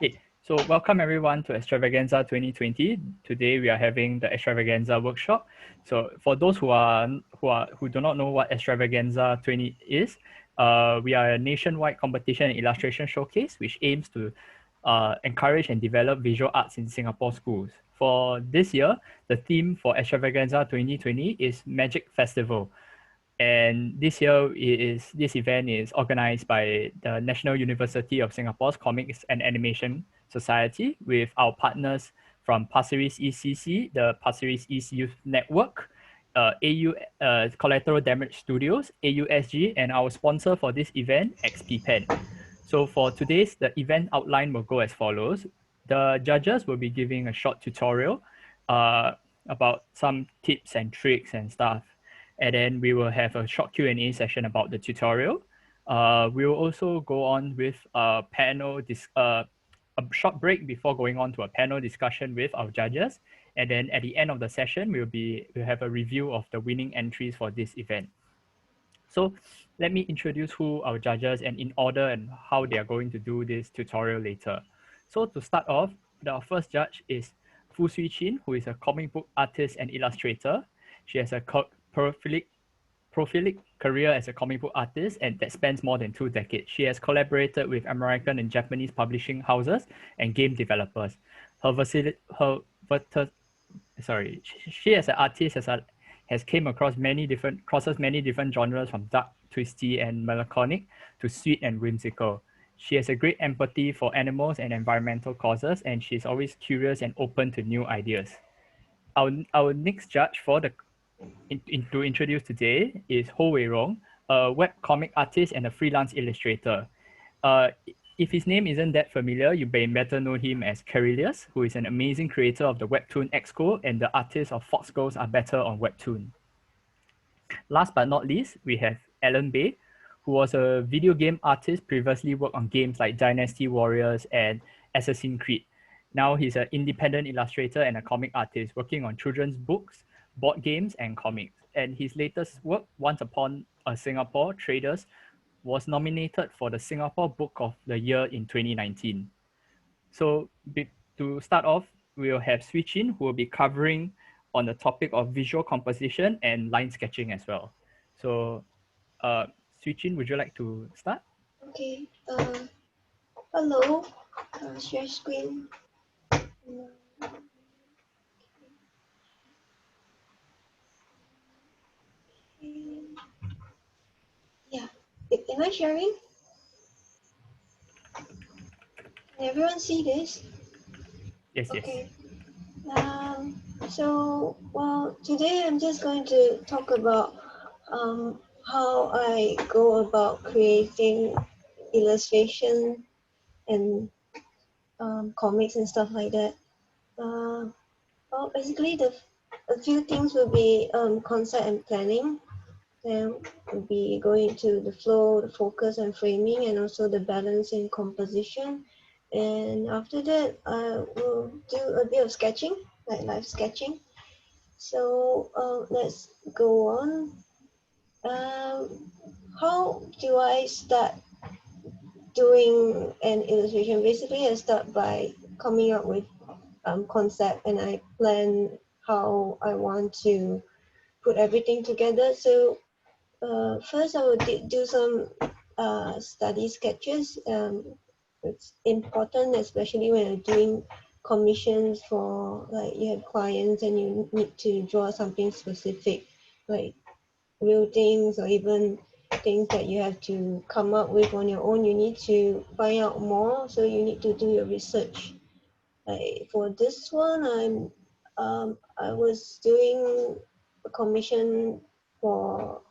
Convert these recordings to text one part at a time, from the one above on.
Okay, so welcome everyone to Extravaganza 2020. Today we are having the Extravaganza workshop. So for those who do not know what Extravaganza 20 is, we are a nationwide competition and illustration showcase which aims to encourage and develop visual arts in Singapore schools. For this year, the theme for Extravaganza 2020 is Magic Festival. And this this event is organized by the National University of Singapore's Comics and Animation Society with our partners from Pasir Ris ECC, the Pasir Ris East Youth Network, AU Collateral Damage Studios, AUSG, and our sponsor for this event, XP Pen. So for today's, the event outline will go as follows. The judges will be giving a short tutorial about some tips and tricks and stuff. And then we will have a short Q&A session about the tutorial. We will also go on with a short break before going on to a panel discussion with our judges. And then at the end of the session, we'll have a review of the winning entries for this event. So let me introduce who our judges and in order and how they are going to do this tutorial later. So to start off, our first judge is Fu Swee Chin, who is a comic book artist and illustrator. She has a prolific career as a comic book artist and that spans more than 2 decades. She has collaborated with American and Japanese publishing houses and game developers. She as an artist has came across crosses many different genres from dark, twisty, and melancholic to sweet and whimsical. She has a great empathy for animals and environmental causes, and she's always curious and open to new ideas. Our next judge to introduce today is Ho Wei Rong, a web comic artist and a freelance illustrator. If his name isn't that familiar, you may better know him as Carillus, who is an amazing creator of the Webtoon Exco and the artist of Fox Girls Are Better on Webtoon. Last but not least, we have Alan Bay, who was a video game artist, previously worked on games like Dynasty Warriors and Assassin's Creed. Now he's an independent illustrator and a comic artist working on children's books, board games, and comics. And his latest work, Once Upon a Singapore Traders, was nominated for the Singapore Book of the Year in 2019. So to start off, we'll have Swee Chin, who will be covering on the topic of visual composition and line sketching as well. So Swee Chin, would you like to start? Okay. Hello. Share screen. Yeah. Am I sharing? Can everyone see this? Yes, okay. yes. Well, today I'm just going to talk about how I go about creating illustration and comics and stuff like that. Well, basically a few things will be concept and planning. Then we'll be going to the flow, the focus and framing, and also the balance in composition. And after that, I will do a bit of sketching, like live sketching. So let's go on. How do I start doing an illustration? Basically, I start by coming up with concept, and I plan how I want to put everything together. So first, I will do some study sketches. It's important, especially when you're doing commissions for, like, you have clients and you need to draw something specific, like real things or even things that you have to come up with on your own. You need to find out more, so you need to do your research. Like for this one, I was doing a commission for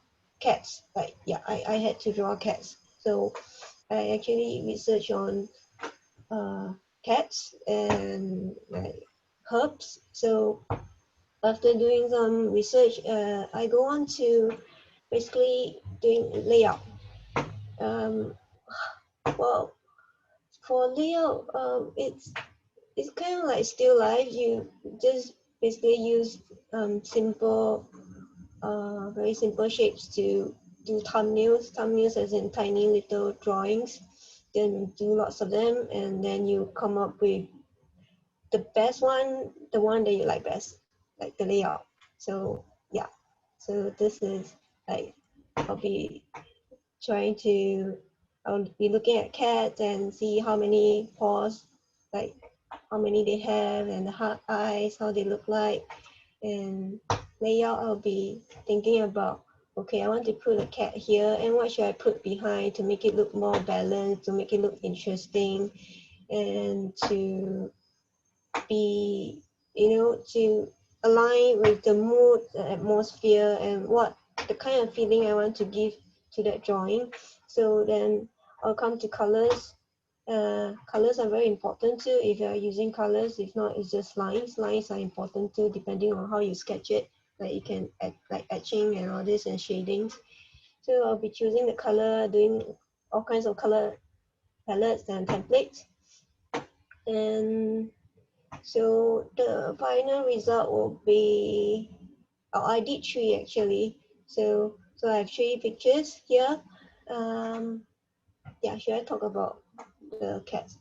cats. Like, yeah, I had to draw cats. So I actually researched on cats and like herbs. So after doing some research, I go on to basically doing layout. Well, for layout, it's kind of like still life. You just basically use simple, very simple shapes to do thumbnails as in tiny little drawings. then do lots of them, and then you come up with the best one, the one that you like best, like the layout. So yeah, so this is like, I'll be trying to, I'll be looking at cats and see how many paws, like how many they have, and the eyes, how they look like. And layout, I'll be thinking about, okay, I want to put a cat here, and what should I put behind to make it look more balanced, to make it look interesting, and to be, to align with the mood, the atmosphere, and what the kind of feeling I want to give to that drawing. So then I'll come to colors. Colors are very important too if you're using colors. If not, it's just lines. Lines are important too, depending on how you sketch it. Like you can add like etching and all this and shadings. So I'll be choosing the color, doing all kinds of color palettes and templates. And so the final result will be, oh, I did 3 actually. So I have 3 pictures here. Yeah, should I talk about the cats?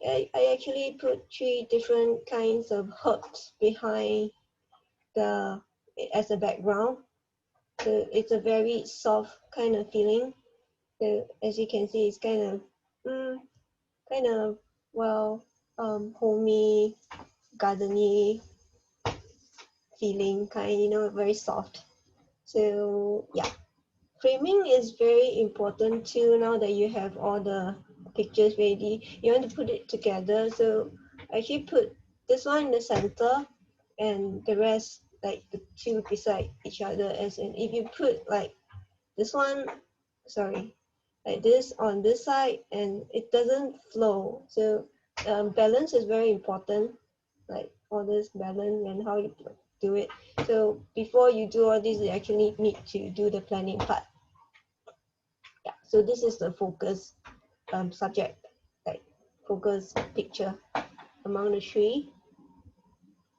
I actually put 3 different kinds of herbs behind the as a background. So it's a very soft kind of feeling. So as you can see, it's kind of well, homey, gardeny feeling kind, very soft. So yeah, framing is very important too. Now that you have all the pictures ready, you want to put it together. So I actually put this one in the center and the rest, like the 2 beside each other. As in, if you put like this one, sorry, like this on this side, and it doesn't flow. So balance is very important, like all this balance and how you do it. So before you do all this, you actually need to do the planning part. Yeah, so this is the focus subject, like focus picture among the 3.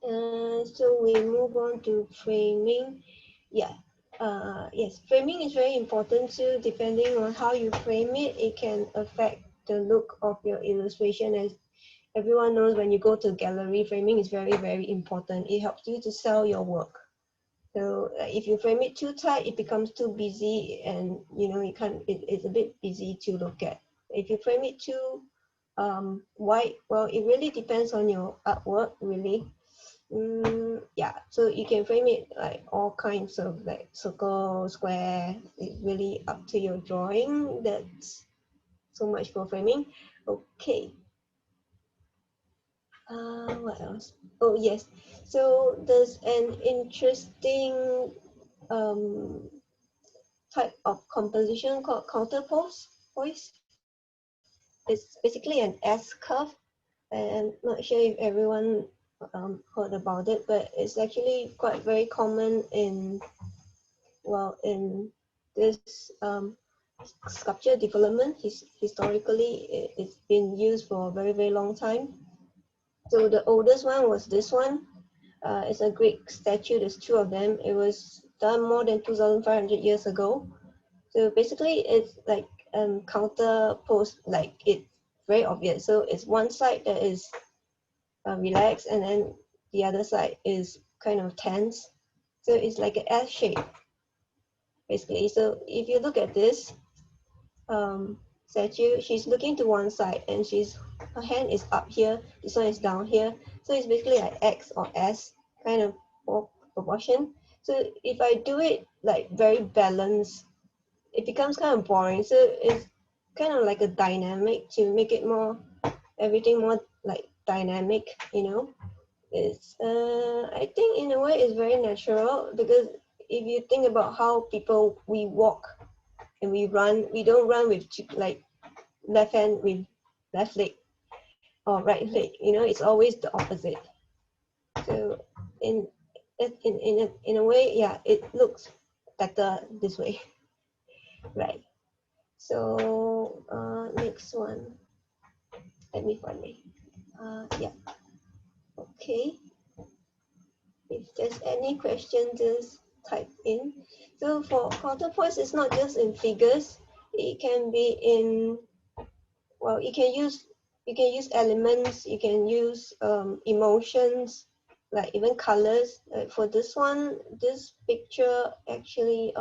So we move on to framing. Yeah, yes, framing is very important too. Depending on how you frame it, it can affect the look of your illustration. As everyone knows, when you go to a gallery, framing is very, very important. It helps you to sell your work. So if you frame it too tight, it becomes too busy, and you can't. It's a bit busy to look at. If you frame it too wide, well, it really depends on your artwork, really. Yeah, so you can frame it like all kinds of like circle, square. It's really up to your drawing. That's so much for framing. Okay. What else? Oh yes. So there's an interesting type of composition called counterpose voice. It's basically an S curve. I'm not sure if everyone heard about it, but it's actually quite very common in, well, in this sculpture development. Historically, it's been used for a very, very long time. So the oldest one was this one. It's a Greek statue. There's 2 of them. It was done more than 2,500 years ago. So basically, it's like counter pose, like it's very obvious. So it's one side that is relaxed, and then the other side is kind of tense. So it's like an S shape, basically. So if you look at this statue, she's looking to one side, and her hand is up here. This one is down here. So it's basically like X or S kind of proportion. So if I do it like very balanced, it becomes kind of boring. So it's kind of like a dynamic to make it more, everything more like dynamic, It's, I think in a way it's very natural, because if you think about how we walk and we run, we don't run with like left hand with left leg or right leg, it's always the opposite. So in a way, yeah, it looks better this way. Right. So next one, let me find it. Yeah. Okay. If there's any question, just type in. So for counterpoise, it's not just in figures. It can be in well, you can use elements, you can use emotions, like even colors. For this one, this picture actually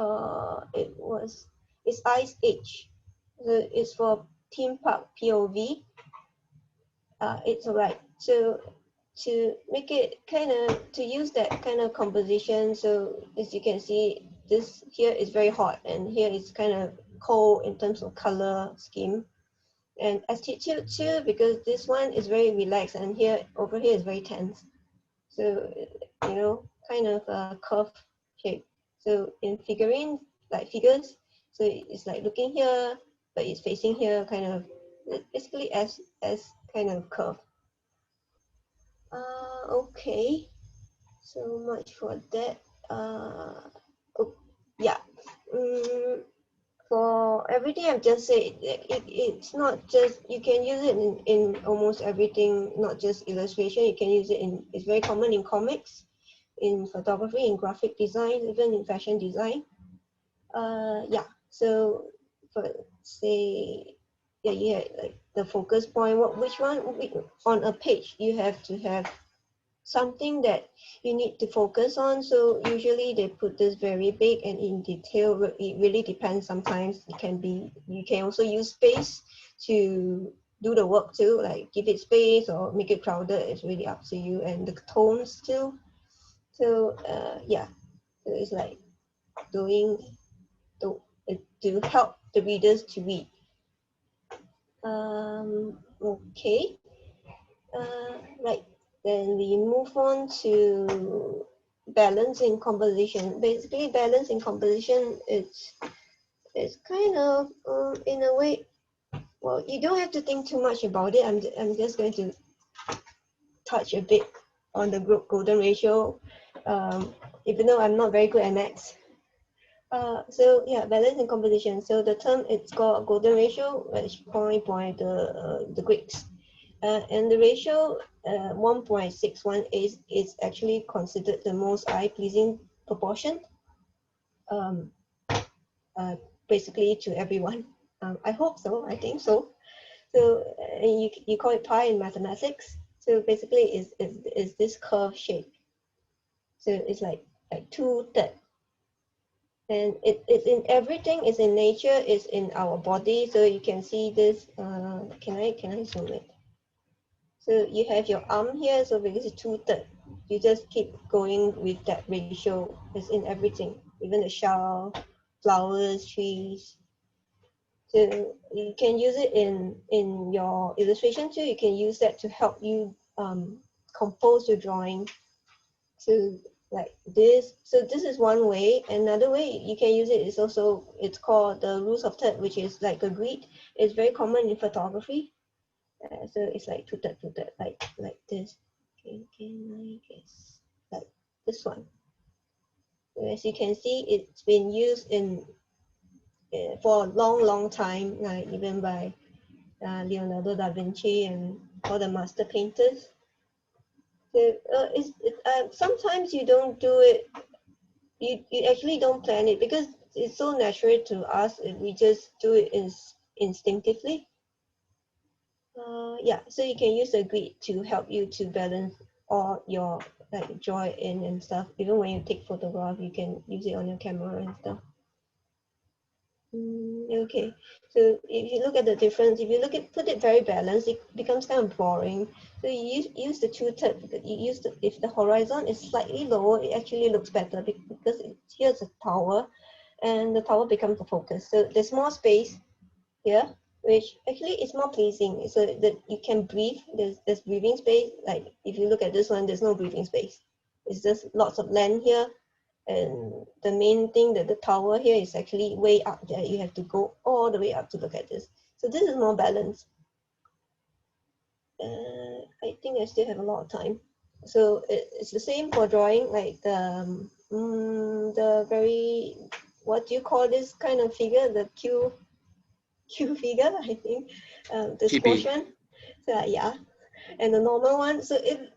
it's Ice Age. So it's for theme park POV. It's alright. So to make it to use that kind of composition, so as you can see, this here is very hot and here is kind of cold in terms of color scheme. And attitude too, because this one is very relaxed and over here is very tense. So, you know, kind of a curved shape. So in figurine, like figures, so it's like looking here, but it's facing here, kind of basically as kind of curved. Okay, so much for that. Oh, yeah. For everything I've just said, it's not just, you can use it in almost everything, not just illustration. You can use it it's very common in comics, in photography, in graphic design, even in fashion design. Yeah, so for say, yeah, like the focus point, which one, on a page, you have to have something that you need to focus on. So usually they put this very big and in detail. It really depends. Sometimes you can also use space to do the work too, like give it space or make it crowded. It's really up to you, and the tones too. So yeah, so it's like doing to help the readers to read. Okay, right. Then we move on to balance in composition. Basically, balance in composition, it's kind of in a way, well, you don't have to think too much about it. I'm just going to touch a bit on the golden ratio, even though I'm not very good at maths. So yeah, balance in composition. So the term, it's called golden ratio, which coined by the Greeks. And the ratio 1.61 is actually considered the most eye-pleasing proportion, um, basically to everyone. I hope so, I think so. So you call it pi in mathematics. So basically is this curve shape. So it's like 2/3. And it's in everything, it's in nature, it's in our body. So you can see this, can I zoom it? So you have your arm here, so because it's 2/3, you just keep going with that ratio. It's in everything, even the shell, flowers, trees. So you can use it in your illustration too. You can use that to help you compose your drawing. So like this. So this is one way. Another way you can use it is also, it's called the rules of third, which is like a grid. It's very common in photography. So it's like 2/3, like this. Okay, can I guess like this one? So as you can see, it's been used in for a long time, like even by Leonardo da Vinci and all the master painters. So sometimes you don't do it. You actually don't plan it because it's so natural to us. We just do it instinctively. Yeah, so you can use the grid to help you to balance all your like draw in and stuff. Even when you take photograph, you can use it on your camera and stuff. Okay, so if you look at the difference, if you put it very balanced, it becomes kind of boring. So you use the 2/3 because if the horizon is slightly lower, it actually looks better because here's a tower, and the tower becomes the focus. So there's more space here, which actually is more pleasing, so that you can breathe. There's breathing space. Like if you look at this one, there's no breathing space. It's just lots of land here, and the main thing that the tower here is actually way up there. You have to go all the way up to look at this. So this is more balanced. I think I still have a lot of time. So it's the same for drawing, like the very, what do you call this kind of figure, the Q figure, I think, the squash one. So yeah, and the normal one. So if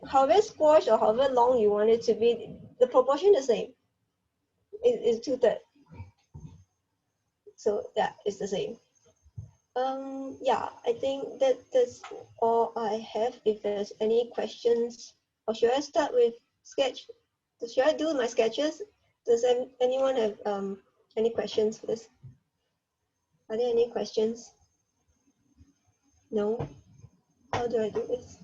however squash or however long you want it to be, the proportion is the same. It's 2/3. So yeah, it's the same. Yeah, I think that's all I have. If there's any questions, or should I start with sketch? Should I do my sketches? Does anyone have any questions for this? Are there any questions? No? How do I do this?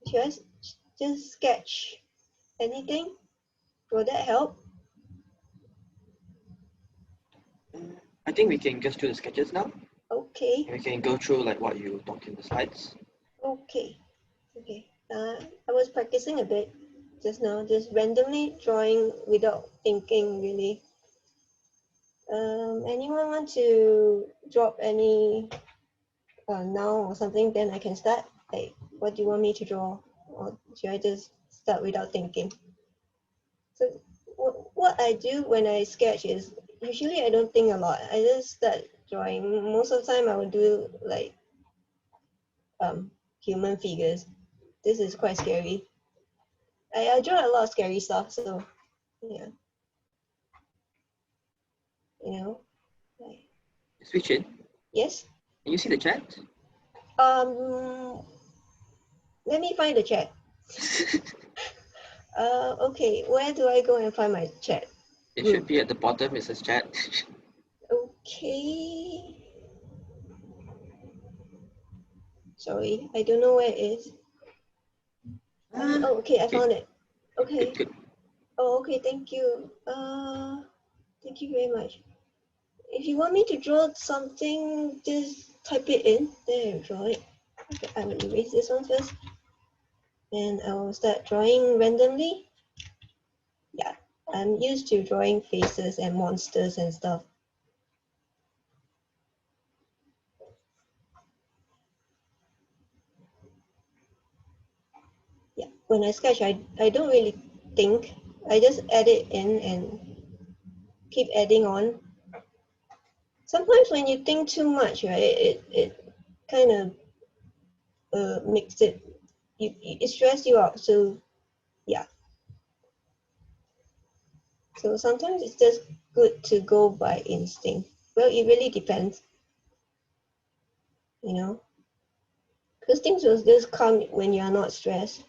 Should I just sketch anything? Will that help? I think we can just do the sketches now. Okay. And we can go through like what you talked in the slides. Okay. Okay. I was practicing a bit just now, just randomly drawing without thinking really. Anyone want to drop any noun or something? Then I can start. Like, what do you want me to draw, or should I just start without thinking? So, what I do when I sketch is usually I don't think a lot. I just start drawing. Most of the time, I would do like human figures. This is quite scary. I draw a lot of scary stuff, so yeah, you know, like, Switch in. yes. Can you see the chat? Let me find the chat. Okay, where do I go and find my chat? It should be at the bottom. It says chat. Okay. Sorry, I don't know where it is. Oh, okay, I found it. Okay. Good. Oh, okay, thank you. Thank you very much. If you want me to draw something, just type it in. There, draw it. Okay, I will erase this one first. And I will start drawing randomly. Yeah, I'm used to drawing faces and monsters and stuff. Yeah, when I sketch, I don't really think. I just add it in and keep adding on. Sometimes when you think too much, right, it kind of makes it, it stress you out. So yeah. So sometimes it's just good to go by instinct. Well, it really depends, you know, because things will just come when you are not stressed.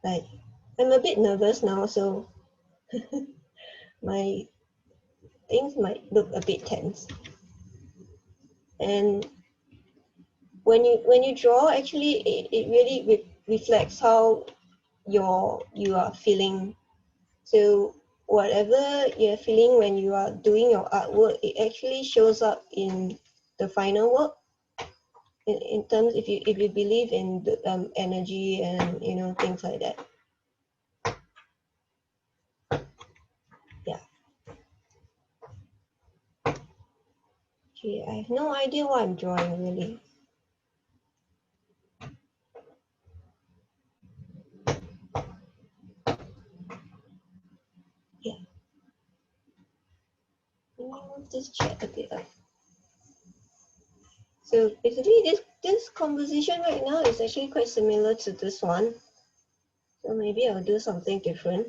Like, I'm a bit nervous now, so my things might look a bit tense. And when you draw, actually, it really reflects how you are feeling. So whatever you're feeling when you are doing your artwork, it actually shows up in the final work. In terms, if you believe in the energy and things like that. Yeah. Gee, I have no idea what I'm drawing really. Yeah. Let me move this chat a bit up. So basically, this composition right now is actually quite similar to this one. So maybe I'll do something different.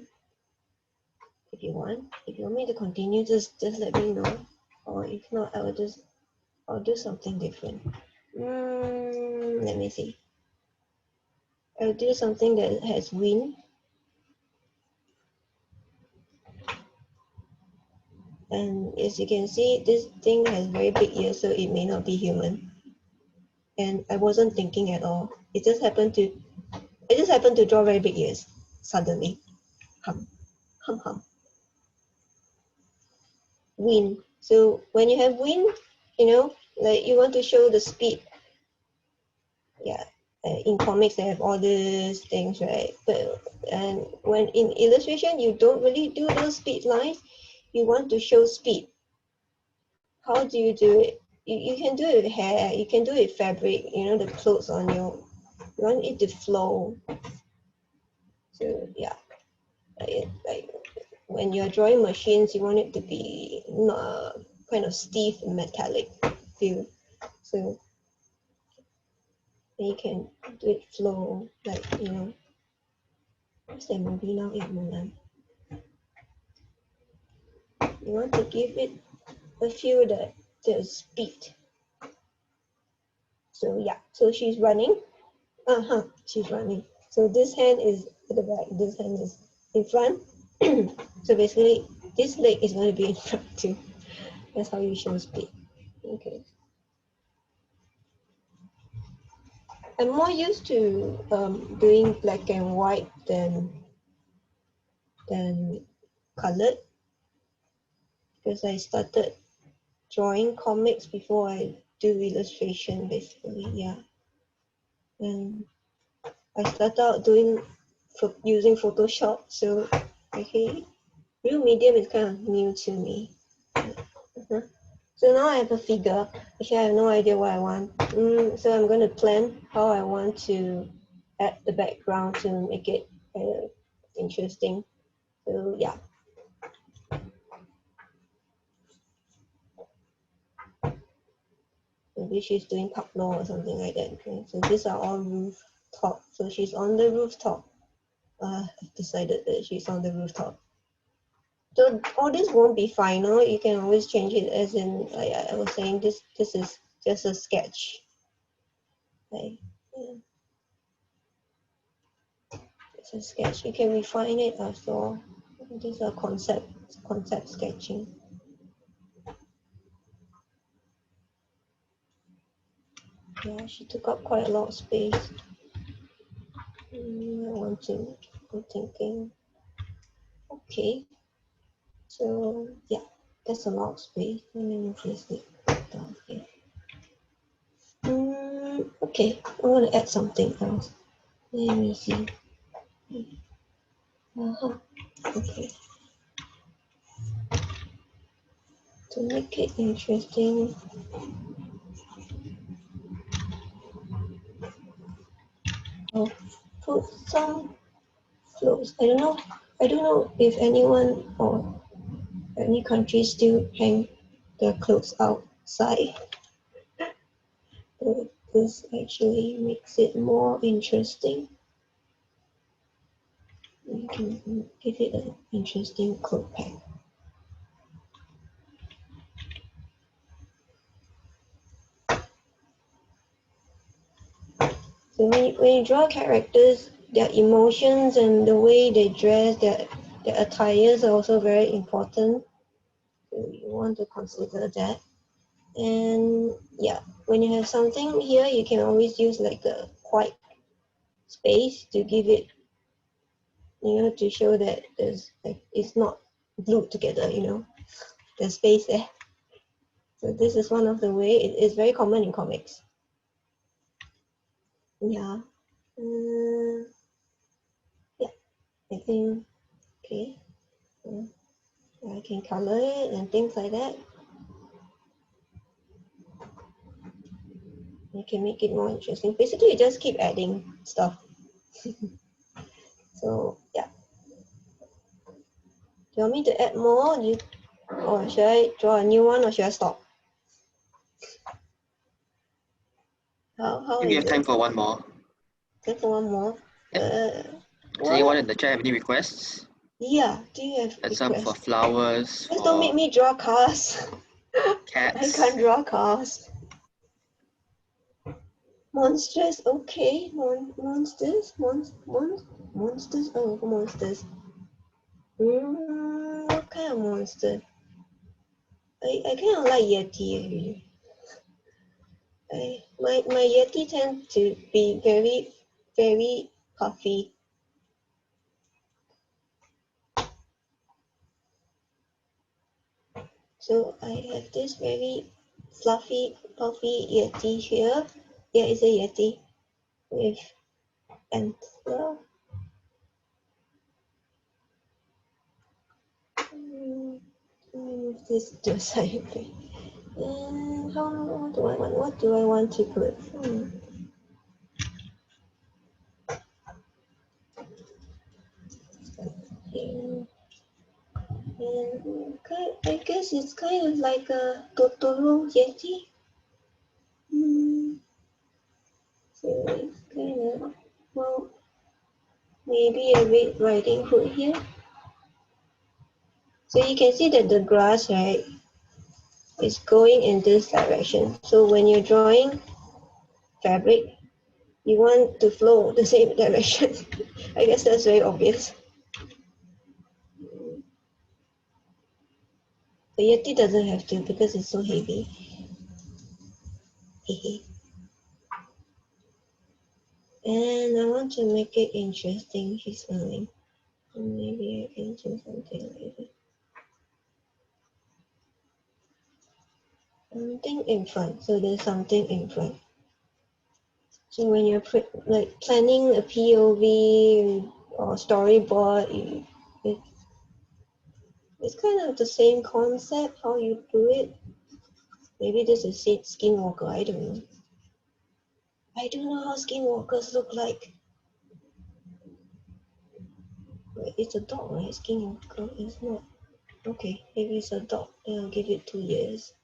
If you want me to continue, just let me know. Or if not, I'll do something different. Let me see. I'll do something that has wind. And as you can see, this thing has very big ears, so it may not be human. And I wasn't thinking at all. I just happened to draw very big ears suddenly. Hum, hum, hum. Wind. So when you have wind, like you want to show the speed. Yeah. In comics, they have all these things, right? And when in illustration, you don't really do those speed lines. You want to show speed. How do you do it? You can do it with hair, you can do it with fabric, the clothes on you want it to flow. So yeah, like when you're drawing machines, you want it to be kind of stiff and metallic feel. So you can do it flow, like, what's that movie now? Yeah, Mulan. You want to give it feel the speed. So yeah, so she's running. She's running. So this hand is at the back, this hand is in front. So basically, this leg is going to be in front too. That's how you show speed. Okay. I'm more used to doing black and white than colored, because I started drawing comics before I do illustration, basically. Yeah. And I started out using Photoshop, so okay, real medium is kind of new to me. So now I have a figure. Actually, I have no idea what I want. So I'm going to plan how I want to add the background to make it interesting. So yeah. Maybe she's doing Pablo or something like that. Okay? So these are all rooftop. So she's on the rooftop. I've decided that she's on the rooftop. So all this won't be final. You can always change it, as in, like I was saying, this is just a sketch. Okay. Yeah. It's a sketch. You can refine it after all. These are concept sketching. Yeah, she took up quite a lot of space. I want to. I'm thinking. Okay. So yeah, that's a lot of space. Let me move this down here. Okay, I want to add something else. Let me see. Okay. To make it interesting, I'll put some clothes. I don't know if anyone or any country still hang their clothes outside. But this actually makes it more interesting. You can give it an interesting coat pack. So when you draw characters, their emotions and the way they dress, their attires are also very important. So you want to consider that. And yeah, when you have something here, you can always use like a white space to give it, to show that there's like it's not glued together, there's space there. So this is one of the way. It is very common in comics. Yeah. Yeah, I think, okay. I can color it and things like that. You can make it more interesting. Basically, you just keep adding stuff. So yeah. Do you want me to add more? Or should I draw a new one, or should I stop? How We is have it? time for one more. Time for one more. Does anyone in the chat have any requests? Yeah. Do you have That's some for requests? flowers, Just don't make me draw cars. cats. I can't draw cars. Monsters, okay. Monsters. Monsters. Oh, monsters. What kind of monster? I kind of like Yeti. My Yeti tend to be very, very puffy. So I have this very fluffy, puffy Yeti here. Yeah, it's a Yeti with antler. Let me move this to the side. And what do I want? What do I want to put? Here. And I guess it's kind of like a Totoro Yeti. So it's kind of, well, maybe a Red Riding Hood here. So you can see that the grass, right? is going in this direction. So when you're drawing fabric, you want to flow the same direction. I guess that's very obvious. The Yeti doesn't have to because it's so heavy. And I want to make it interesting, she's smiling. Maybe I can do something like that. Something in front, so there's something in front. So when you're like planning a POV or storyboard, it's kind of the same concept, how you do it. Maybe this is Skinwalker, I don't know. I don't know how Skinwalkers look like. It's a dog, right? Skinwalker is not. Okay, maybe it's a dog. Then I'll give it 2 years.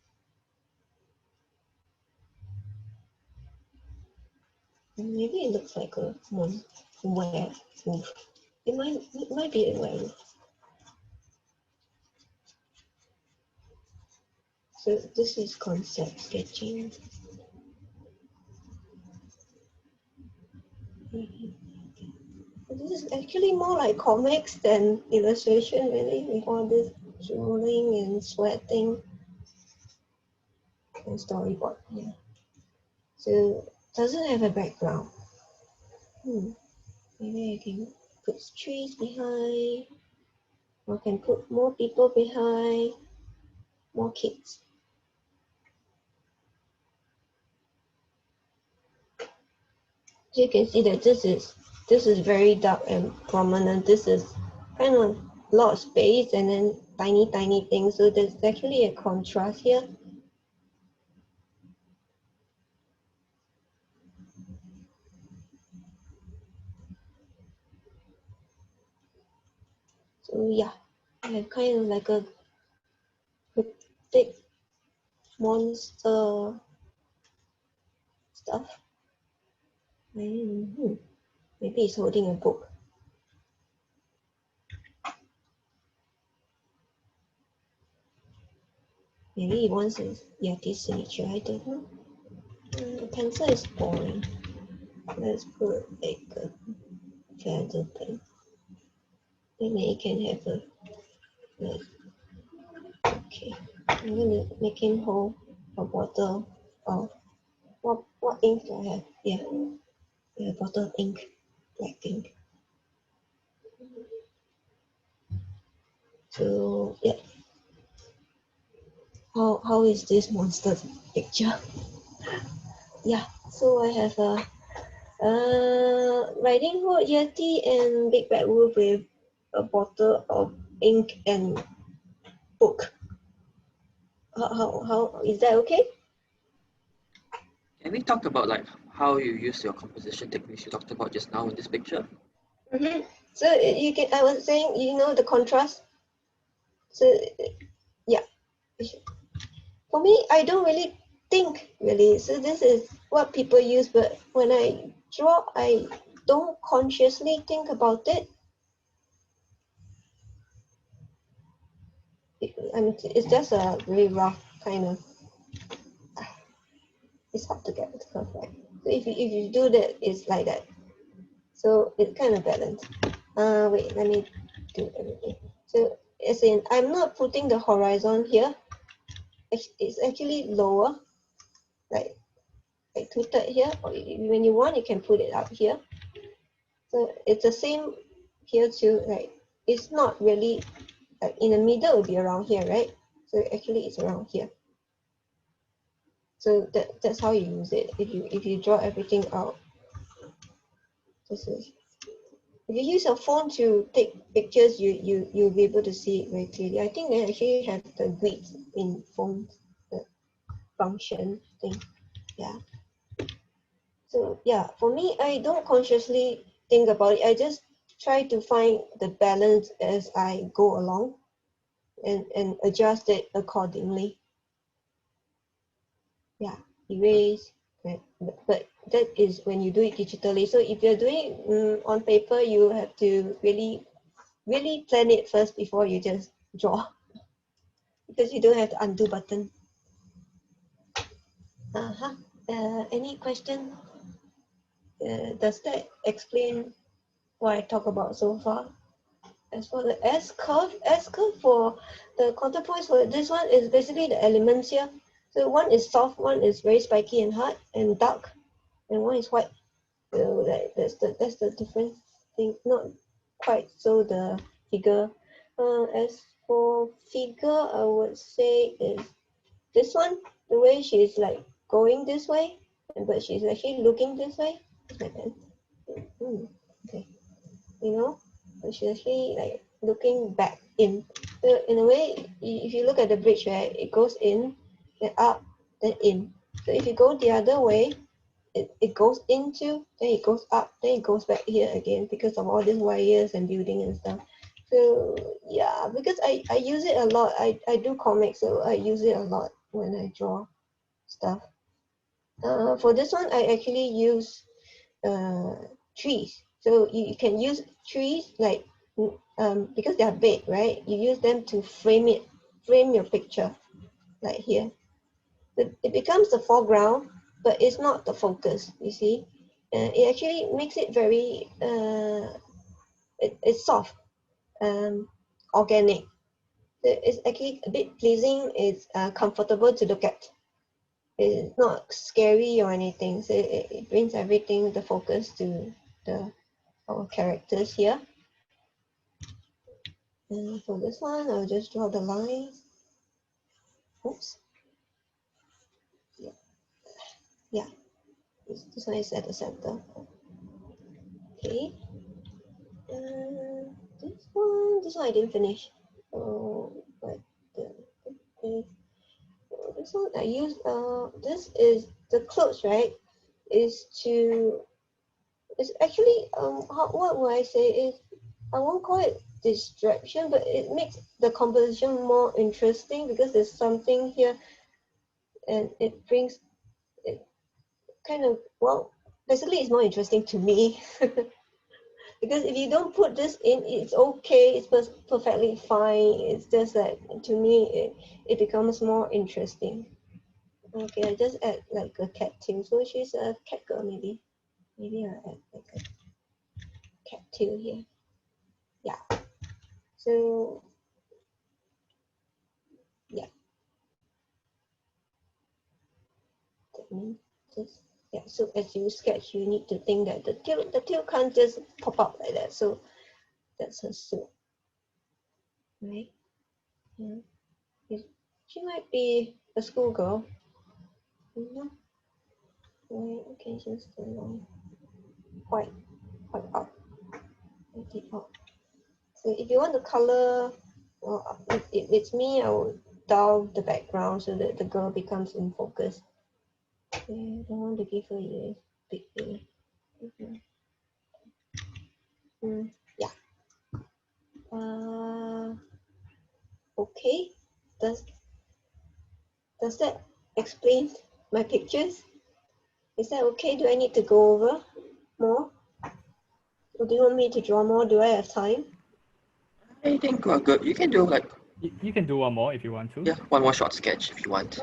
Maybe it looks like a werewolf. It might be a werewolf. So this is concept sketching. This is actually more like comics than illustration, really, with all this drooling and sweating and storyboard. Yeah. So doesn't have a background. Maybe I can put trees behind, or can put more people behind, more kids. So you can see that this is very dark and prominent. This is kind of a lot of space and then tiny things. So there's actually a contrast here. So yeah, I have kind of like a cryptic monster stuff. Maybe he's holding a book. Maybe he wants his Yeti signature, I don't know. The pencil is boring. Let's put like a feather pen. Then it can have a like, okay. I'm gonna make him hold a bottle of what ink do I have? Yeah, a bottle of ink, black ink. So yeah. How is this monster picture? Yeah, so I have a riding hood, Yeti, and big bad wolf with a bottle of ink and book. How is that okay? Can we talk about like how you use your composition techniques you talked about just now in this picture? So you can. I was saying, the contrast. So yeah, for me, I don't really think really. So this is what people use, but when I draw, I don't consciously think about it. I mean, it's just a very rough kind of. It's hard to get it perfect. So if you do that, it's like that. So it's kind of balanced. Wait, let me do everything. So as in, I'm not putting the horizon here. It's actually lower, like 2/3 here. Or when you want, you can put it up here. So it's the same here too. Like it's not really like in the middle. It would be around here, right? So actually, it's around here. So that's how you use it. If you draw everything out, this is. If you use your phone to take pictures, you'll be able to see it very clearly. I think they actually have the grids in phones, the function thing. Yeah. So yeah, for me, I don't consciously think about it. I just try to find the balance as I go along and adjust it accordingly. Yeah, erase. Right. But that is when you do it digitally. So if you're doing it on paper, you have to really plan it first before you just draw, because you don't have the undo button. Any question? Does that explain what I talk about so far? As for the S curve for the counterpoints for this one is basically the elements here. So one is soft, one is very spiky and hard and dark, and one is white. So that's the different thing. Not quite so the figure. As for figure, I would say is this one. The way she's like going this way, but she's actually looking this way. Like that. Okay, you know, but she's actually like looking back in. So in a way, if you look at the bridge, right, it goes in, then up, then in. So if you go the other way, it goes into, then it goes up, then it goes back here again because of all these wires and building and stuff. So yeah, because I use it a lot. I do comics, so I use it a lot when I draw stuff. For this one, I actually use trees. So you can use trees like because they are big, right? You use them to frame your picture, like here. It becomes the foreground, but it's not the focus. You see, it actually makes it very it's soft, organic. It's actually a bit pleasing. It's comfortable to look at. It's not scary or anything. So it brings everything, the focus to our characters here. And for this one, I'll just draw the lines. Oops. Yeah. This one is at the center. Okay. This one I didn't finish. Oh, but this one I use. This is the clothes, right? It's actually what would I say is, I won't call it distraction, but it makes the composition more interesting because there's something here, and it brings it kind of, well, basically it's more interesting to me. Because if you don't put this in, it's okay, it's perfectly fine. It's just that to me it becomes more interesting. Okay, I just add like a cat tail, so she's a cat girl. Maybe I add like a cat tail here. Yeah, so yeah, that means just, yeah. So as you sketch, you need to think that the tail can't just pop up like that. So that's her suit, right? Yeah. She might be a schoolgirl. Right, okay, just white up, white up. So if you want the color, well, if it's me, I will dull the background so that the girl becomes in focus. Okay, I don't want to give her a big ear. Yeah. Okay. Does that explain my pictures? Is that okay? Do I need to go over more? Or do you want me to draw more? Do I have time? I think we're good. You can do like, You can do one more if you want to. yeah, one more short sketch if you want.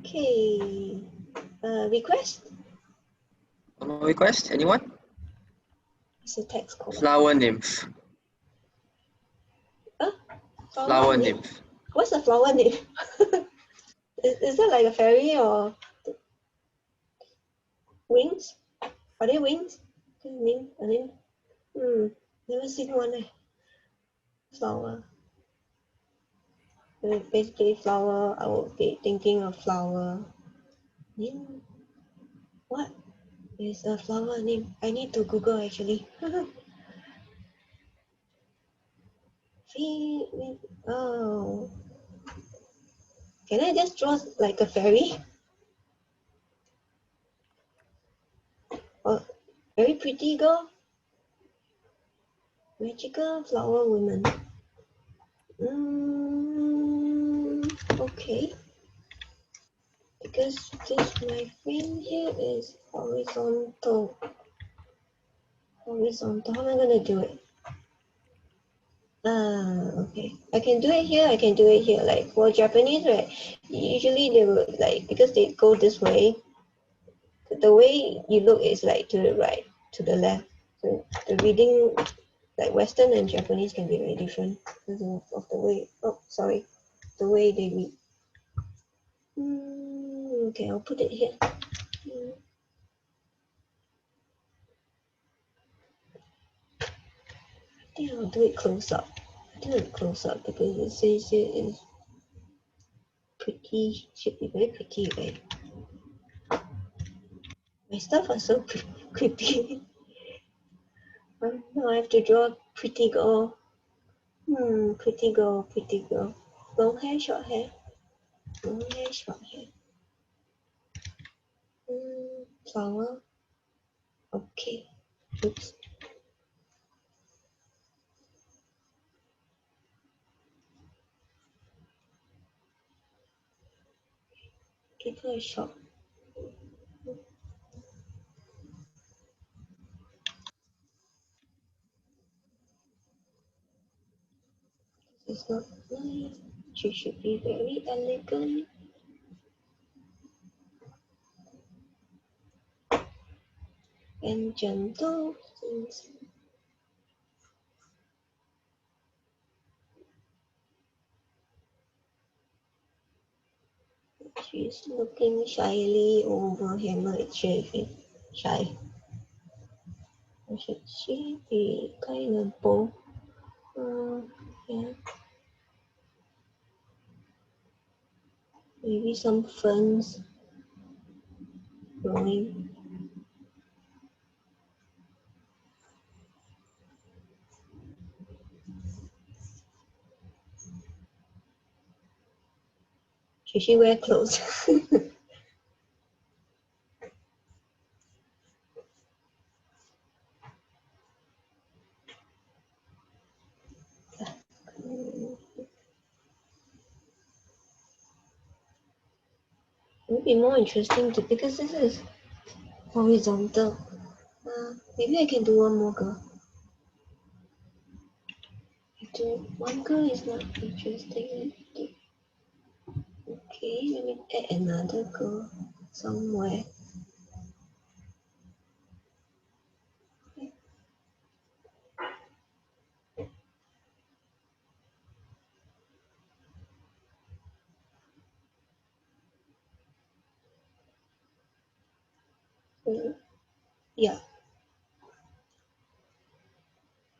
Okay. Request? One more request? Anyone? It's a text call. Flower nymph. Huh? Flower nymph. What's a flower nymph? Is that like a fairy or wings? Are they wings? Name? Never seen one. Flower. Basically flower, I would be thinking of flower. Name? What is a flower name? I need to Google actually. Oh. Can I just draw like a fairy? Or very pretty girl? Magical flower woman. Okay. Because my frame here is horizontal. Horizontal. How am I gonna do it? Okay. I can do it here. I can do it here. Like for Japanese, right? Usually they would like, because they go this way, the way you look is like to the right, to the left. So the reading, like Western and Japanese, can be very different because of the way. Oh, sorry, the way they read. Okay, I'll put it here. I think I'll do it close up. Do it close up because it says it is pretty. Should be very pretty, right? My stuff are so pretty. Now I have to draw a pretty girl. Pretty girl, pretty girl. Long hair, short hair. Long hair, short hair. Flower. Okay. Oops. Give her a shot. This is not nice. She should be very elegant. And gentle. Since she's looking shyly over him, like shaving. Shy. Should she be kind of bold? Yeah. Maybe some ferns growing. Should she wear clothes? It would be more interesting to, because this is horizontal. Maybe I can do one more girl. One girl is not interesting. Okay, let me add another girl somewhere. Yeah.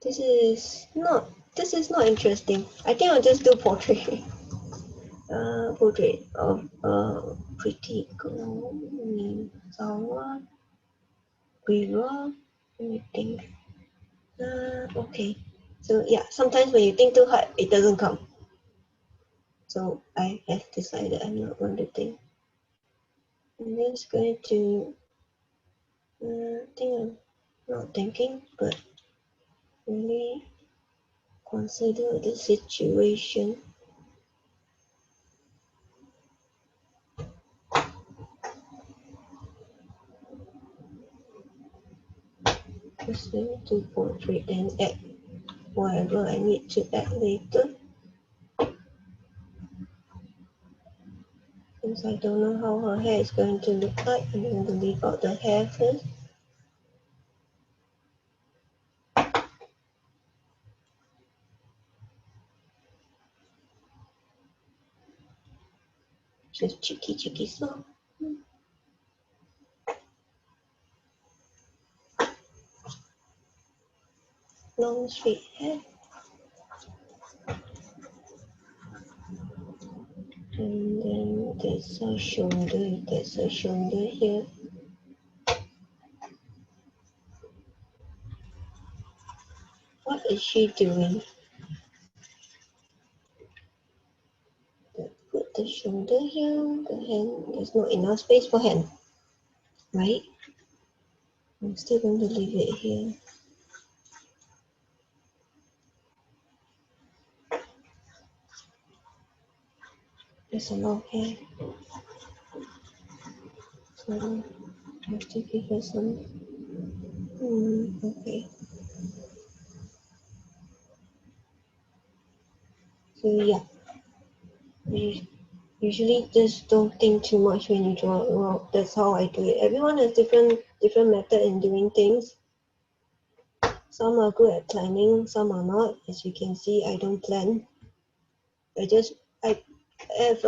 This is not interesting. I think I'll just do portrait. Portrait of a pretty girl named Sawa River. Let me think. Okay. So yeah, sometimes when you think too hard, it doesn't come. So I have decided I'm not going to think. I'm just going to I think I'm not thinking, but really consider the situation. Just going to portrait and add whatever I need to add later. Since I don't know how her hair is going to look like, I'm going to leave out the hair first. Just cheeky so. Long straight hair. And then there's a shoulder here. What is she doing? Put the shoulder here, the hand, there's not enough space for hand, right? I'm still going to leave it here. There's a long hair. So I have to give her some. Okay. So yeah, we usually just don't think too much when you draw. Well, that's how I do it. Everyone has different method in doing things. Some are good at planning, some are not. As you can see, I don't plan. I have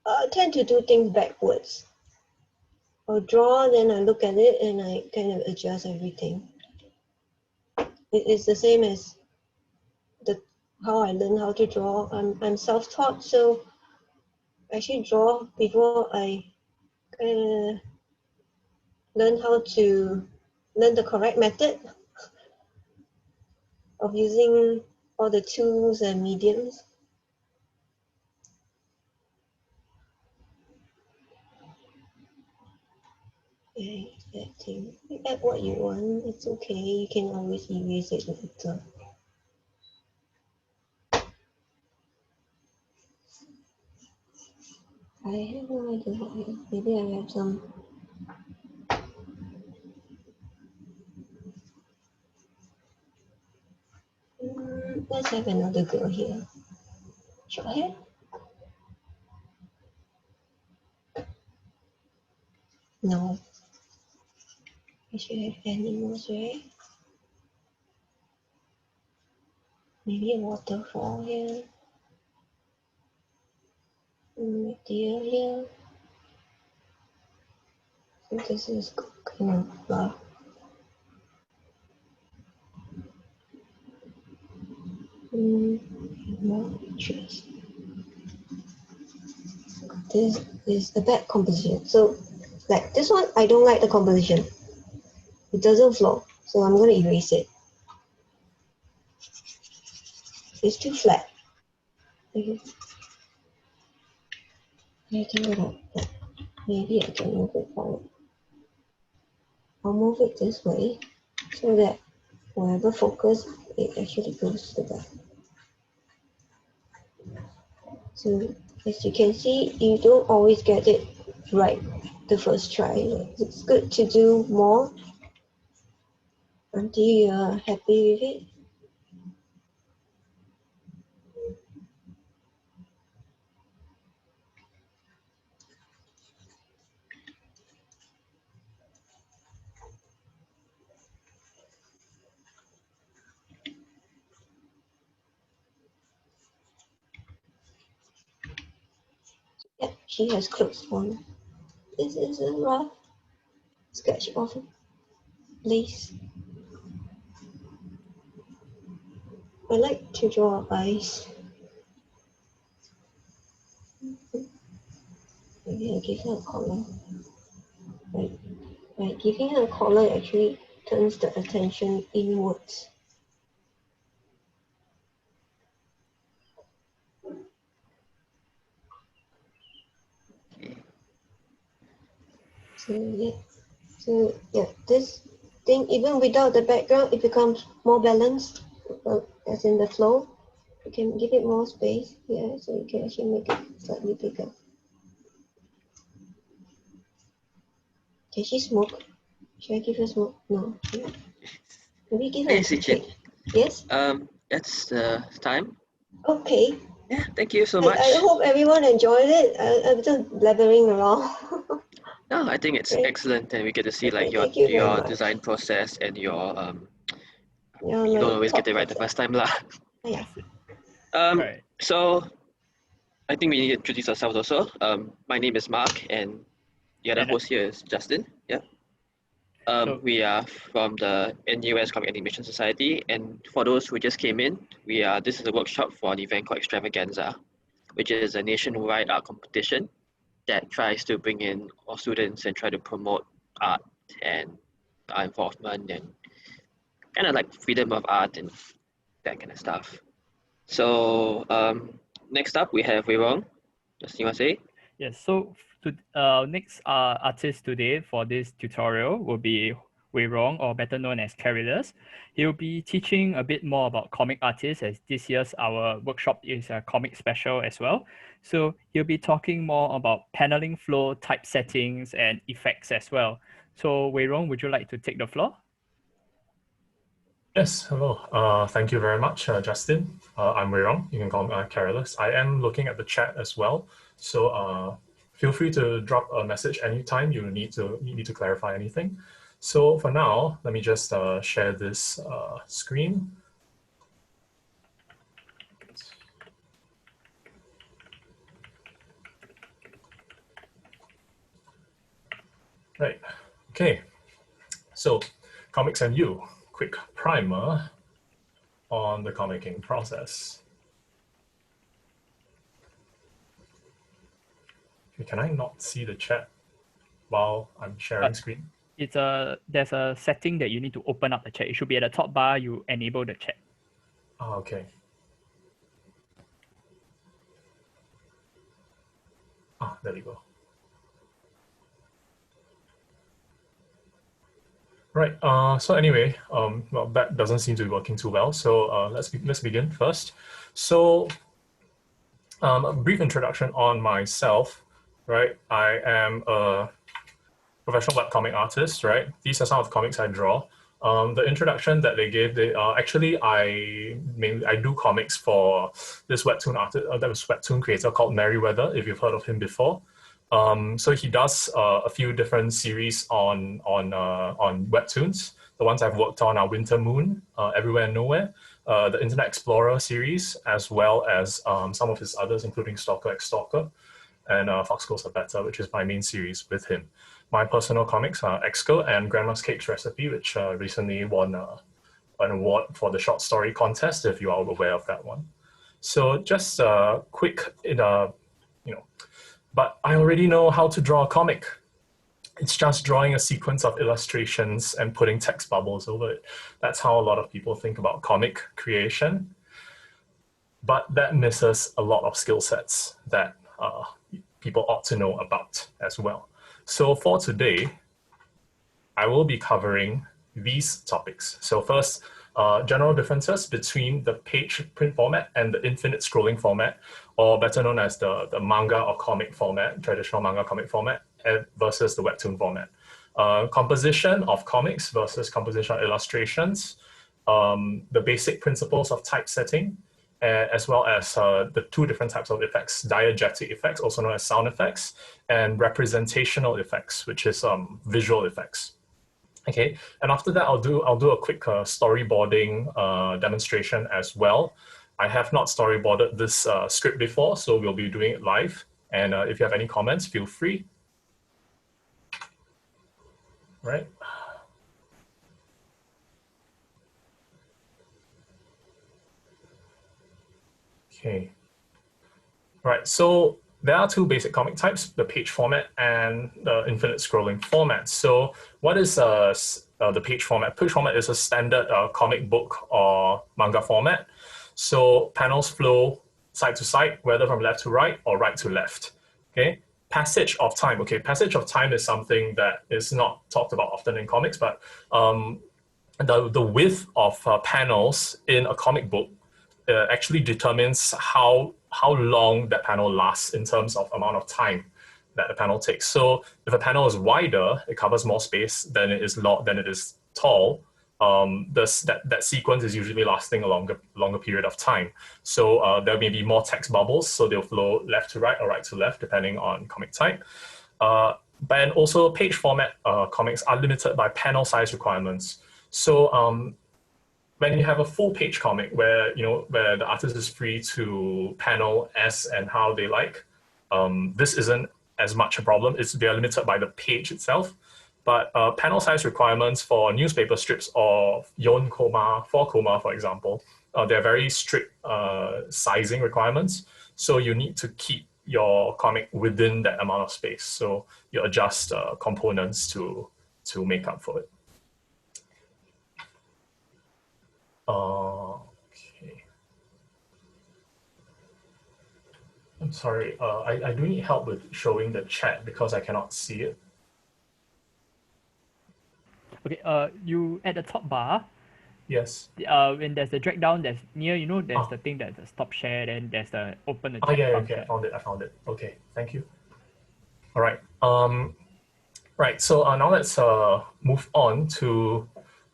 I tend to do things backwards. I'll draw, then I look at it and I kind of adjust everything. It is the same as how I learn how to draw. I'm self-taught, so I actually draw before I learn the correct method of using all the tools and mediums. Okay, you add what you want, it's okay. You can always erase it later. I have no idea what maybe I have some. Let's have another girl here. Short hair? No. I should have animals, right? Maybe a waterfall here. Deer here. I think this is kind of blah. More pictures. This is the bad composition. So, like this one, I don't like the composition. It doesn't flow, so I'm going to erase it. It's too flat. Okay. I think maybe I can move it forward. I'll move it this way so that wherever focus, it actually goes to the back. So as you can see, you don't always get it right the first try. It's good to do more until you're happy with it. Yeah, she has clothes on. This is a rough sketch of lace. I like to draw eyes. Maybe I give her a collar. Right. By giving her a collar, it actually turns the attention inwards. So yeah, this thing, even without the background, it becomes more balanced, as in the flow. You can give it more space, yeah, so you can actually make it slightly bigger. Can she smoke? Should I give her smoke? No. Maybe give her a cake. Yes? That's time. Okay. Yeah, thank you so much. I hope everyone enjoyed it. I'm just blabbering around. No, I think it's excellent, and we get to see like your design process and your you don't always get it right the first time lah. Yeah. Right. So I think we need to introduce ourselves also. My name is Mark, and the other host here is Justin. Yeah. We are from the NUS Comic Animation Society, and for those who just came in, this is a workshop for an event called Extravaganza, which is a nationwide art competition that tries to bring in all students and try to promote art and art involvement and kind of like freedom of art and that kind of stuff. So next up we have Rong. Just you want to say? Yes. So next artist today for this tutorial will be Rong, or better known as Carillus. He'll be teaching a bit more about comic artists, as this year's our workshop is a comic special as well. So he'll be talking more about paneling flow, typesettings, and effects as well. So Rong, would you like to take the floor? Yes, hello. Thank you very much, Justin. I'm Rong. You can call me Carillus. I am looking at the chat as well. So feel free to drop a message anytime you need to clarify anything. So for now, let me just share this screen. Right, okay. So comics and you, quick primer on the comicking process. Okay, can I not see the chat while I'm sharing screen? There's a setting that you need to open up the chat. It should be at the top bar, you enable the chat. Oh, okay. Ah, there we go. Right. So anyway, well, that doesn't seem to be working too well. So let's begin first. So a brief introduction on myself. Right. I am a professional webcomic artist. Right. These are some of the comics I draw. The introduction that they gave, actually I do comics for this webtoon artist, that was webtoon creator called Merryweather, if you've heard of him before. So he does a few different series on webtoons. The ones I've worked on are Winter Moon, Everywhere and Nowhere, the Internet Explorer series, as well as some of his others, including Stalker X Stalker, and Fox Calls Are Better, which is my main series with him. My personal comics are X-Girl and Grandma's Cake's Recipe, which recently won an award for the short story contest, if you are aware of that one. So just quick, but I already know how to draw a comic. It's just drawing a sequence of illustrations and putting text bubbles over it. That's how a lot of people think about comic creation. But that misses a lot of skill sets that people ought to know about as well. So for today, I will be covering these topics. So first, general differences between the page print format and the infinite scrolling format, or better known as the manga or comic format, traditional manga comic format, versus the webtoon format. Composition of comics versus composition of illustrations, the basic principles of typesetting, as well as the two different types of effects, diegetic effects, also known as sound effects, and representational effects, which is visual effects. Okay, and after that, I'll do a quick storyboarding demonstration as well. I have not storyboarded this script before, so we'll be doing it live. And if you have any comments, feel free. Right. Okay. Right. So there are two basic comic types, the page format and the infinite scrolling format. So what is the page format? Page format is a standard comic book or manga format. So panels flow side to side, whether from left to right or right to left. Okay. Passage of time. Okay, passage of time is something that is not talked about often in comics, but the width of panels in a comic book actually determines how long that panel lasts in terms of amount of time that the panel takes. So if a panel is wider, it covers more space than it is tall. That sequence is usually lasting a longer period of time. So there may be more text bubbles, so they'll flow left to right or right to left, depending on comic type. But also page format comics are limited by panel size requirements. So when you have a full page comic where the artist is free to panel as and how they like, this isn't as much a problem. They're limited by the page itself. But panel size requirements for newspaper strips or Yon Koma, 4-Koma, for example, they're very strict sizing requirements. So you need to keep your comic within that amount of space. So you adjust components to make up for it. Okay. I'm sorry, I do need help with showing the chat because I cannot see it. Okay, you at the top bar. Yes. When there's the drag down, there's there's the thing that's the stop share, then there's the open the chat yeah, function. okay, I found it. Okay, thank you. All right. Right. So now let's move on to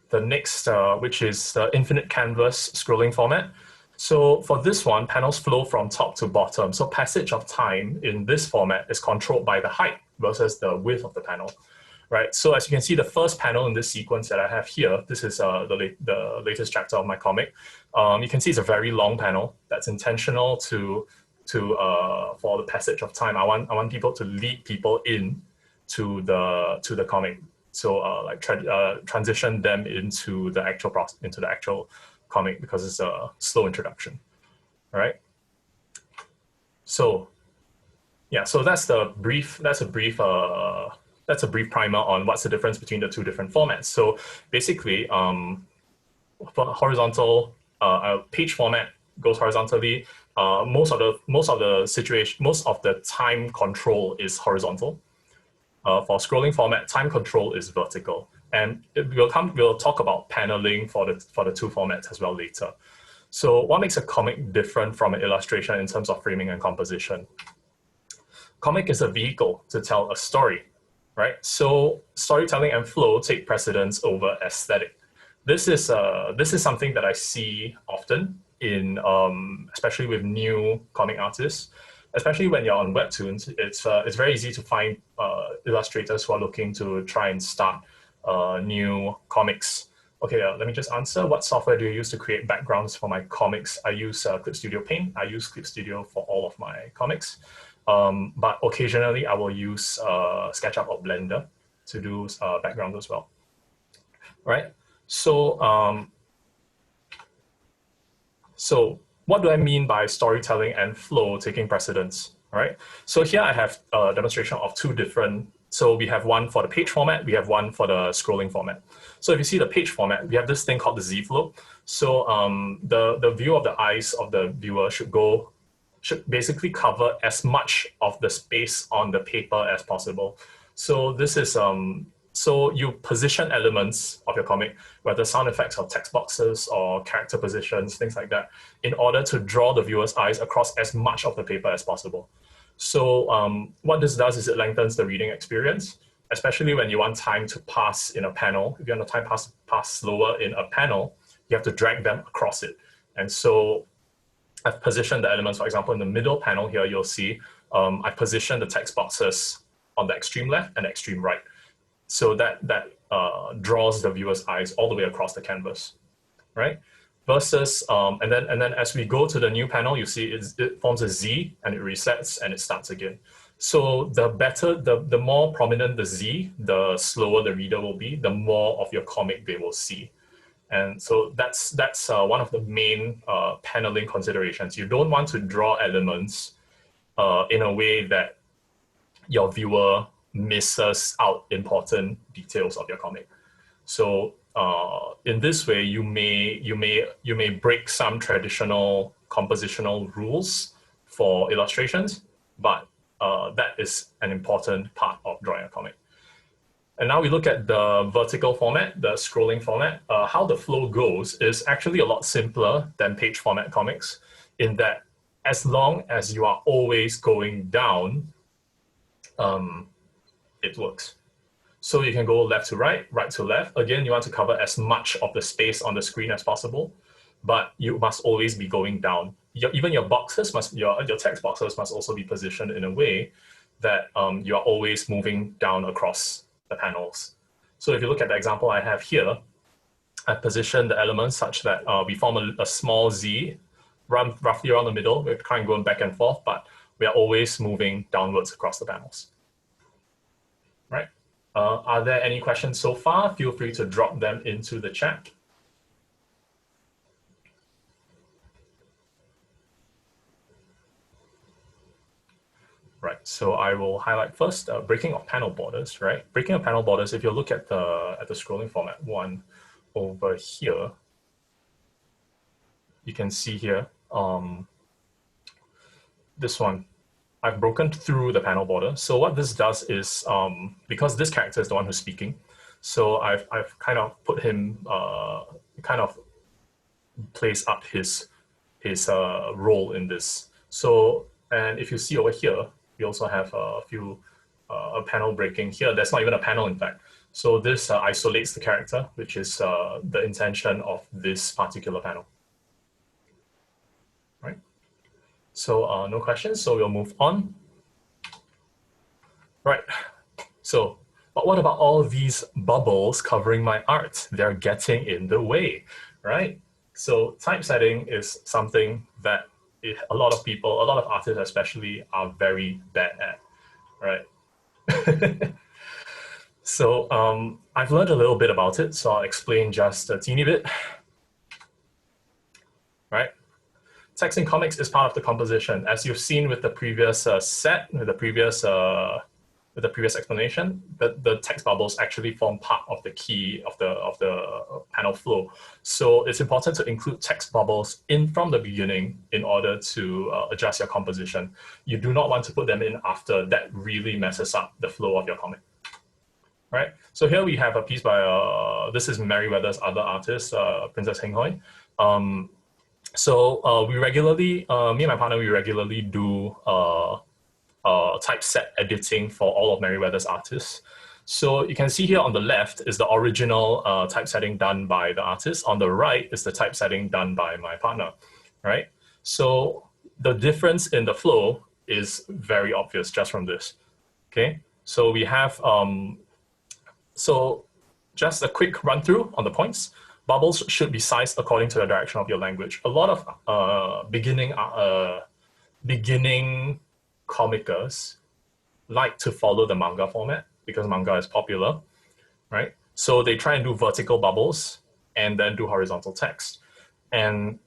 the next, which is the infinite canvas scrolling format. So for this one, panels flow from top to bottom. So passage of time in this format is controlled by the height versus the width of the panel, right? So as you can see, the first panel in this sequence that I have here, this is the latest chapter of my comic. You can see it's a very long panel that's intentional for the passage of time. I want people to lead people in to the comic. So transition them into the actual comic, because it's a slow introduction. All right. So yeah, so that's a brief primer on what's the difference between the two different formats. So basically, for horizontal page format goes horizontally. Most of the time control is horizontal. For scrolling format, time control is vertical. And we'll talk about paneling for the two formats as well later. So what makes a comic different from an illustration in terms of framing and composition? Comic is a vehicle to tell a story, right? So storytelling and flow take precedence over aesthetic. This is something that I see often in especially with new comic artists. Especially when you're on webtoons, it's very easy to find illustrators who are looking to try and start new comics. Okay, let me just answer. What software do you use to create backgrounds for my comics? I use Clip Studio Paint. I use Clip Studio for all of my comics. But occasionally I will use SketchUp or Blender to do backgrounds as well. Right? So, so what do I mean by storytelling and flow taking precedence? All right. So here I have a demonstration of two different. So we have one for the page format, we have one for the scrolling format. So if you see the page format, we have this thing called the Z flow. So the view of the eyes of the viewer should basically cover as much of the space on the paper as possible. So this is so you position elements of your comic, whether sound effects or text boxes or character positions, things like that, in order to draw the viewer's eyes across as much of the paper as possible. So what this does is it lengthens the reading experience, especially when you want time to pass in a panel. If you want the time pass slower in a panel, you have to drag them across it. And so I've positioned the elements, for example, in the middle panel here, you'll see I positioned the text boxes on the extreme left and extreme right. So that draws the viewer's eyes all the way across the canvas, right? Versus, and then as we go to the new panel, you see it forms a Z and it resets and it starts again. So the more prominent the Z, the slower the reader will be, the more of your comic they will see. And so that's one of the main paneling considerations. You don't want to draw elements in a way that your viewer misses out important details of your comic. So in this way, you may break some traditional compositional rules for illustrations, but that is an important part of drawing a comic. And now we look at the vertical format, the scrolling format. How the flow goes is actually a lot simpler than page format comics, in that as long as you are always going down, it works. So you can go left to right, right to left. Again, you want to cover as much of the space on the screen as possible, but you must always be going down. Even your boxes your text boxes must also be positioned in a way that you are always moving down across the panels. So if you look at the example I have here, I've positioned the elements such that we form a small Z, roughly around the middle. We're kind of going back and forth, but we are always moving downwards across the panels. Right? Are there any questions so far? Feel free to drop them into the chat. Right, so I will highlight first breaking of panel borders, right? Breaking of panel borders, if you look at the scrolling format one over here, you can see here, this one, I've broken through the panel border. So what this does is, because this character is the one who's speaking, so I've kind of put him, kind of place up his role in this. So, and if you see over here, we also have a panel breaking here. That's not even a panel, in fact. So this isolates the character, which is the intention of this particular panel. So no questions, so we'll move on. Right, so, but what about all these bubbles covering my art? They're getting in the way, right? So typesetting is something that a lot of people, a lot of artists especially, are very bad at, right? So I've learned a little bit about it, so I'll explain just a teeny bit, right? Text in comics is part of the composition, as you've seen with the previous set, with the previous explanation. The text bubbles actually form part of the key of the panel flow. So it's important to include text bubbles in from the beginning in order to adjust your composition. You do not want to put them in after. That really messes up the flow of your comic. Right. So here we have a piece by this is Merriweather's other artist, Princess Heng Hoi. So we regularly, me and my partner, we regularly do typeset editing for all of Merriweather's artists. So you can see here on the left is the original typesetting done by the artist. On the right is the typesetting done by my partner, right? So the difference in the flow is very obvious just from this, okay? So we have, so just a quick run through on the points. Bubbles should be sized according to the direction of your language. A lot of beginning comicers like to follow the manga format because manga is popular, right? So they try and do vertical bubbles and then do horizontal text. And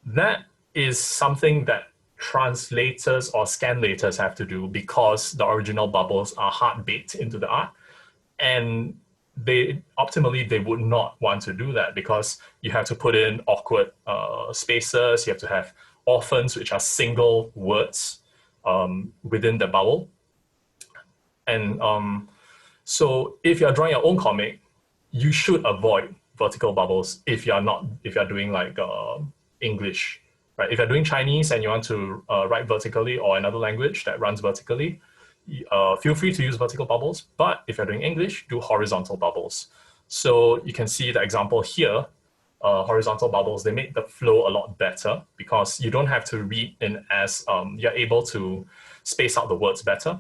that is something that translators or scanlators have to do because the original bubbles are hard baked into the art. And optimally they would not want to do that because you have to put in awkward spaces, you have to have orphans, which are single words within the bubble. And so if you're drawing your own comic, you should avoid vertical bubbles if you're doing like English, right? If you're doing Chinese and you want to write vertically or another language that runs vertically, feel free to use vertical bubbles, but if you're doing English, do horizontal bubbles. So you can see the example here, horizontal bubbles, they make the flow a lot better because you don't have to read in as, you're able to space out the words better,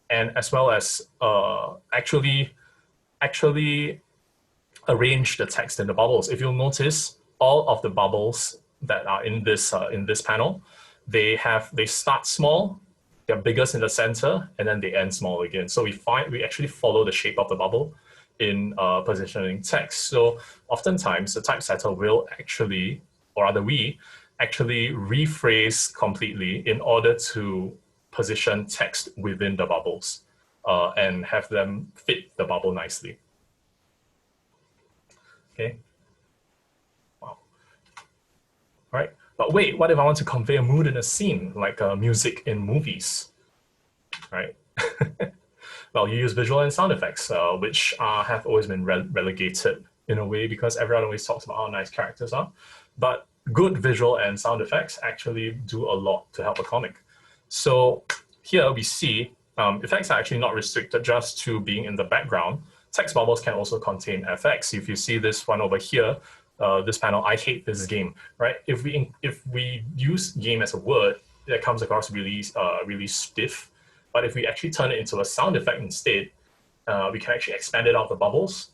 and as well as actually arrange the text in the bubbles. If you'll notice, all of the bubbles that are in this panel, they start small, they're biggest in the center, and then they end small again. So we actually follow the shape of the bubble in positioning text. So oftentimes the typesetter will actually, or rather we actually rephrase completely in order to position text within the bubbles and have them fit the bubble nicely. Okay. Wow. All right. But wait, what if I want to convey a mood in a scene, like music in movies, right? Well, you use visual and sound effects, which have always been relegated in a way because everyone always talks about how nice characters are. But good visual and sound effects actually do a lot to help a comic. So here we see effects are actually not restricted just to being in the background. Text bubbles can also contain effects. If you see this one over here, this panel, I hate this game, right? If we use game as a word, that comes across really stiff. But if we actually turn it into a sound effect instead, we can actually expand it out the bubbles.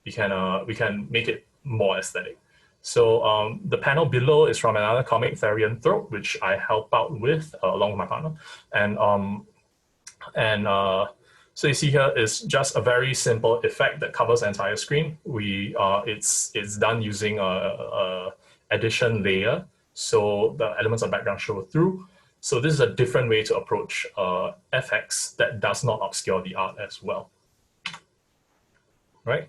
We can make it more aesthetic. So the panel below is from another comic, Therian Throat, which I help out with along with my partner. So you see here is just a very simple effect that covers the entire screen. It's done using a addition layer, so the elements of background show through. So this is a different way to approach FX that does not obscure the art as well, right?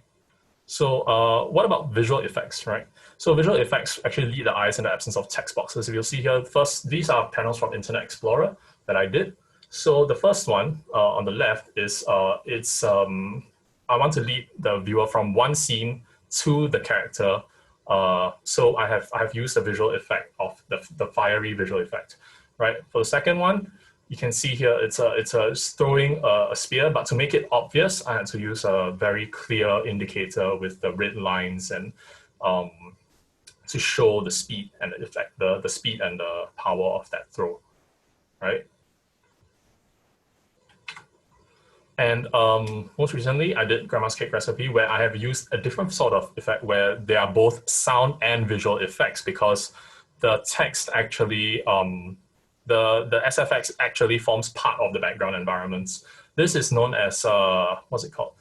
So what about visual effects, right? So visual effects actually lead the eyes in the absence of text boxes. If you'll see here, first, these are panels from Internet Explorer that I did. So the first one on the left is, I want to lead the viewer from one scene to the character. So I have used the visual effect of the fiery visual effect, right? For the second one, you can see here, it's throwing a spear, but to make it obvious, I had to use a very clear indicator with the red lines and to show the speed and the effect, the speed and the power of that throw, right? And most recently, I did Grandma's Cake Recipe, where I have used a different sort of effect where they are both sound and visual effects, because the text actually, the SFX actually forms part of the background environments. This is known as, what's it called?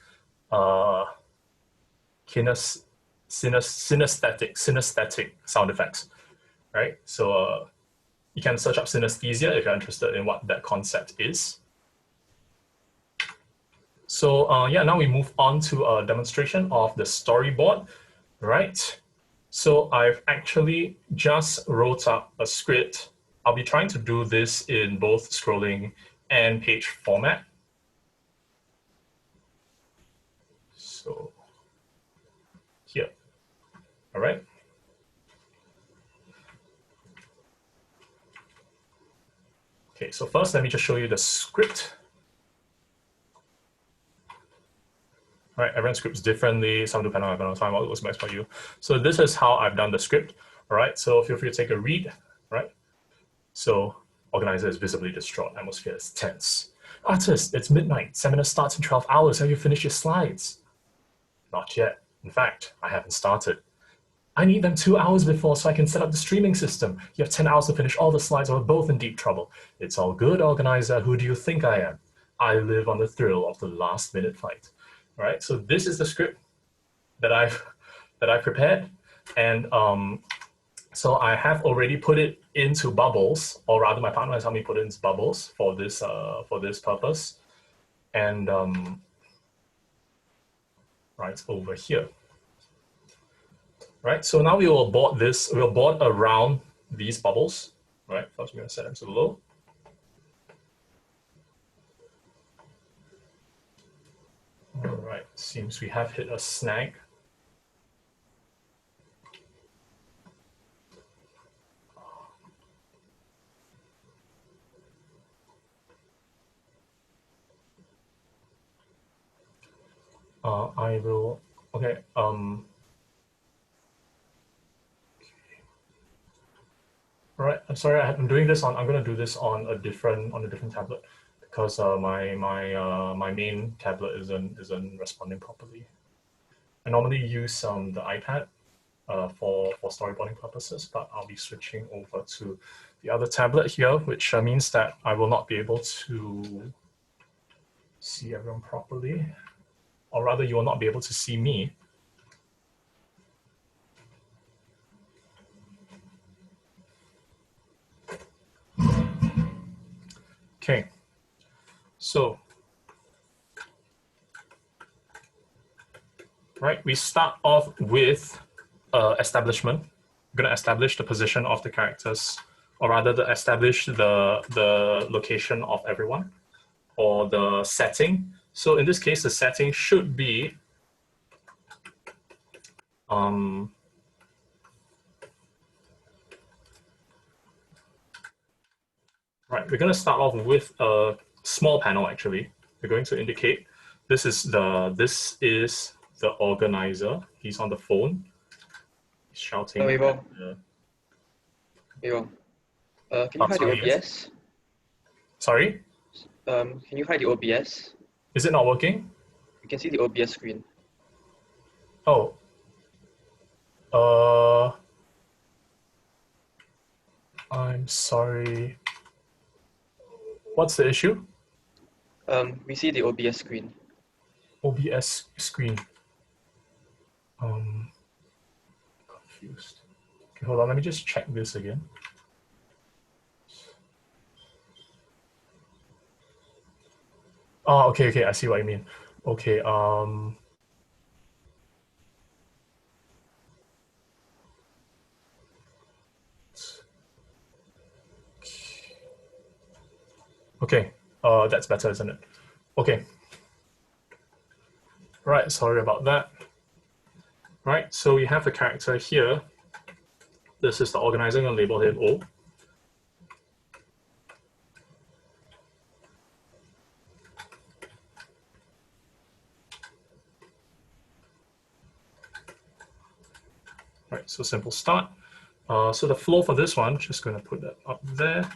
Synesthetic sound effects, right? So you can search up synesthesia if you're interested in what that concept is. So yeah, now we move on to a demonstration of the storyboard, right? So I've actually just wrote up a script. I'll be trying to do this in both scrolling and page format. So here, all right. Okay, so first let me just show you the script. Right, everyone scripts differently. Some depend on what works best for you. So this is how I've done the script. All right, so feel free to take a read. Right, so organizer is visibly distraught. Atmosphere is tense. Artist, it's midnight. Seminar starts in 12 hours. Have you finished your slides? Not yet. In fact, I haven't started. I need them 2 hours before so I can set up the streaming system. You have 10 hours to finish all the slides or we're both in deep trouble. It's all good, organizer. Who do you think I am? I live on the thrill of the last minute fight. All right, so this is the script that I've prepared, and so I have already put it into bubbles, or rather, my partner has helped me put it into bubbles for this purpose, and right over here. Right, so now we will board this. We'll board around these bubbles. Right, first we're going to set them to low. All right, seems we have hit a snag. I will, okay. All right, I'm sorry, I'm doing this on, I'm going to do this on a different tablet, because my main tablet isn't responding properly. I normally use the iPad for storyboarding purposes, but I'll be switching over to the other tablet here, which means that I will not be able to see everyone properly, or rather you will not be able to see me. Okay, so right, we start off with establishment. We're going to establish the position of the characters, or rather establish the location of everyone, or the setting. So in this case, the setting should be right, we're going to start off with a small panel. Actually, we're going to indicate this is the organizer. He's on the phone. He's shouting. Can you hide the OBS? Yes. Sorry? Can you hide the OBS? Is it not working? You can see the OBS screen. Oh. I'm sorry. What's the issue? We see the OBS screen. OBS screen. Confused. Okay, hold on. Let me just check this again. Oh, okay. I see what you mean. Okay. Okay. That's better, isn't it? Okay. Right. Sorry about that. Right. So we have a character here. This is the organizer. I'm going to label him O. Right. right, so simple start. So the flow for this one, just going to put that up there.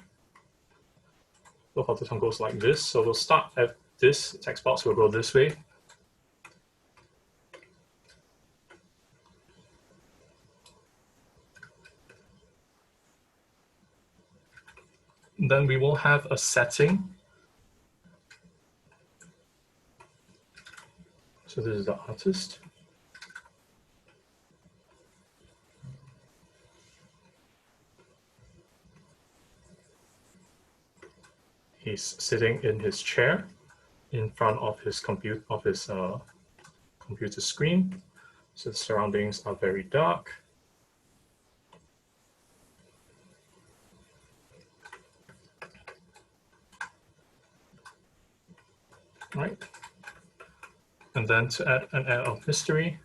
Flow for this one goes like this. So we'll start at this text box, will go this way. Then we will have a setting. So this is the artist. He's sitting in his chair in front of his computer screen. So the surroundings are very dark. Right. And then to add an air of mystery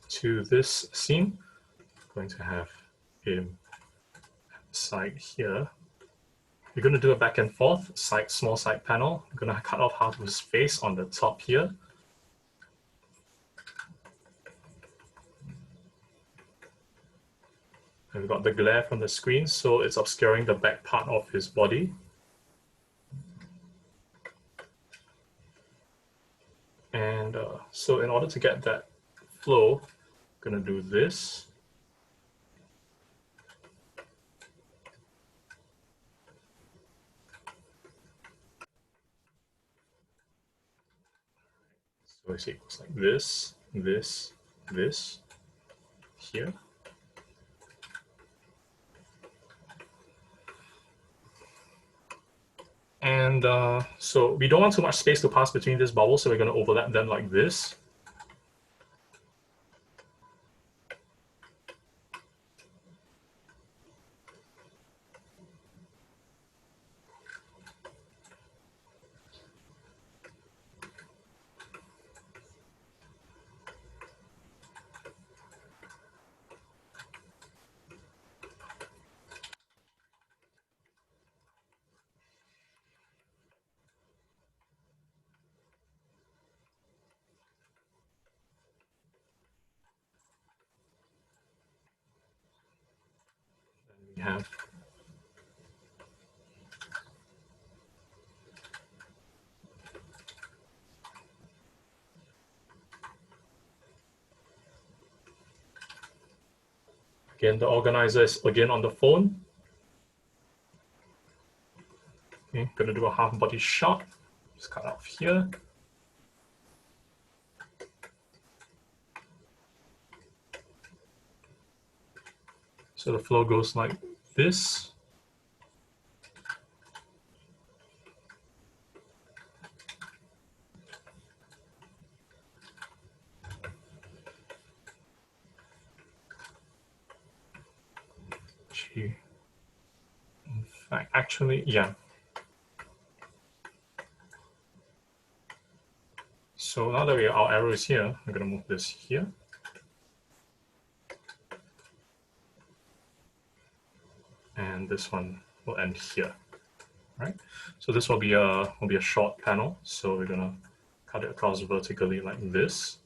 to this scene, I'm going to have him side here. We're going to do a back and forth small side panel. I'm going to cut off half of his face on the top here. And we've got the glare from the screen, so it's obscuring the back part of his body. And so in order to get that flow, I'm going to do this. So it goes like this, this, this, here. And so we don't want too much space to pass between these bubbles, so we're going to overlap them like this. We have again, the organizer is again on the phone. Okay, gonna do a half body shot. Just cut off here. So the flow goes like this. In fact, actually, yeah. So now that our arrow is here, I'm gonna move this here. And this one will end here, right? So this will be a short panel. So we're gonna cut it across vertically like this.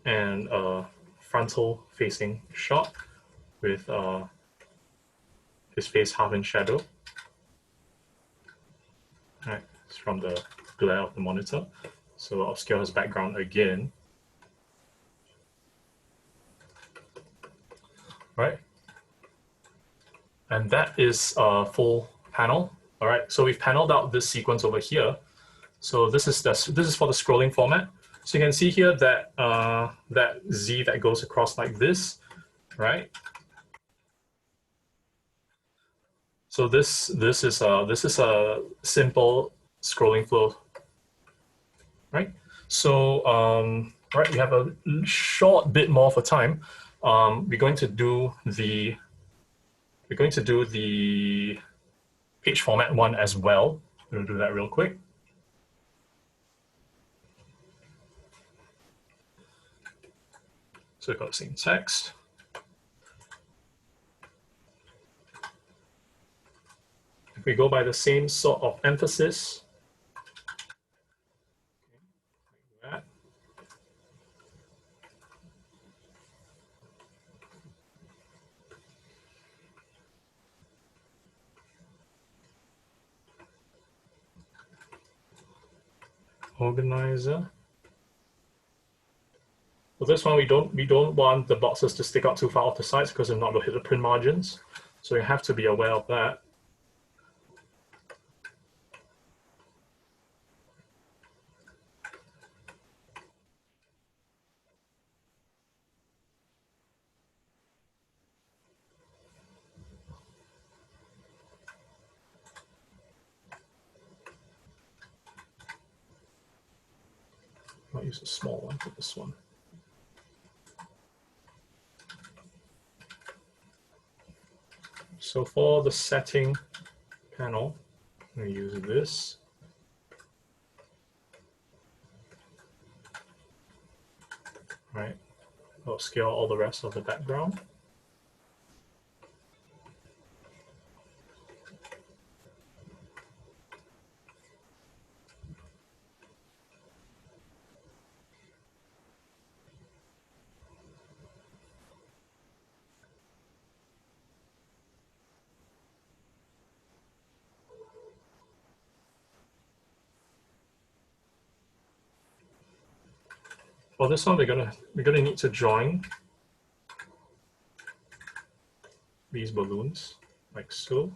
And a frontal facing shot with his face half in shadow. Right, it's from the glare of the monitor. So I'll obscure his background again. Right. And that is a full panel. All right, so we've paneled out this sequence over here. So this is for the scrolling format. So you can see here that that Z that goes across like this, right? So this is a simple scrolling flow, right? So right, we have a short bit more for time. We're going to do the page format one as well. I'm going to do that real quick. So we've got the same text. we go by the same sort of emphasis. Like that. Organizer. For this one, we don't want the boxes to stick out too far off the sides because if not, they'll hit the print margins. So you have to be aware of that. I'll use a small one for this one. So for the setting panel, I'm going to use this. Right, I'll scale all the rest of the background. For this one, we're gonna need to join these balloons like so.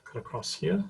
Cut across here.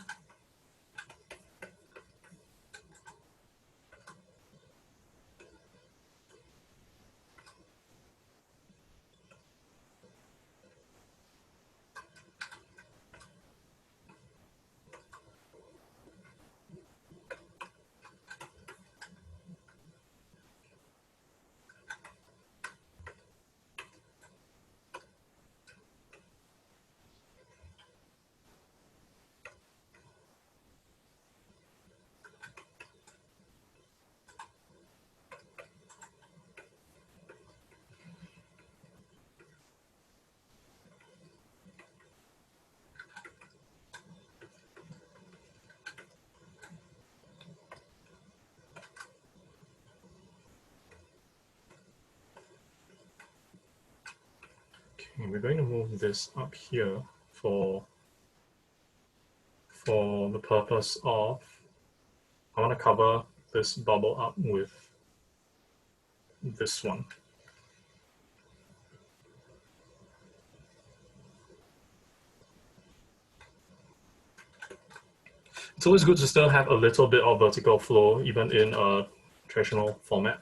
Okay, we're going to move this up here for the purpose of, I want to cover this bubble up with this one. It's always good to still have a little bit of vertical flow even in a traditional format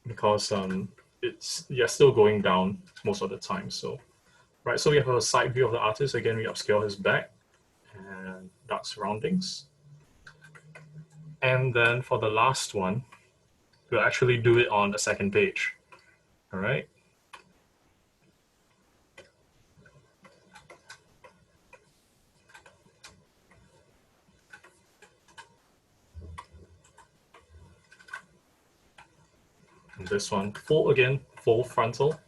because you're still going down most of the time. So, right, so we have a side view of the artist. Again, we upscale his back and dark surroundings. And then for the last one, we'll actually do it on the second page. All right. And this one, full frontal.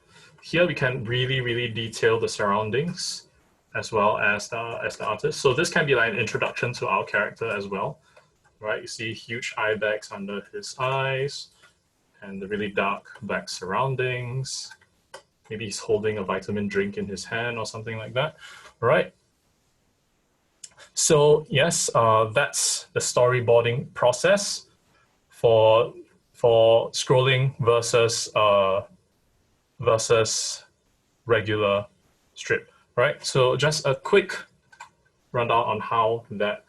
Here we can really detail the surroundings as well as the artist. So this can be like an introduction to our character as well, right? You see huge eye bags under his eyes and the really dark black surroundings. Maybe he's holding a vitamin drink in his hand or something like that, right? So yes, that's the storyboarding process for scrolling versus regular strip, right? So just a quick rundown on how that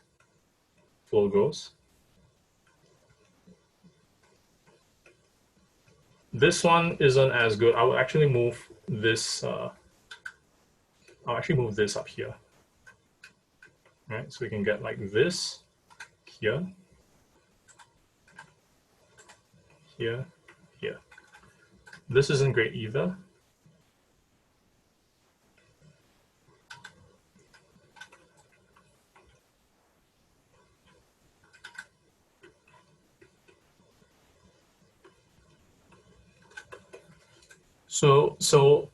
flow goes. this one isn't as good. I will actually move this. I'll actually move this up here. Right, so we can get like this here, here, here. This isn't great either. So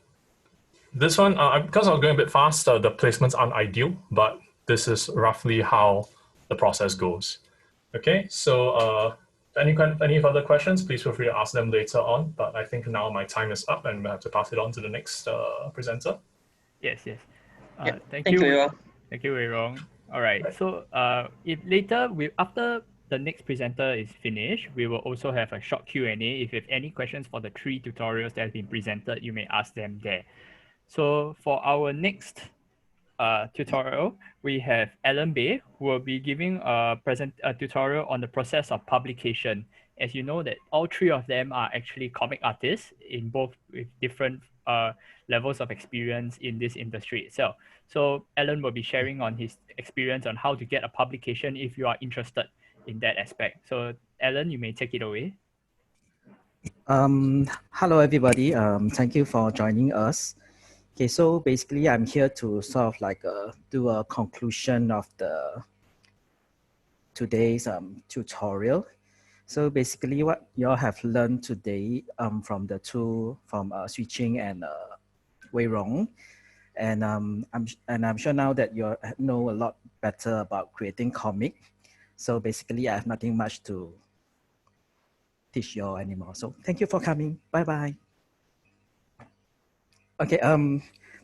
this one, because I'm going a bit fast, the placements aren't ideal, but this is roughly how the process goes. Okay, so any further questions, please feel free to ask them later on. But I think now my time is up and we have to pass it on to the next presenter. Yes. Yeah, Thank you. Rong. Thank you, Rong. All right. Right. So if later after the next presenter is finished, we will also have a short Q&A. If you have any questions for the 3 tutorials that have been presented, you may ask them there. So for our next tutorial, we have Alan Bay, who will be giving a tutorial on the process of publication. As you know that all 3 of them are actually comic artists in both with different levels of experience in this industry itself. So Alan will be sharing on his experience on how to get a publication if you are interested in that aspect. So Alan, you may take it away. Hello everybody. Thank you for joining us. Okay, so basically I'm here to sort of like do a conclusion of today's tutorial. So basically what you all have learned today from the two, from Swee and Rong, and I'm sure now that you know a lot better about creating comic. So basically I have nothing much to teach you all anymore. So thank you for coming. Bye bye. Okay.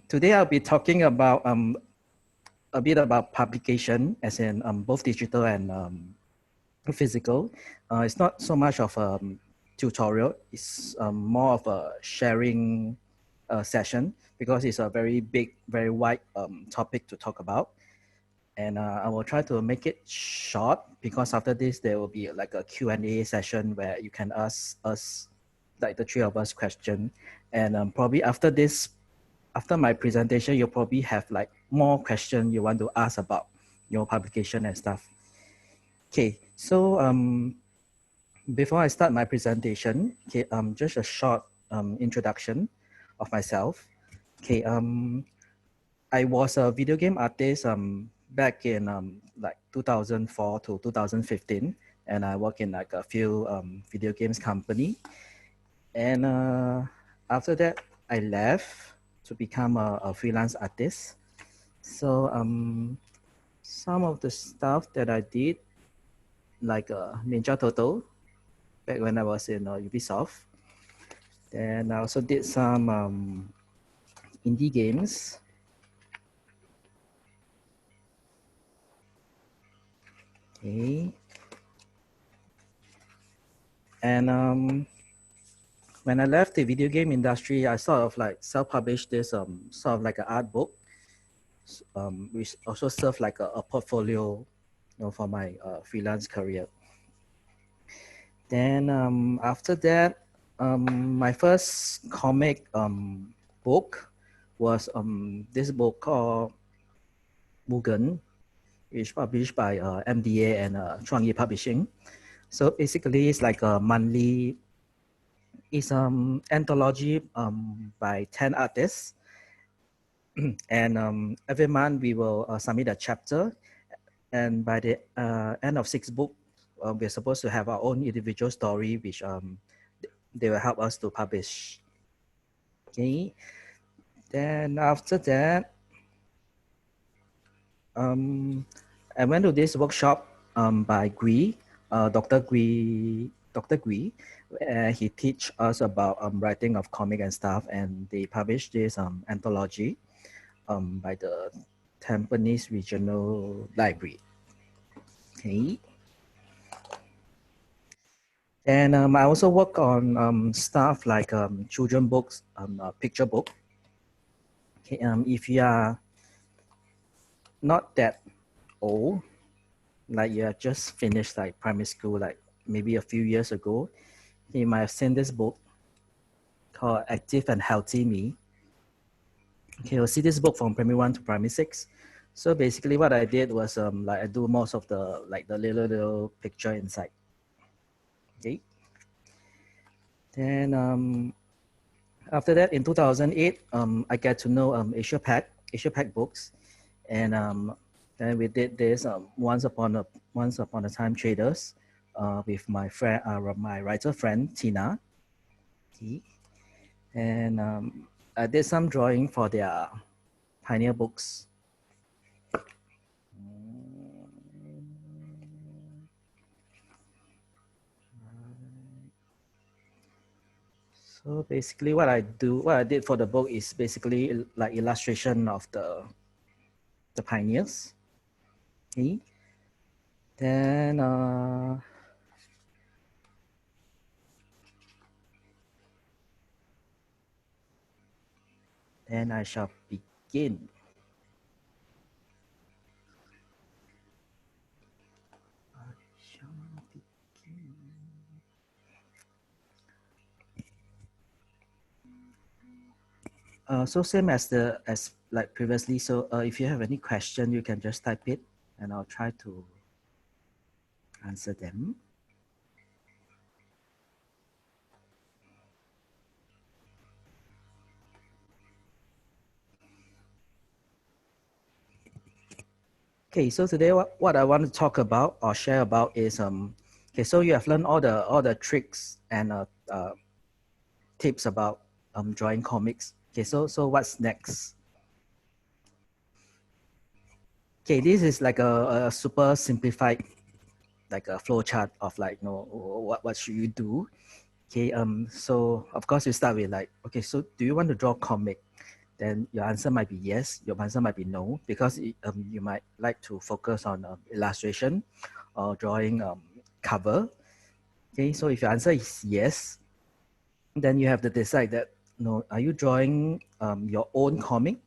Today I'll be talking about a bit about publication, as in both digital and physical. It's not so much of a tutorial. It's more of a sharing session, because it's a very big, very wide topic to talk about. And I will try to make it short, because after this there will be like a Q&A session where you can ask us, like the 3 of us, question. And probably after this, after my presentation, you'll probably have like more questions you want to ask about your publication and stuff. Okay, so before I start my presentation, okay, just a short introduction of myself. Okay, I was a video game artist back in like 2004 to 2015, and I work in like a few video games company. And after that, I left to become a freelance artist. So some of the stuff that I did, like Ninja Turtle, back when I was in Ubisoft. Then I also did some indie games. Okay. And when I left the video game industry, I sort of like self-published this sort of like an art book, which also served like a portfolio, you know, for my freelance career. Then after that, my first comic book was this book called Mugen, which published by MDA and Chuangyi Publishing. So basically, it's like a monthly, it's anthology by 10 artists. And every month we will submit a chapter. And by the end of 6 books, we're supposed to have our own individual story, which they will help us to publish. Okay. Then after that, I went to this workshop by Gwee, Dr. Gwee, where he teach us about writing of comic and stuff, and they published this anthology by the Tampines Regional Library. Okay. And I also work on stuff like children books, picture book. Okay, if you are not that old, like you have just finished like primary school, like maybe a few years ago, you might have seen this book. called Active and Healthy Me. Okay, you'll see this book from primary 1 to primary 6. So basically what I did was like I do most of the the little picture inside. Okay. Then after that in 2008, I get to know Asia Pac Books, and then we did this once upon a time traders with my friend, my writer friend Tina. Okay. And I did some drawing for their pioneer books. So basically what I did for the book is basically like illustration of the pioneers. Okay. Then I shall begin. So same as like previously. So if you have any question, you can just type it, and I'll try to answer them. Okay, so today what I want to talk about or share about is okay, so you have learned all the tricks and tips about drawing comics. Okay, so what's next? Okay, this is like a super simplified like a flow chart of like what should you do. Okay, so of course you start with like, okay, so do you want to draw comic? Then your answer might be yes, your answer might be no, because you might like to focus on illustration or drawing cover. Okay, so if your answer is yes, then you have to decide that, are you drawing your own comic,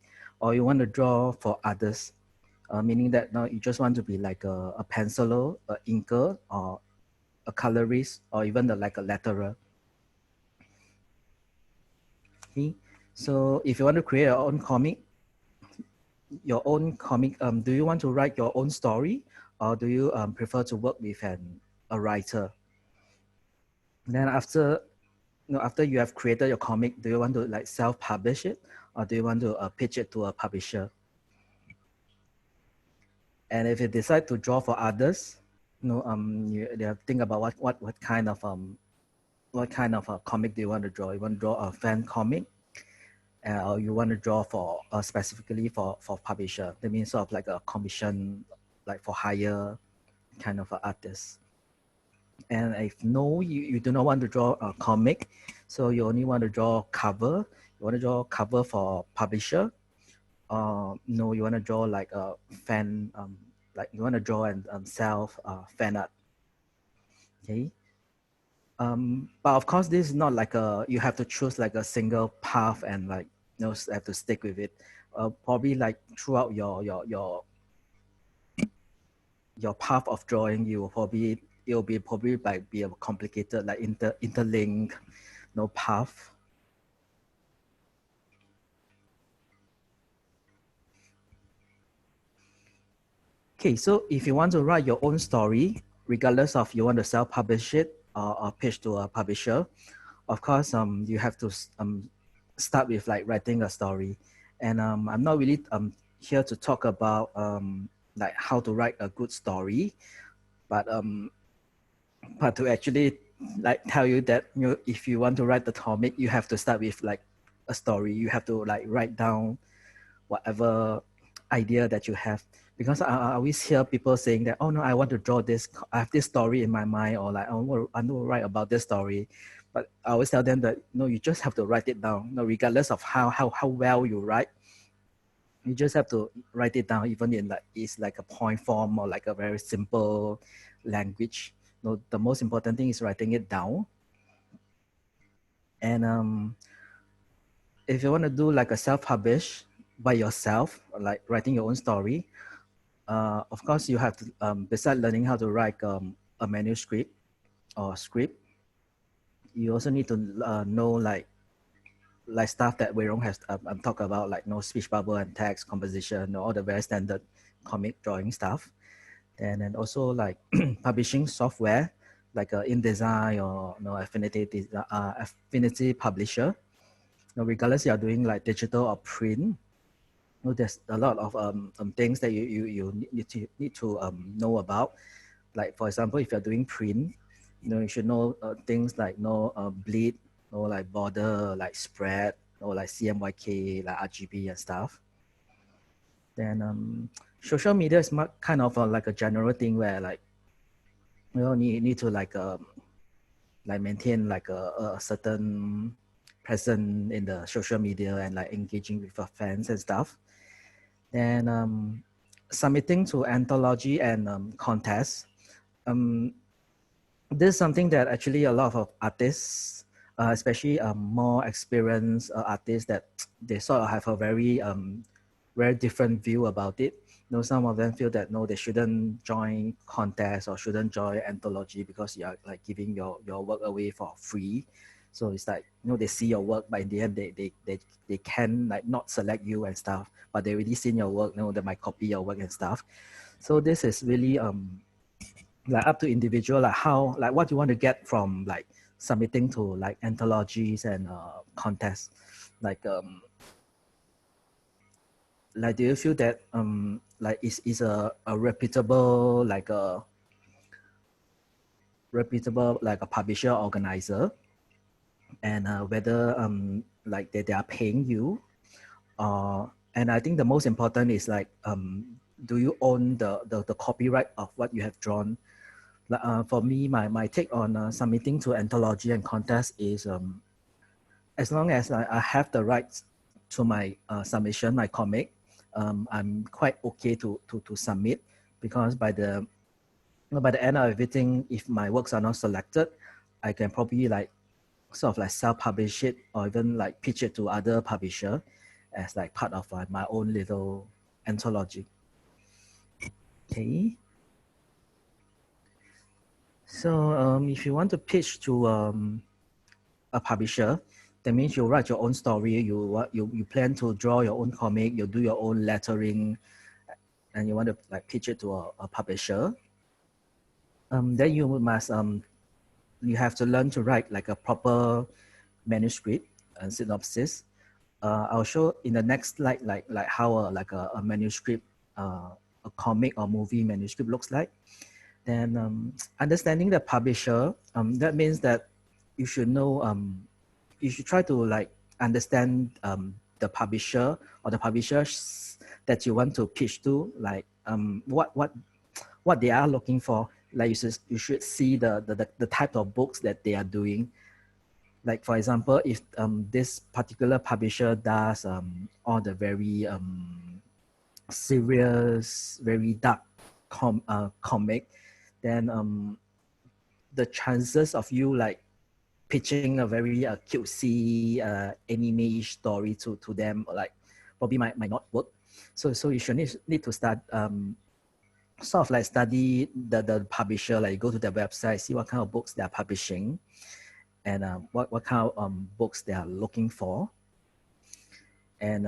or you want to draw for others? Meaning that now you just want to be like a penciler, a inker, or a colorist, or even like a letterer. Okay, so if you want to create your own comic, do you want to write your own story, or do you prefer to work with a writer? Then after you have created your comic, do you want to like self-publish it, or do you want to pitch it to a publisher? And if you decide to draw for others, you have to think about what kind of comic do you want to draw? You want to draw a fan comic, or you want to draw for specifically for publisher? That means sort of like a commission, like for hire kind of artist. And if no, you do not want to draw a comic, so you only want to draw cover. You want to draw cover for publisher. No, you want to draw like a fan, like you want to draw and sell fan art. Okay. But of course, this is not like you have to choose like a single path and like have to stick with it. Probably like throughout your path of drawing, it'll be probably like be a complicated like interlink path. Okay, so if you want to write your own story, regardless of you want to self-publish it or pitch to a publisher, of course, you have to start with like writing a story. And I'm not really here to talk about like how to write a good story, but to actually like tell you that if you want to write the comic, you have to start with like a story. You have to like write down whatever idea that you have, because I always hear people saying that, oh no, I want to draw this, I have this story in my mind, or like I want to write about this story. But I always tell them that no, you just have to write it down. No, regardless of how well you write, you just have to write it down, even in like it's like a point form or like a very simple language. No, the most important thing is writing it down. And if you want to do like a self-publish by yourself, like writing your own story, of course you have to, besides learning how to write a manuscript or script, you also need to know like like stuff that Wei Rong has talked about, like speech bubble and text composition, all the very standard comic drawing stuff. And also like publishing software like InDesign or Affinity Publisher. Regardless you're doing like digital or print, there's a lot of things that you need to know about. Like for example, if you're doing print, you should know things like bleed, like border, like spread, or like CMYK, like RGB and stuff. Then social media is kind of like a general thing where like you need to like maintain like a certain presence in the social media and like engaging with your fans and stuff. Then submitting to anthology and contests. This is something that actually a lot of artists, especially more experienced artists, that they sort of have a very different view about it. Some of them feel that no, they shouldn't join contests or shouldn't join anthology because you are like giving your work away for free. So it's like they see your work, but in the end they can like not select you and stuff, but they already seen your work. They might copy your work and stuff. So this is really like up to individual, like how, like what you want to get from like submitting to like anthologies and contests. Like do you feel that like is a reputable like a publisher organizer, and whether like they are paying you, and I think the most important is like do you own the copyright of what you have drawn? For me, my take on submitting to anthology and contest is as long as I have the rights to my submission, my comic, I'm quite okay to submit, because by the end of everything, if my works are not selected, I can probably like sort of like self-publish it or even like pitch it to other publisher as like part of my own little anthology. Okay. So if you want to pitch to a publisher, that means you write your own story, you plan to draw your own comic, you do your own lettering, and you want to like pitch it to a publisher. Then you must you have to learn to write like a proper manuscript and synopsis. I'll show in the next slide like how like a manuscript, a comic or movie manuscript looks like. Then understanding the publisher, that means that you should know, you should try to like understand the publisher or the publishers that you want to pitch to, like what they are looking for. Like you should see the type of books that they are doing. Like for example, if this particular publisher does all the very serious, very dark comic, then the chances of you like pitching a very cutesy anime-ish story to them like probably might not work. So you should need to start sort of like study the publisher, like go to their website, see what kind of books they are publishing, and what kind of books they are looking for, and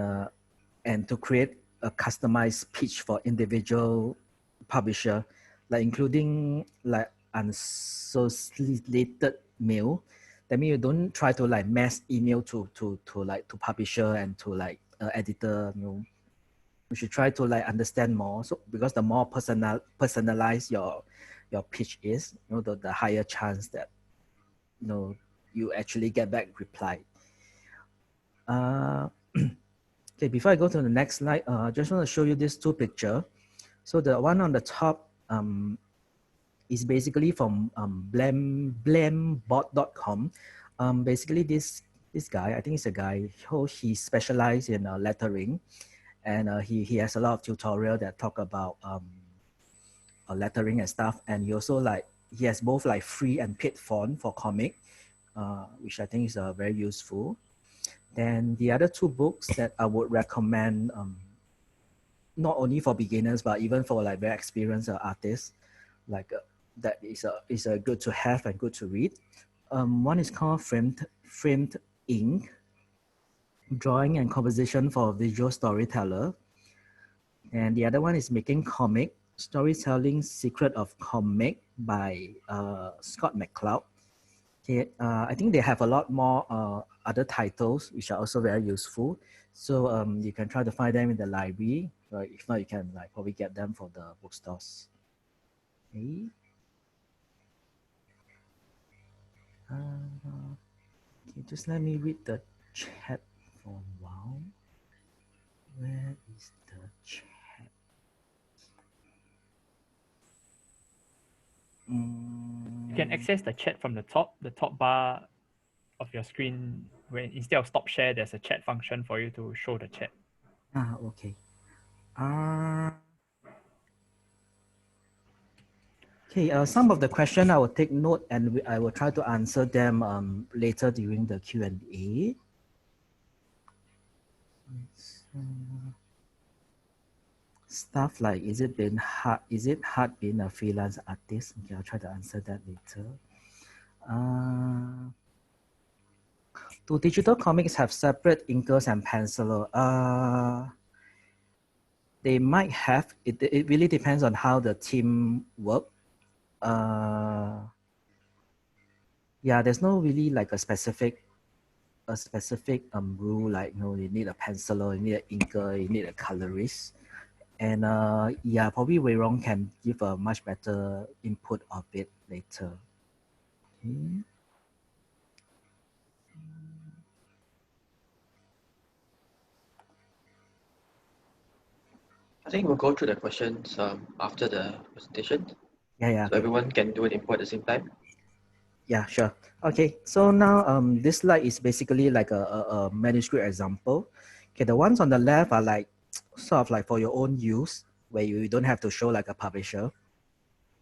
to create a customized pitch for individual publisher, like including like unsolicited mail. That means you don't try to like mass email to publisher and to like editor. You should try to like understand more. So because the more personalized your pitch is, the higher chance that you actually get back reply. Okay, before I go to the next slide, I just want to show you these two pictures. So the one on the top is basically from blambot.com. Basically, this guy, I think it's a guy, he specializes in lettering, and he has a lot of tutorial that talk about lettering and stuff. And he also he has both like free and paid font for comic, which I think is very useful. Then the other two books that I would recommend, not only for beginners but even for like very experienced artists, like that is a good to have and good to read. One is called Framed Ink. drawing and composition for visual storyteller. And the other one is making comic, storytelling secret of comic by Scott McCloud. Okay, I think they have a lot more other titles which are also very useful. So you can try to find them in the library. Right? If not, you can like probably get them from the bookstores. Okay. Okay, just let me read the chat for a while. Where is the chat? You can access the chat from the top bar of your screen. When instead of stop share, there's a chat function for you to show the chat. Okay. Okay, some of the question I will take note and I will try to answer them later during the Q&A. Stuff like, is it hard being a freelance artist? Okay, I'll try to answer that later. Do digital comics have separate inkers and penciler? They might have. It really depends on how the team work. Yeah, there's no really like a specific rule, like, you know, you need a penciler, you need an inker, you need a colorist. And yeah, probably Wei Rong can give a much better input of it later. Okay. I think we'll go through the questions after the presentation. Yeah. So everyone can do an input at the same time. Yeah, sure. Okay, so now this slide is basically like a manuscript example. Okay, the ones on the left are like sort of like for your own use, where you don't have to show like a publisher.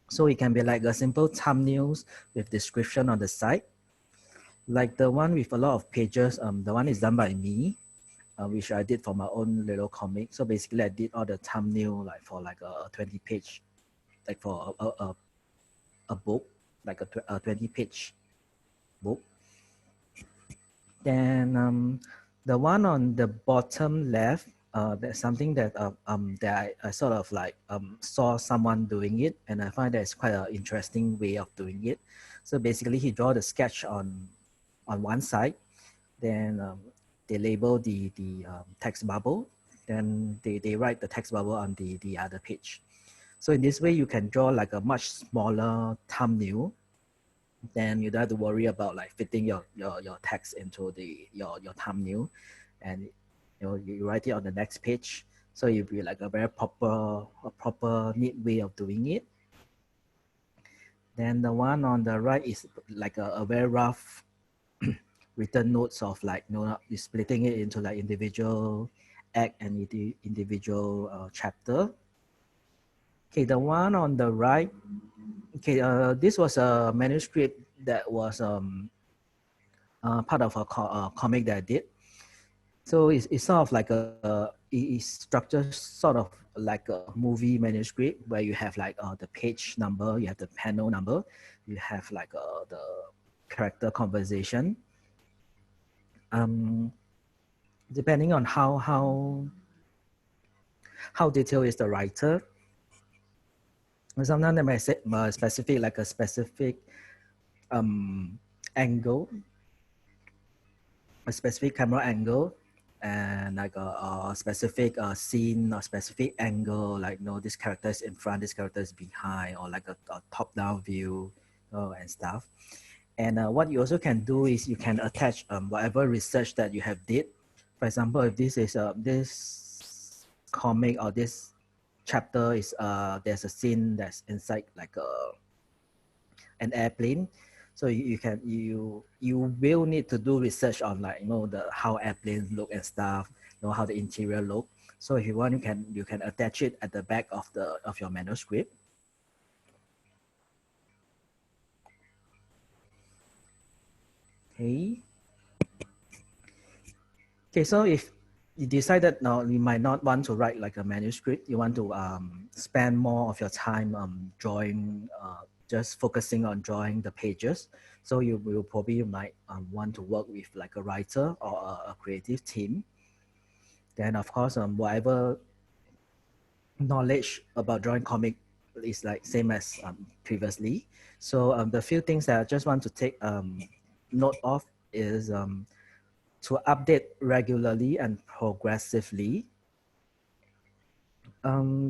So it can be like a simple thumbnails with description on the side. Like the one with a lot of pages, the one is done by me, which I did for my own little comic. So basically I did all the thumbnail like for like a 20-page, like for a book, like a 20-page book. Then the one on the bottom left, there's something that that I sort of like saw someone doing it, and I find that it's quite an interesting way of doing it. So basically, he draw the sketch on one side, then they label the text bubble, then they write the text bubble on the other page. So in this way, you can draw like a much smaller thumbnail. Then you don't have to worry about like fitting your text into your thumbnail, and you know you write it on the next page. So it'll be like a very proper neat way of doing it. Then the one on the right is like a very rough written notes of like, you know, you're splitting it into like individual act and individual chapter. Okay, the one on the right, okay, this was a manuscript that was part of a comic that I did. So it's sort of like it's structured sort of like a movie manuscript where you have like the page number, you have the panel number, you have like the character conversation. Depending on how detailed is the writer. Sometimes they might say specific, like a specific angle, a specific camera angle, and like a specific scene or specific angle, like, you know, this character is in front, this character is behind, or like a top-down view, and stuff. And what you also can do is you can attach whatever research that you have did. For example, if this is this comic or this chapter is there's a scene that's inside like an airplane, so you will need to do research on, like, you know, how airplanes look and stuff, you know, how the interior look. So if you want, you can attach it at the back of your manuscript. Okay, so if you decide that now you might not want to write like a manuscript, you want to spend more of your time drawing just focusing on drawing the pages. So you will probably might want to work with like a writer or a creative team. Then of course, whatever knowledge about drawing comic is like same as previously. So the few things that I just want to take note of is to update regularly and progressively.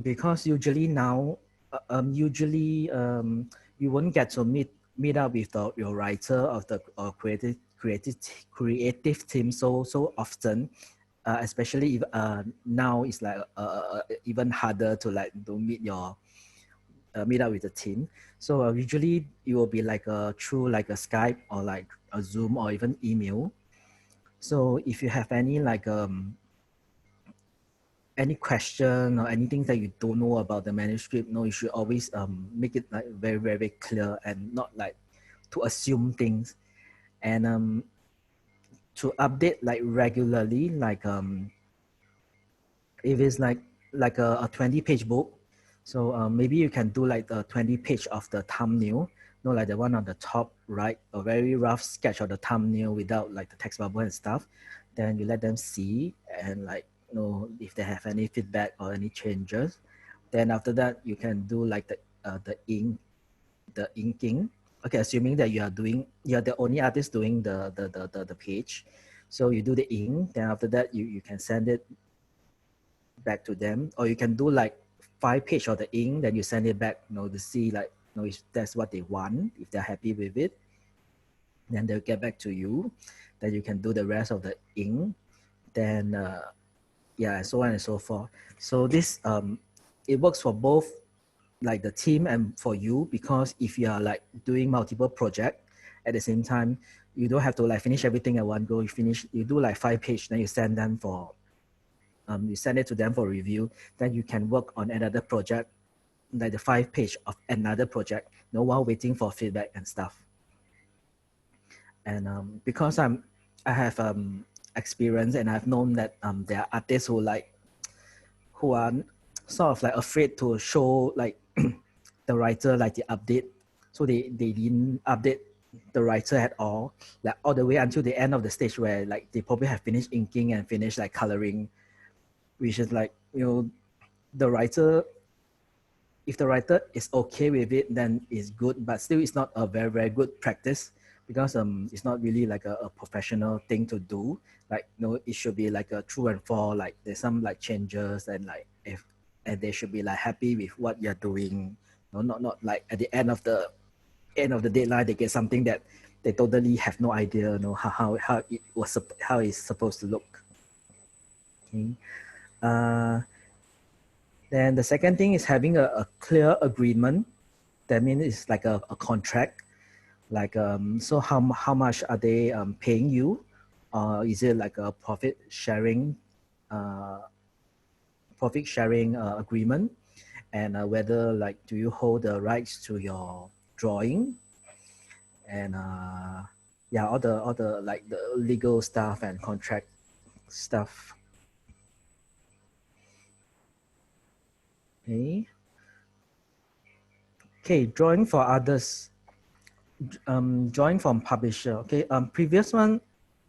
Because usually now, you won't get to meet up with your writer of the creative team so often. Especially if now it's like even harder to like to meet up with the team. So usually it will be like through like a Skype or like a Zoom or even email. So if you have any question or anything that you don't know about the manuscript, you should always make it like very, very clear and not like to assume things. And to update like regularly, like if it's like a 20-page book, so maybe you can do like the 20-page of the thumbnail, like the one on the top right, a very rough sketch of the thumbnail without like the text bubble and stuff. Then you let them see, and like if they have any feedback or any changes. Then after that, you can do like the inking. Okay, assuming that you're the only artist doing the page, so you do the ink. Then after that, you can send it back to them, or you can do like 5 pages of the ink, then you send it back, to see like, if that's what they want, if they're happy with it, then they'll get back to you. Then you can do the rest of the ink. Then yeah, so on and so forth. So this it works for both like the team and for you, because if you are like doing multiple projects at the same time, you don't have to like finish everything at one go. You do like 5 pages, then you send them for you send it to them for review. Then you can work on another project, like the 5 page of another project, while waiting for feedback and stuff. And because I have experience, and I've known that there are artists who are sort of like afraid to show like the writer like the update, so they didn't update the writer at all, like all the way until the end of the stage, where like they probably have finished inking and finished like coloring, which is like, the writer, if the writer is okay with it, then it's good, but still it's not a very, very good practice, because it's not really like a professional thing to do. Like, it should be like a true and fall, like there's some like changes, and like and they should be like happy with what you're doing. Not like at the end of the deadline they get something that they totally have no idea how it's supposed to look. Okay. Then the second thing is having a clear agreement. That means it's like a contract. Like, so how much are they paying you? Is it like a profit sharing agreement? And whether like, do you hold the rights to your drawing? And yeah, all the like the legal stuff and contract stuff. Okay, drawing for others. Drawing from publisher. Okay, previous one,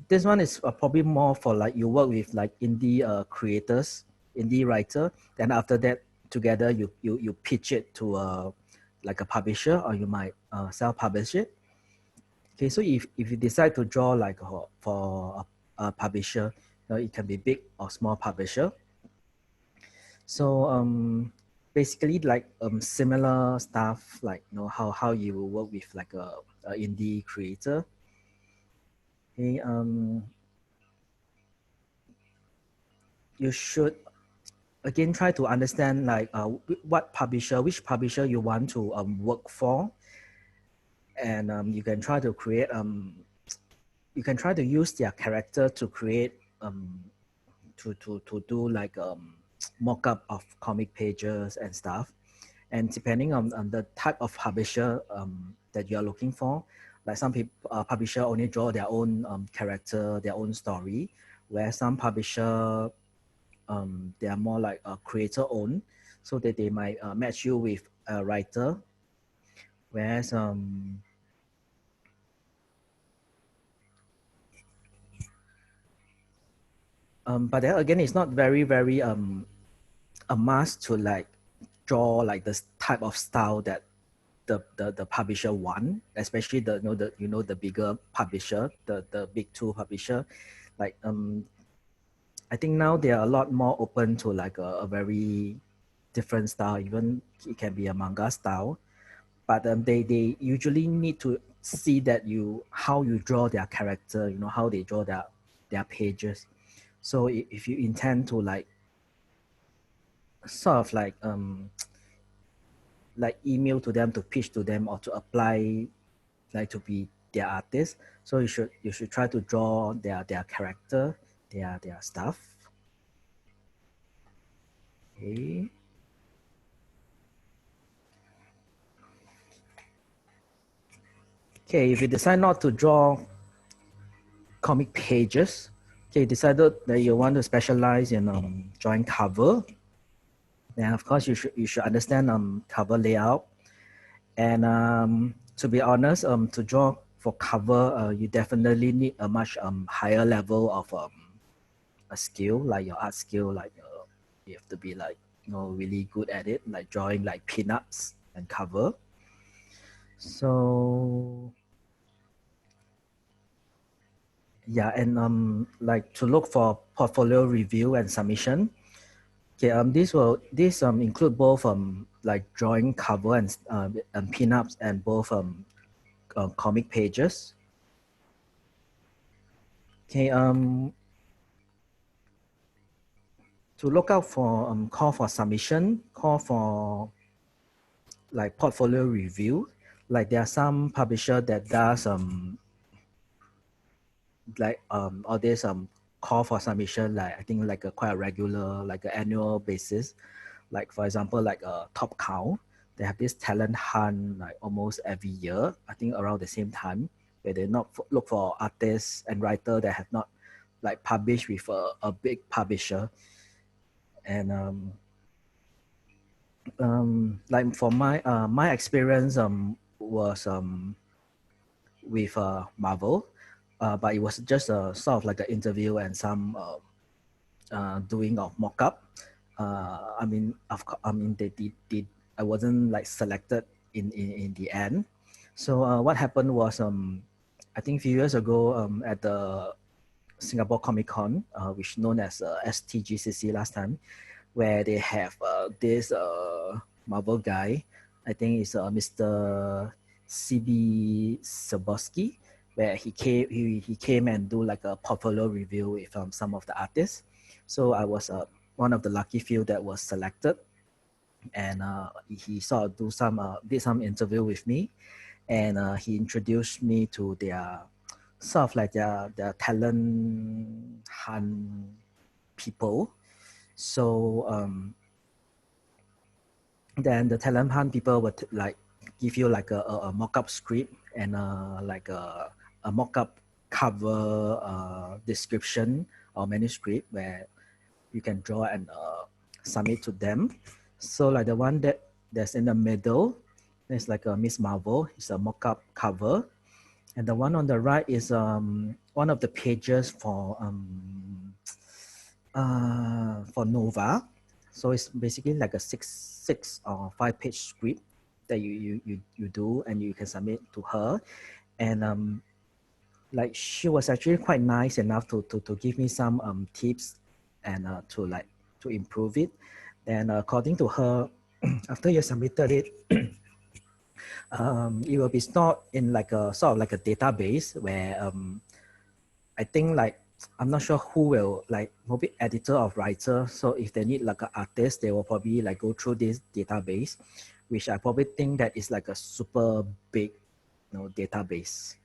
this one is probably more for like you work with like indie creators, indie writer. Then after that, together you pitch it to like a publisher, or you might self-publish it. Okay, so if you decide to draw like for a publisher, it can be big or small publisher. So basically like similar stuff, like how you will work with like a indie creator. Okay, you should again try to understand like which publisher you want to work for, and you can try to create you can try to use their character to create to do like mock-up of comic pages and stuff. And depending on the type of publisher that you're looking for, like some people publisher only draw their own character, their own story, where some publisher they are more like a creator owned, so that they might match you with a writer. Whereas but then again, it's not very a must to like draw like this type of style that the publisher want, especially the bigger publisher, the big two publisher. Like I think now they are a lot more open to like a very different style. Even it can be a manga style, but they usually need to see that how you draw their character, how they draw their pages. So if you intend to like sort of like email to them, to pitch to them, or to apply like to be their artist, so you should try to draw their character, their stuff. Okay. Okay, if you decide not to draw comic pages, okay, decided that you want to specialize in drawing cover, then of course you should understand cover layout. And to be honest, to draw for cover, you definitely need a much higher level of a skill, like your art skill. Like you have to be like really good at it, like drawing like peanuts and cover. So yeah, and like to look for portfolio review and submission. Okay, this include both like drawing cover and pinups and both comic pages. Okay, to look out for call for submission, call for like portfolio review. Like there are some publisher that does like all this call for submission, like I think like a quite a regular, like an annual basis. Like for example, like Top Cow, they have this talent hunt like almost every year, I think around the same time, where they not look for artists and writer that have not like published with a big publisher. And like for my experience was with Marvel, but it was just a sort of like an interview and some doing of mock-up. I mean, they did. I wasn't like selected in the end. So what happened was I think a few years ago at the Singapore Comic Con, which known as STGCC last time, where they have this Marvel guy. I think it's Mr. CB Saboski, where he came and do like a portfolio review with some of the artists. So I was one of the lucky few that was selected, and he sort of did some interview with me, and he introduced me to their sort of like their talent hunt people. So then the talent hunt people would like give you like a mock-up script and like a mock-up cover description or manuscript where you can draw and submit to them. So like the one that's in the middle, there's like a Miss Marvel. It's a mock-up cover, and the one on the right is one of the pages for Nova. So it's basically like a six or 5 page script that you do and you can submit to her. And like she was actually quite nice enough to give me some tips and to improve it. And according to her, after you submitted it, it will be stored in like a sort of like a database where I think like I'm not sure who will like maybe editor or writer. So if they need like an artist, they will probably like go through this database, which I probably think that is like a super big, database.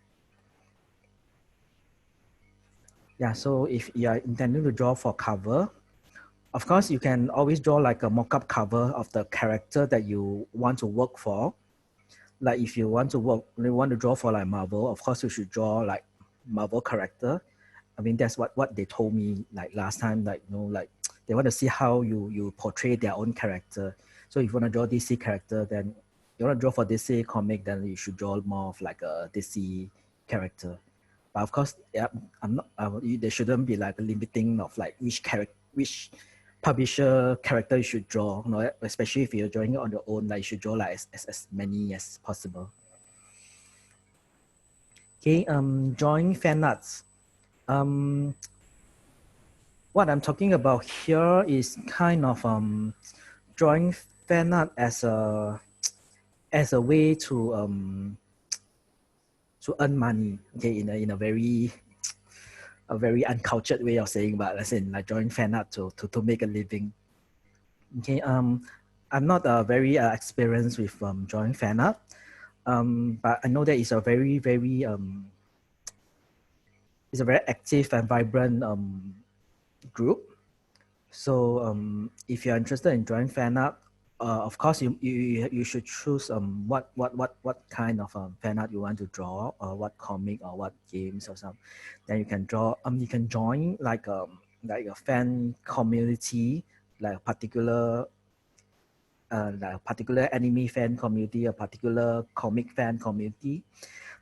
Yeah, so if you are intending to draw for cover, of course you can always draw like a mock-up cover of the character that you want to work for. Like if you want to draw for like Marvel, of course you should draw like Marvel character. I mean, that's what they told me like last time, like, like they want to see how you portray their own character. So if you want to draw DC character, then you want to draw for DC comic, then you should draw more of like a DC character. But of course, yeah, I'm not. There shouldn't be like a limiting of like which publisher character you should draw. You know, especially if you're drawing it on your own, like you should draw like as many as possible. Okay, drawing fan arts. What I'm talking about here is kind of drawing fan art as a way to earn money. Okay, in a very uncultured way of saying, but as in like drawing fan art to make a living. Okay, I'm not very experienced with drawing fan art, but I know that it's a very it's a very active and vibrant group. So if you're interested in drawing fan art, of course you should choose what kind of fan art you want to draw, or what comic or what games or something. Then you can draw. You can join like a fan community, like a particular anime fan community, a particular comic fan community.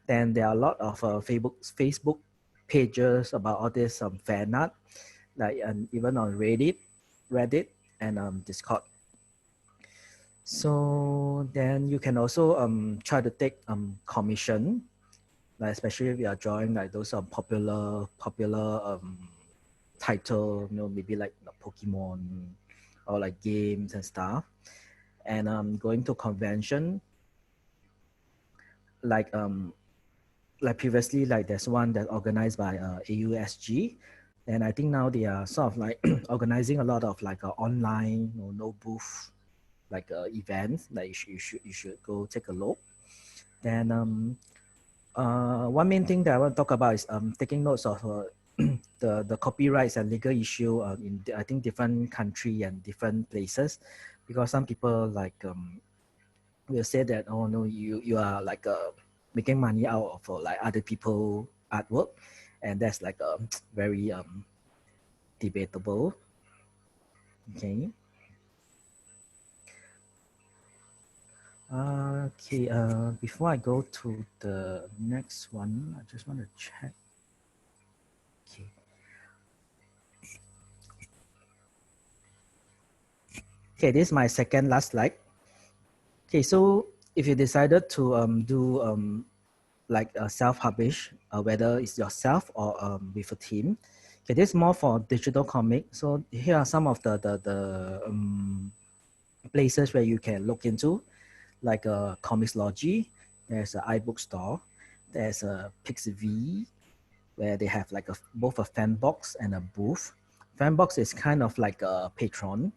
Then there are a lot of Facebook pages about all this fan art, like and even on Reddit and Discord. So then you can also try to take commission, like especially if you are drawing like those popular title, you know, maybe like Pokemon or like games and stuff. And going to convention, like previously, like there's one that organized by AUSG, and I think now they are sort of like organizing a lot of like online, you know, no booth like events. Like you should go take a look. Then one main thing that I want to talk about is taking notes of the copyrights and legal issue in I think different country and different places, because some people like will say that, oh no, you are like making money out of like other people artwork, and that's like very debatable. Okay. Okay, before I go to the next one, I just want to check. Okay. Okay, this is my second last slide. Okay, so if you decided to do like a self-publish, whether it's yourself or with a team, okay, this is more for digital comic. So here are some of the places where you can look into, like Comicslogy, there's an iBook store, there's a PixV, where they have like both a fan box and a booth. Fan box is kind of like a Patreon.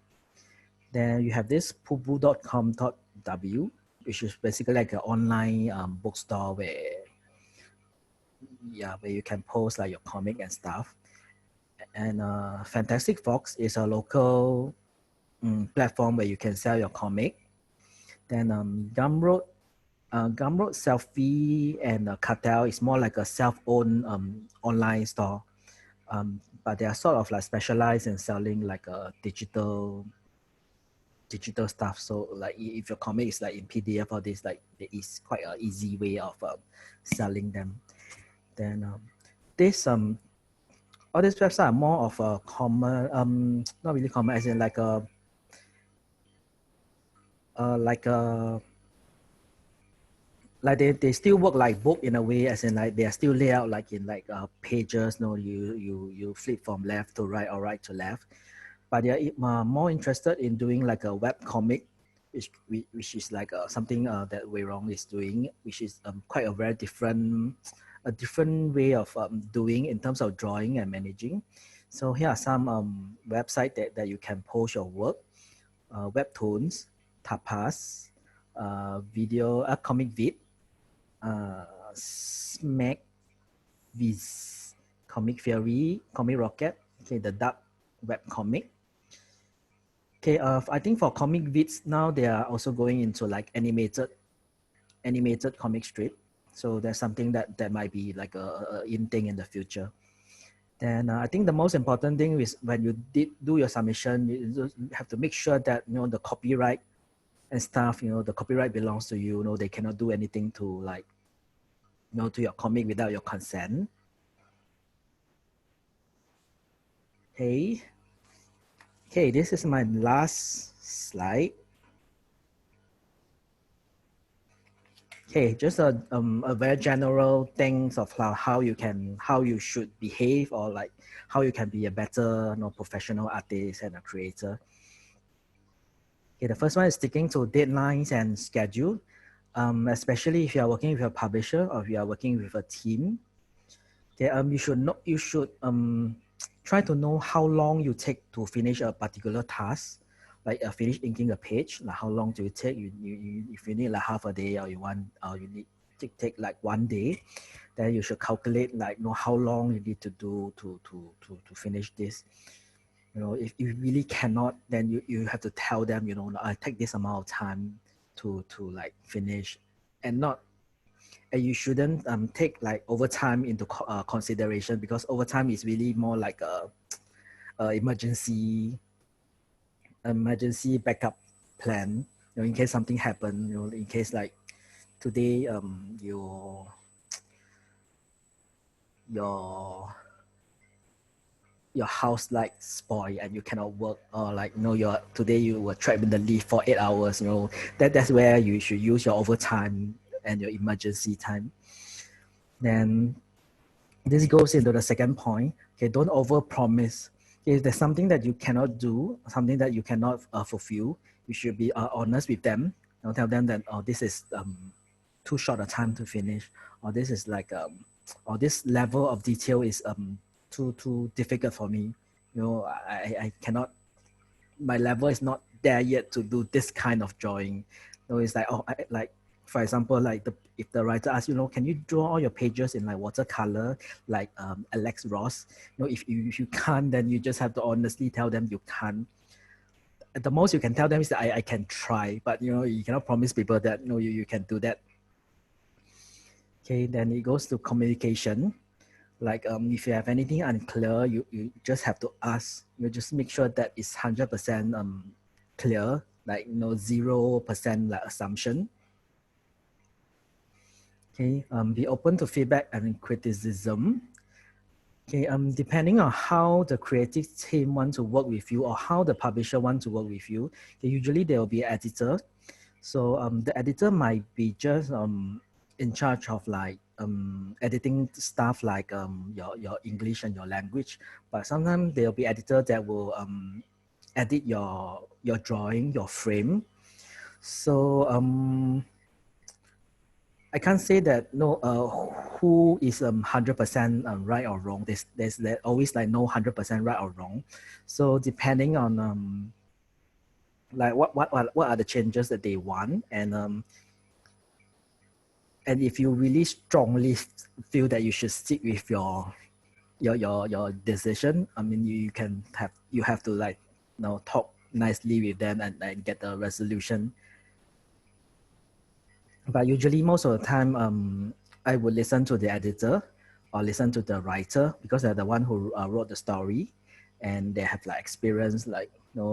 Then you have this pubu.com.w, which is basically like an online bookstore where you can post like your comic and stuff. And Fantastic Fox is a local platform where you can sell your comic. Then Gumroad, Selfie, and Cartel is more like a self-owned online store. But they are sort of like specialized in selling like a digital stuff. So like if your comic is like in PDF or this, like it is quite an easy way of selling them. Then all these websites are more of a common, not really common, as in like they still work like book in a way, as in like they are still laid out like in like pages. No, you flip from left to right or right to left. But they are more interested in doing like a web comic, which is like something that Rong is doing, which is quite a very different way of doing in terms of drawing and managing. So here are some websites that you can post your work: Webtoons, Tapas, video, Comic Vid, Smack, Viz, Comic Theory, Comic Rocket. Okay, the dark web comic. Okay, I think for comic vids now they are also going into like animated comic strip. So there's something that might be like a in thing in the future. Then I think the most important thing is when you do your submission, you have to make sure that the copyright and stuff, the copyright belongs to you, they cannot do anything to like, to your comic without your consent. Okay, this is my last slide. Okay, just a very general things of how you should behave, or like how you can be a better professional artist and a creator. Okay, the first one is sticking to deadlines and schedule, especially if you are working with a publisher or if you are working with a team. Okay, you should try to know how long you take to finish a particular task, like finish inking a page. Like how long do you take? If you need like half a day, or you need to take like 1 day, then you should calculate like how long you need to do to finish this. If you really cannot, then you have to tell them, I take this amount of time to like finish, and you shouldn't take like overtime into consideration, because overtime is really more like a emergency backup plan. In case something happen, in case like today your house light spoil and you cannot work, or like today you were trapped in the lift for 8 hours, that's where you should use your overtime and your emergency time. Then this goes into the second point. Okay, don't over promise. If there's something that you cannot do, something that you cannot fulfill, you should be honest with them. Tell them that, this is too short a time to finish, or this is like or this level of detail is too difficult for me. I cannot, my level is not there yet to do this kind of drawing. It's like, for example, like if the writer asks, can you draw all your pages in like watercolor, like Alex Ross? If you can't, then you just have to honestly tell them you can't. At the most you can tell them is that I can try, but you cannot promise people that you can do that. Okay, then it goes to communication. Like if you have anything unclear, you just have to ask. You just make sure that it's 100% clear, like 0% like assumption. Okay, be open to feedback and criticism. Okay, depending on how the creative team want to work with you, or how the publisher want to work with you, okay, usually there will be an editor. So the editor might be just in charge of like editing stuff like your English and your language, but sometimes there will be editor that will edit your drawing, your frame. So I can't say that who is 100% right or wrong. There's always like no 100% right or wrong. So depending on like what are the changes that they want, and if you really strongly feel that you should stick with your decision, I mean you have to like talk nicely with them and get a resolution. But usually most of the time, I would listen to the editor or listen to the writer, because they're the one who wrote the story, and they have like experience like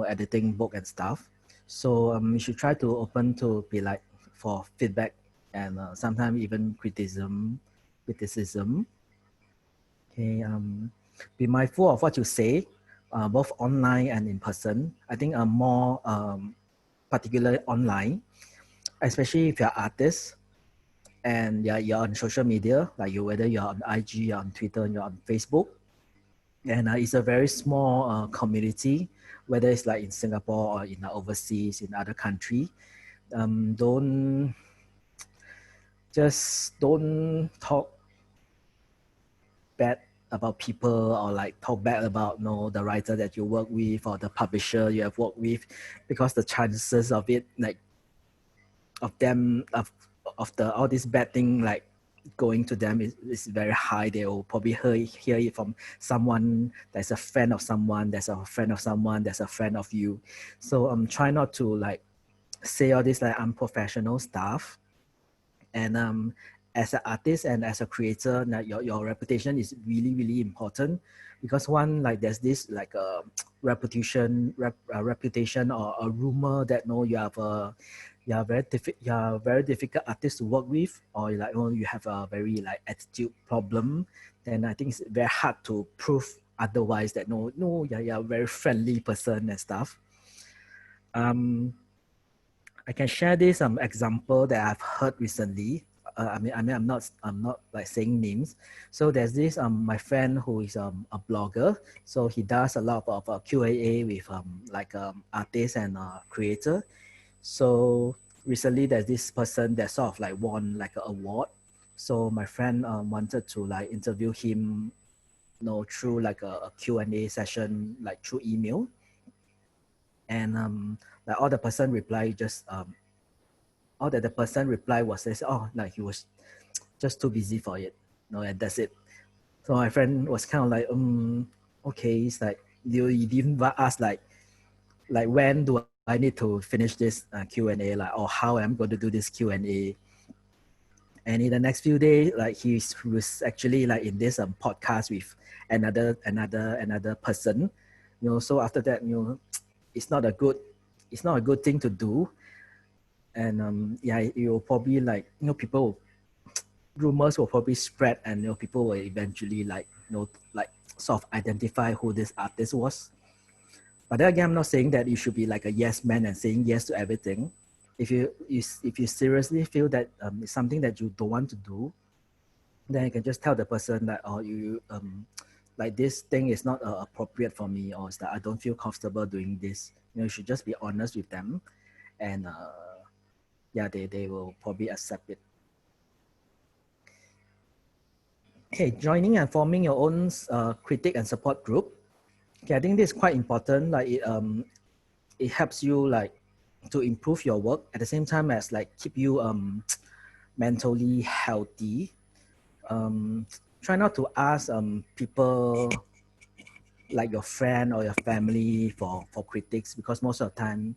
editing book and stuff. So you should try to open to be like for feedback, and sometimes even criticism. Okay, be mindful of what you say, both online and in person. I think more particular online, especially if you're artists and you're on social media, like whether you're on IG, you're on Twitter, you're on Facebook, and it's a very small community, whether it's like in Singapore or in overseas, in other country. Don't talk bad about people, or like talk bad about the writer that you work with or the publisher you have worked with, because the chances of it, like of them of all this bad thing like going to them is very high. They will probably hear it from someone that's a friend of someone, that's a friend of someone, that's a friend of you. So try not to like say all this like unprofessional stuff. And as an artist and as a creator, your reputation is really, really important, because one, like there's this like a reputation or a rumor that you have you're very difficult artist to work with, or like you have a very like attitude problem, then I think it's very hard to prove otherwise that no, you're a very friendly person and stuff. I can share this example that I've heard recently. I'm not like saying names. So there's this my friend who is a blogger. So he does a lot of QAA with artists and creator. So recently there's this person that sort of like won like an award. So my friend wanted to like interview him, through like a Q&A session, like through email. And like all the person reply just all that the person reply was this, like he was just too busy for it, and that's it. So my friend was kind of like, okay, it's like you didn't ask like when do I need to finish this Q&A, like, or how I'm going to do this Q&A. And in the next few days, like he was actually like in this podcast with another person, So after that, it's not a good thing to do. And you'll probably like, rumors will probably spread, and people will eventually like sort of identify who this artist was. But then again, I'm not saying that you should be like a yes man and saying yes to everything. If you seriously feel that it's something that you don't want to do, then you can just tell the person that, like this thing is not appropriate for me, or it's that I don't feel comfortable doing this. You should just be honest with them, and they will probably accept it. Okay, joining and forming your own critic and support group. Okay, I think this is quite important. Like it helps you like to improve your work at the same time as like keep you mentally healthy. Try not to ask people like your friend or your family for critiques, because most of the time,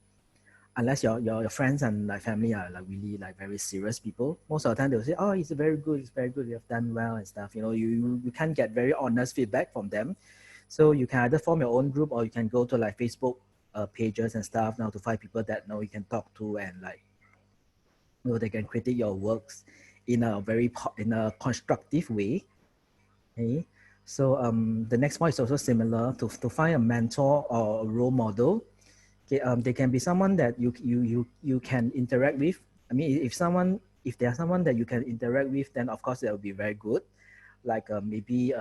unless your friends and like family are like really like very serious people, most of the time they'll say, it's very good, you have done well and stuff. You can't get very honest feedback from them. So you can either form your own group, or you can go to like Facebook pages and stuff now to find people that you can talk to, and like they can critique your works in a constructive way. Okay. So the next point is also similar, to find a mentor or a role model. Okay, they can be someone that you can interact with. I mean, if there's someone that you can interact with, then of course that will be very good. Like maybe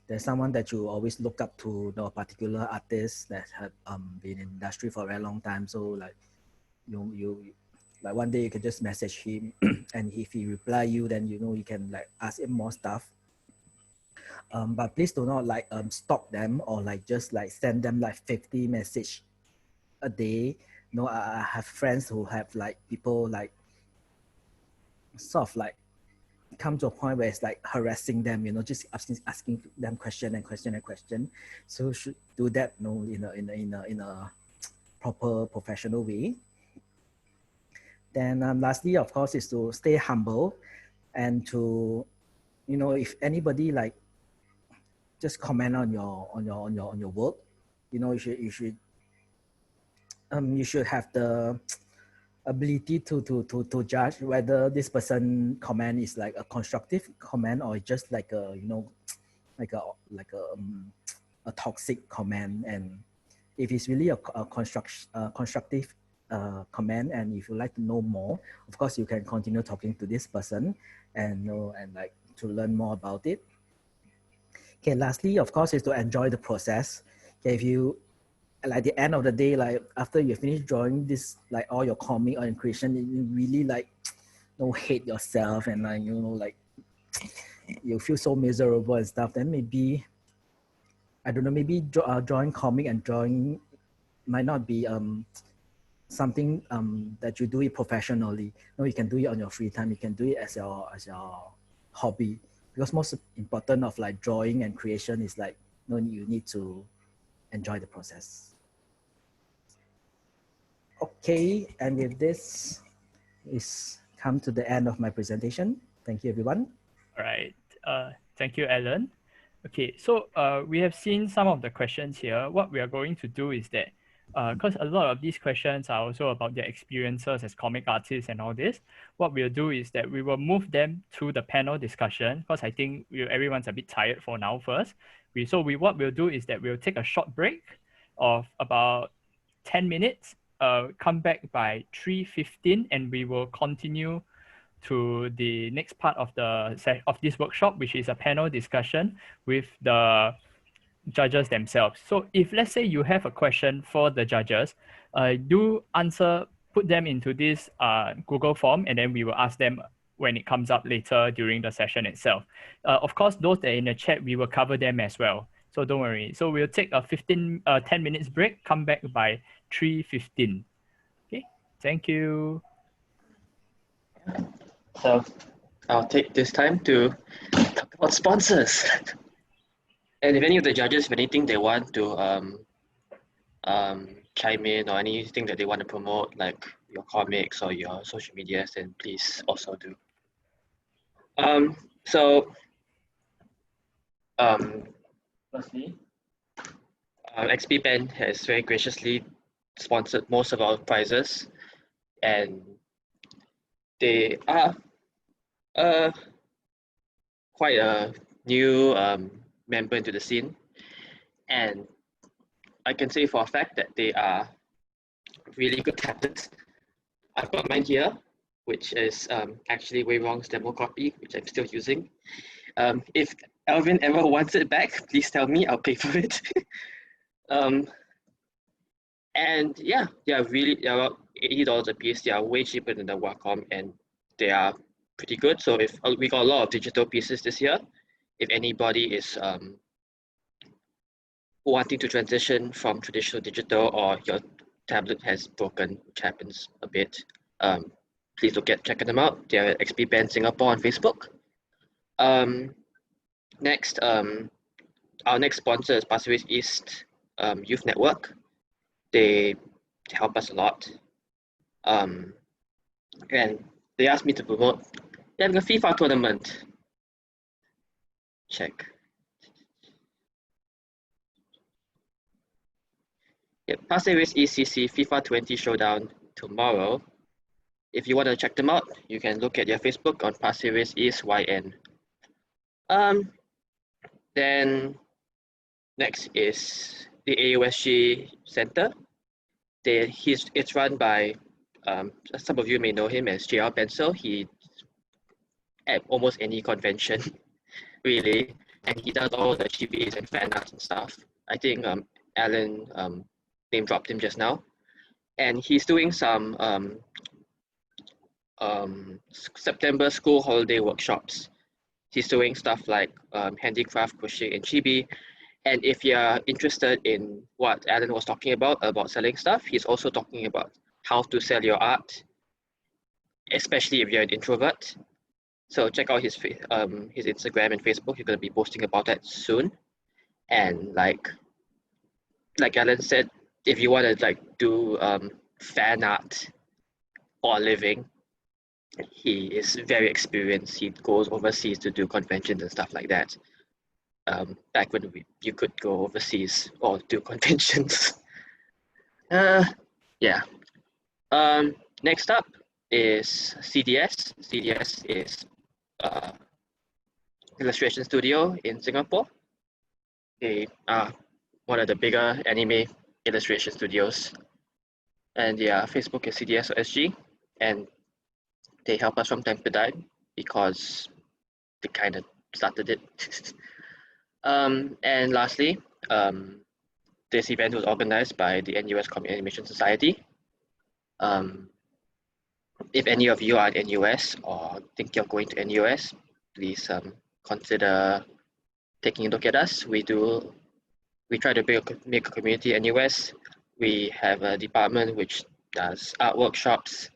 there's someone that you always look up to, a particular artist that have been in industry for a very long time. So like you like one day you can just message him, and if he reply you, then you can like ask him more stuff. But please do not like stalk them, or like just like send them like 50 message a day. I have friends who have like people like sort of like come to a point where it's like harassing them, just asking them question. So should do that in a proper professional way. Then lastly, of course, is to stay humble, and to if anybody like just comment on your work, you should have the ability to judge whether this person comment is like a constructive comment, or just like a a toxic comment. And if it's really a constructive comment, and if you like to know more, of course you can continue talking to this person and like to learn more about it. Okay, lastly, of course, is to enjoy the process. Okay, if you like the end of the day, like after you finish drawing this, like all your comic or creation, you really like hate yourself, and like like you feel so miserable and stuff, then maybe I don't know, maybe drawing comic and drawing might not be something that you do it professionally. You can do it on your free time. You can do it as your hobby, because most important of like drawing and creation is like you need to enjoy the process. Okay, and with this is come to the end of my presentation. Thank you, everyone. All right. Thank you, Alan. Okay, so we have seen some of the questions here. What we are going to do is that because a lot of these questions are also about their experiences as comic artists and all this. What we'll do is that we will move them to the panel discussion, because I think everyone's a bit tired for now first. What we'll do is that we'll take a short break of about 10 minutes, come back by 3:15, and we will continue to the next part of this workshop, which is a panel discussion with the judges themselves. So if let's say you have a question for the judges, put them into this Google form, and then we will ask them when it comes up later during the session itself. Of course, those that are in the chat, we will cover them as well. So don't worry. So we'll take a 10 minutes break, come back by 3:15. Okay, thank you. So I'll take this time to talk about sponsors. And if any of the judges have anything they want to chime in, or anything that they want to promote, like your comics or your social medias, then please also do. Firstly, XP Pen has very graciously sponsored most of our prizes, and they are quite a new member into the scene, and I can say for a fact that they are really good tablets. I've got mine here, which is actually Rong's demo copy, which I'm still using. If Alvin ever wants it back, please tell me, I'll pay for it. And yeah, they are about $80 a piece. They are way cheaper than the Wacom, and they are pretty good. So if we got a lot of digital pieces this year, if anybody is wanting to transition from traditional digital, or your tablet has broken, which happens a bit, please checking them out. They're at XP Pen Singapore on Facebook. Next, our next sponsor is Pasir Ris East Youth Network. They help us a lot. And they asked me to promote. They're having a FIFA tournament. Check. Yep, Pasir Ris ECC FIFA 20 Showdown tomorrow. If you want to check them out, you can look at their Facebook on Pasir Ris East YN. Then next is the AUSG Center. It's run by, some of you may know him as JR Pencil. He at almost any convention, really, and he does all the chibis and fan arts and stuff. I think Alan name dropped him just now, and he's doing some September school holiday workshops. He's doing stuff like handicraft, crochet, and chibi. And if you're interested in what Alan was talking about selling stuff, he's also talking about how to sell your art, especially if you're an introvert. So check out his Instagram and Facebook. He's going to be posting about that soon. And like Alan said, if you want to do fan art for a living, he is very experienced. He goes overseas to do conventions and stuff like that. Back when you could go overseas or do conventions. Yeah. Next up is CDS. CDS is illustration studio in Singapore. They are one of the bigger anime illustration studios, and their Facebook is CDS.SG, and they help us from time to time because they kind of started it. And lastly, this event was organized by the NUS Comic Animation Society. If any of you are at NUS or think you're going to NUS, please consider taking a look at us. We try to make a community at NUS. We have a department which does art workshops.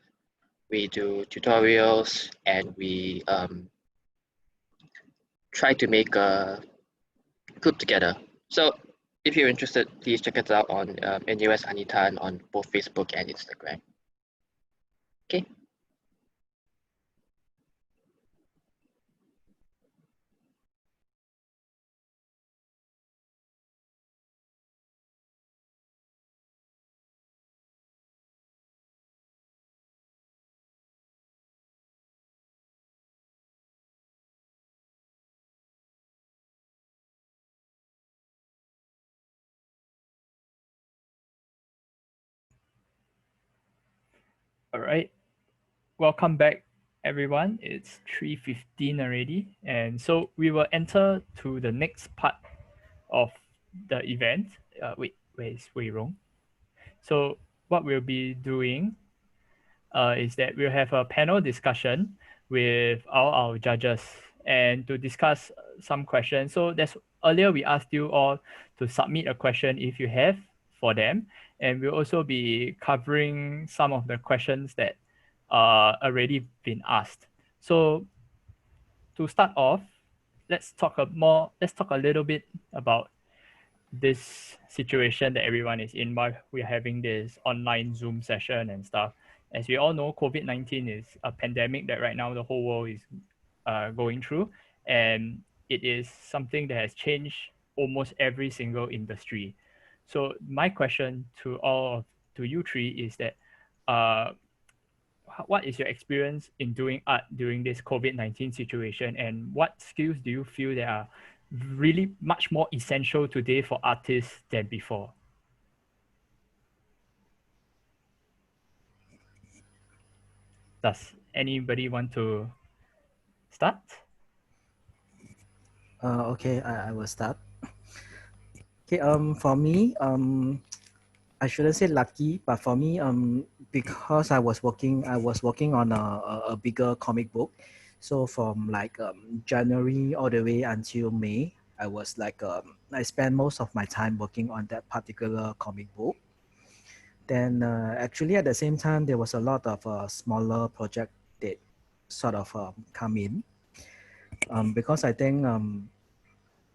We do tutorials, and we try to make a group together. So if you're interested, please check us out on NUS Anitan on both Facebook and Instagram. Okay. All right. Welcome back, everyone. It's 3:15 already. And so we will enter to the next part of the event. Wait, where is Wei Rong? So what we'll be doing is that we'll have a panel discussion with all our judges and to discuss some questions. So that's earlier we asked you all to submit a question if you have for them, and we'll also be covering some of the questions that already been asked. So to start off, let's talk a little bit about this situation that everyone is in while we're having this online Zoom session and stuff. As we all know, COVID-19 is a pandemic that right now the whole world is going through, and it is something that has changed almost every single industry. So my question to you three is that what is your experience in doing art during this COVID-19 situation, and what skills do you feel that are really much more essential today for artists than before? Does anybody want to start? Okay, I will start. Okay, for me, I shouldn't say lucky, but for me, because I was working on a bigger comic book. So from like January all the way until May, I was like I spent most of my time working on that particular comic book. Then actually at the same time, there was a lot of smaller project that sort of come in. Because I think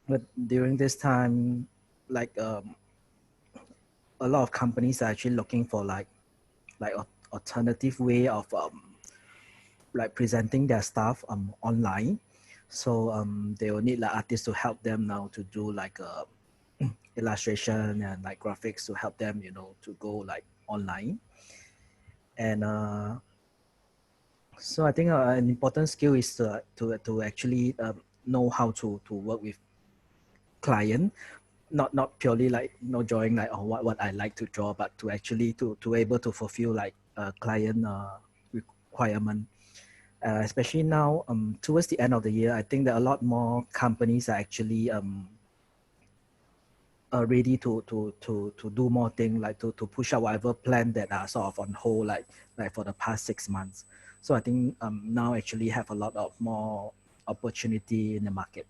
but during this time, like a lot of companies are actually looking for like alternative way of like presenting their stuff online. So they will need like artists to help them now to do like illustration and like graphics to help them, to go like online. And so I think an important skill is to actually know how to work with client, not purely like drawing like what I like to draw, but to actually to able to fulfill like client requirement. Especially now, towards the end of the year, I think that a lot more companies are actually ready to do more things, like to push out whatever plan that are sort of on hold, like for the past 6 months. So I think now actually have a lot of more opportunity in the market.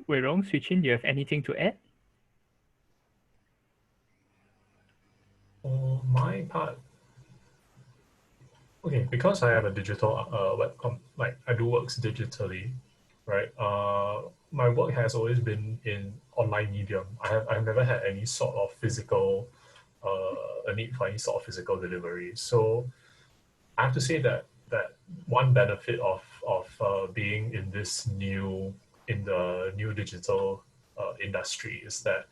Wei Rong, Swee, do you have anything to add? For my part, okay, because I have a digital like I do works digitally, right? My work has always been in online medium. I've never had any sort of physical a need for any sort of physical delivery. So I have to say that one benefit of being in the new digital industry is that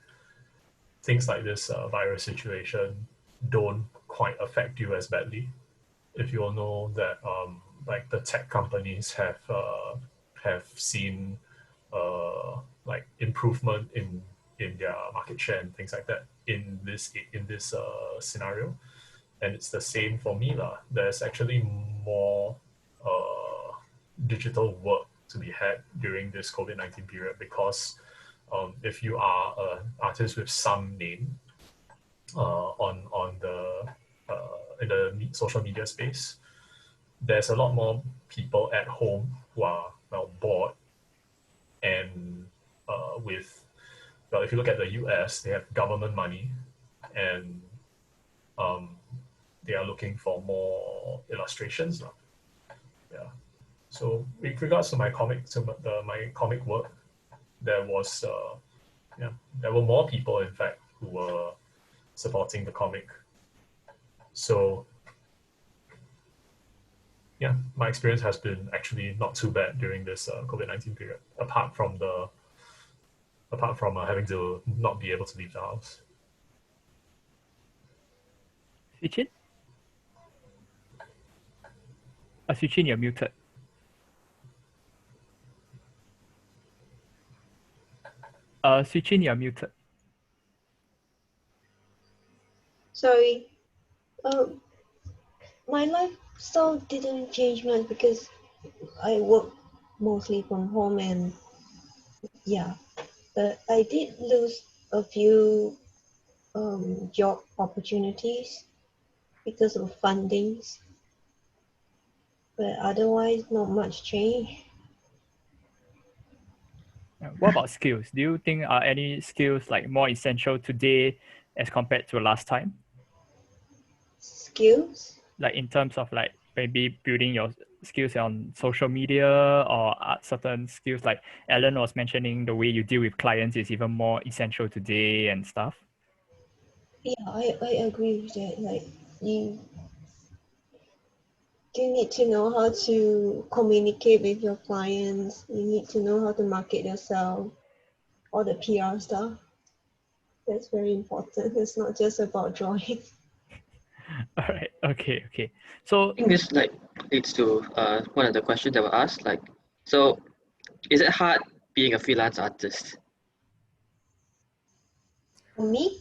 things like this virus situation don't quite affect you as badly. If you all know that like the tech companies have seen like improvement in their market share and things like that in this scenario, and it's the same for me lah. There's actually more digital work to be had during this COVID-19 period because if you are an artist with some name on the in the social media space, there's a lot more people at home who are now bored and with well, if you look at the US, they have government money and they are looking for more illustrations. Yeah. So with regards to my my comic work, there were more people in fact who were supporting the comic. So yeah, my experience has been actually not too bad during this COVID-19 period, apart from having to not be able to leave the house. Swee? Swee, you're muted. Swee, you're muted. Sorry. My lifestyle didn't change much because I work mostly from home, and yeah, but I did lose a few job opportunities because of fundings, but otherwise not much change. What about skills? Do you think are any skills like more essential today as compared to last time? Skills? Like in terms of like maybe building your skills on social media or certain skills like Alan was mentioning, the way you deal with clients is even more essential today and stuff. Yeah, I agree with that. Like you need to know how to communicate with your clients. You need to know how to market yourself, all the PR stuff. That's very important. It's not just about drawing. All right. Okay. So I think this like leads to one of the questions that were asked. Like, so is it hard being a freelance artist? For me,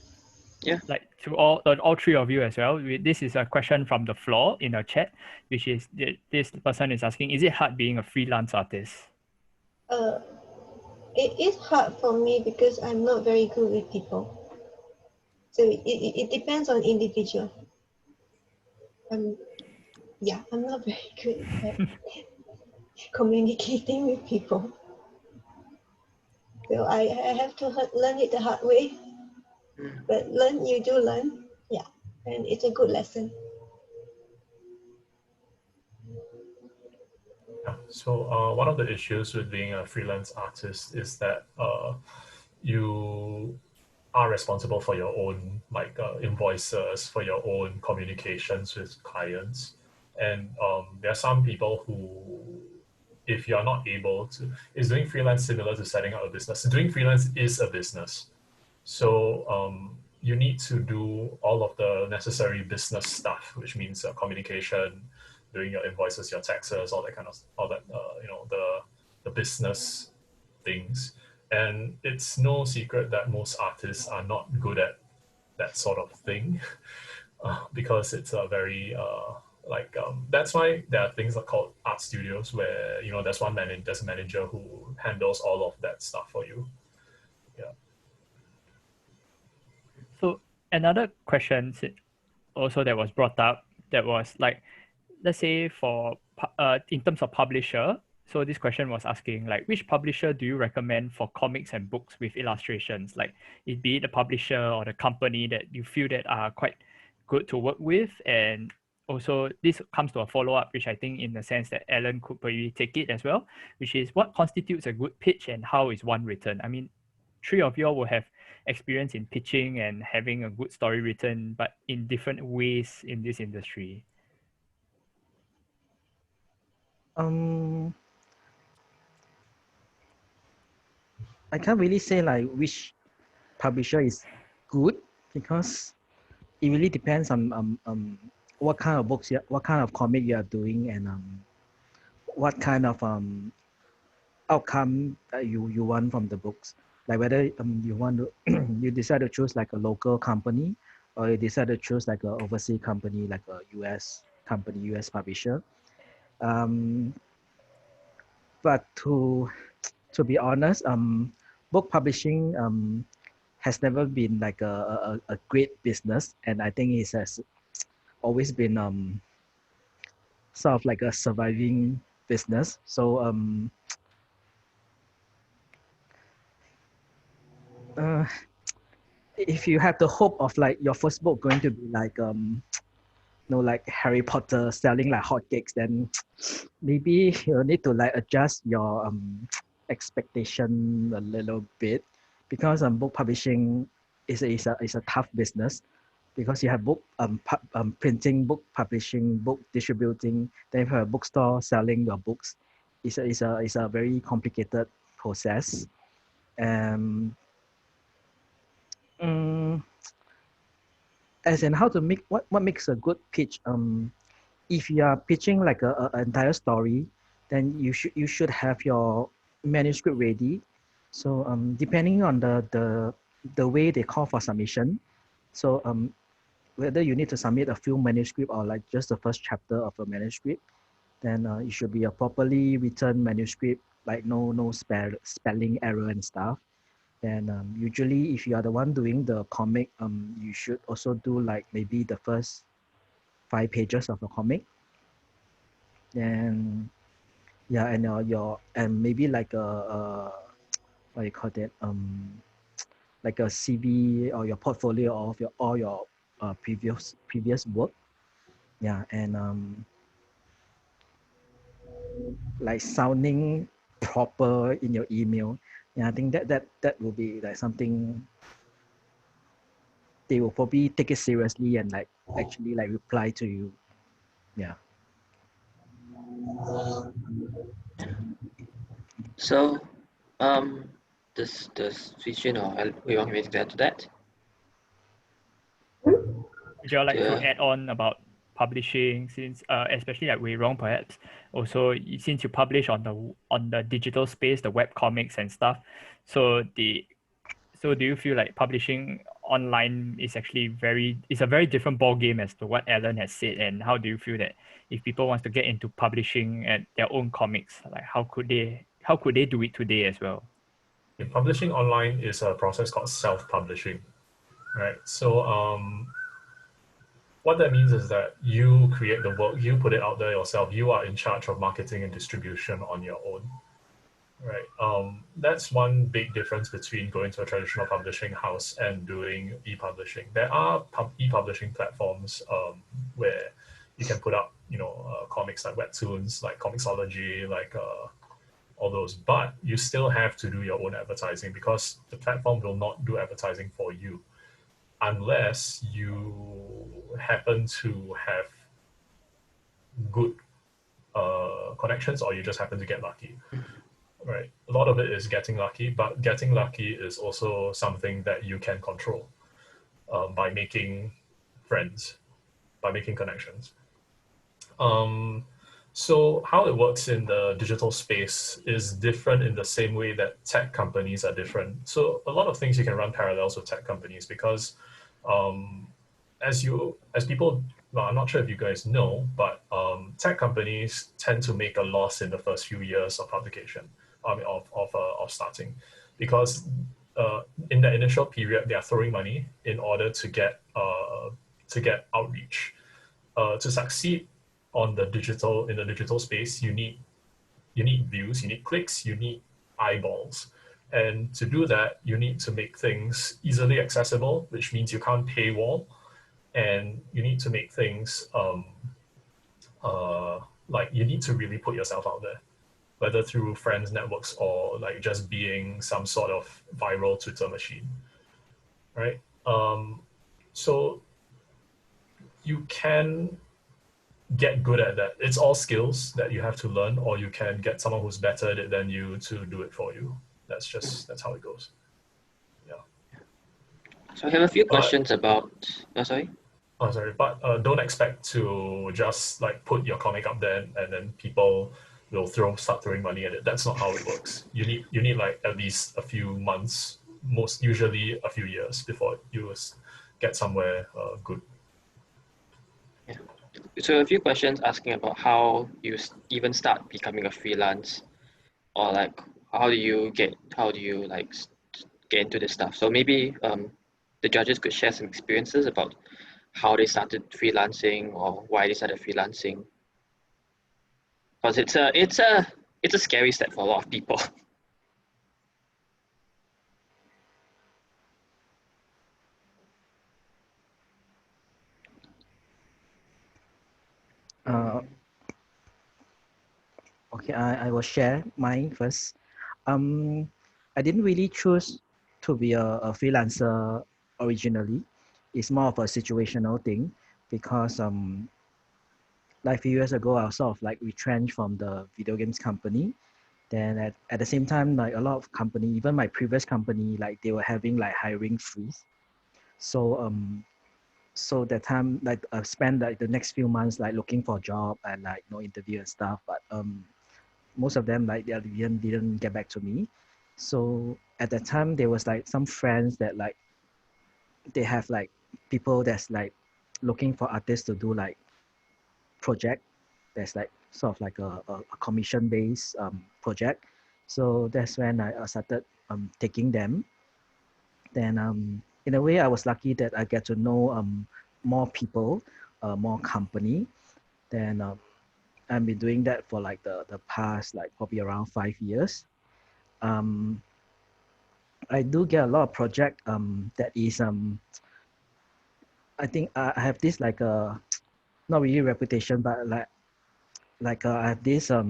like to all three of you as well, this is a question from the floor in the chat, which is this person is asking, is it hard being a freelance artist? it is hard for me because I'm not very good with people. So it depends on individual. I'm not very good at communicating with people. So I have to learn it the hard way. But you do learn. Yeah. And it's a good lesson. Yeah. So one of the issues with being a freelance artist is that you are responsible for your own invoices, for your own communications with clients, and there are some people who, if you are not able to, is doing freelance similar to setting up a business. Doing freelance is a business, so you need to do all of the necessary business stuff, which means communication, doing your invoices, your taxes, all that the business things. And it's no secret that most artists are not good at that sort of thing because it's a very that's why there are things called art studios where there's there's a manager who handles all of that stuff for you. Yeah. So another question also that was brought up, that was like, let's say for in terms of publisher, so this question was asking like, which publisher do you recommend for comics and books with illustrations? Like, it be the publisher or the company that you feel that are quite good to work with. And also this comes to a follow-up, which I think in the sense that Alan could probably take it as well, which is what constitutes a good pitch and how is one written? I mean, three of you all will have experience in pitching and having a good story written, but in different ways in this industry. I can't really say like which publisher is good because it really depends on what kind of books, what kind of comic you are doing, and what kind of outcome you want from the books. Like whether you want to you decide to choose like a local company, or you decide to choose like an overseas company, like a US company, US publisher. But to be honest, book publishing has never been like a great business, and I think it has always been sort of like a surviving business. So if you have the hope of like your first book going to be like like Harry Potter selling like hotcakes, then maybe you need to like adjust your expectation a little bit, because book publishing is a tough business, because you have book printing, book publishing, book distributing, then you have a bookstore selling your books. It's a very complicated process. As in how to make what makes a good pitch. If you are pitching like a entire story, then you should have your manuscript ready. So depending on the way they call for submission, so whether you need to submit a full manuscript or like just the first chapter of a manuscript, then it should be a properly written manuscript, like no spelling error and stuff. Then usually if you are the one doing the comic, you should also do like maybe the first 5 pages of a comic. Then yeah, and and maybe like a what you call that, like a CV or your portfolio of all your previous work. Yeah, and like sounding proper in your email. Yeah, I think that will be like something they will probably take it seriously and like actually like reply to you. Yeah. So, does Swee or we want to add to that? Would you like to Yeah. add on about publishing, since especially like Rong perhaps also, since you publish on the digital space, the web comics and stuff, so do you feel like publishing online is actually it's a very different ball game as to what Alan has said, and how do you feel that if people want to get into publishing at their own comics, like how could they do it today as well? Publishing online is a process called self-publishing, right? So what that means is that you create the work, you put it out there yourself, you are in charge of marketing and distribution on your own, right? That's one big difference between going to a traditional publishing house and doing e-publishing. There are e-publishing platforms where you can put up, comics like webtoons, like Comixology, like all those, but you still have to do your own advertising because the platform will not do advertising for you unless you happen to have good connections or you just happen to get lucky, right? A lot of it is getting lucky, but getting lucky is also something that you can control by making friends, by making connections. So how it works in the digital space is different in the same way that tech companies are different. So a lot of things you can run parallels with tech companies because as people, well, I'm not sure if you guys know, but tech companies tend to make a loss in the first few years of publication, of starting, because in the initial period they are throwing money in order to get outreach. To succeed in the digital space, you need views, you need clicks, you need eyeballs. And to do that, you need to make things easily accessible, which means you can't paywall, and you need to make things like you need to really put yourself out there, whether through friends, networks, or like just being some sort of viral Twitter machine, right? So you can get good at that. It's all skills that you have to learn, or you can get someone who's better at it than you to do it for you. That's how it goes. Yeah. So I have a few questions about. Oh, sorry. Oh, sorry, but don't expect to just like put your comic up there and then people will start throwing money at it. That's not how it works. You need like at least a few months, most usually a few years before you get somewhere good. Yeah. So a few questions asking about how you even start becoming a freelance, or like how do you like get into this stuff. So maybe the judges could share some experiences about how they started freelancing or why they started freelancing, because it's a scary step for a lot of people. Okay, I will share mine first. I didn't really choose to be a freelancer originally. It's more of a situational thing because like a few years ago, I was sort of like retrenched from the video games company. Then at the same time, like a lot of company, even my previous company, like they were having like hiring freeze. So that time, like I spent like the next few months like looking for a job and like interview and stuff. But most of them like they didn't get back to me. So at that time, there was like some friends that like they have like people that's like looking for artists to do like project. That's like sort of like a commission-based project. So that's when I started taking them. Then in a way, I was lucky that I get to know more people, more company. Then I've been doing that for like the past like probably around 5 years. I do get a lot of project that is I think I have this like a not really reputation, but I have this uh,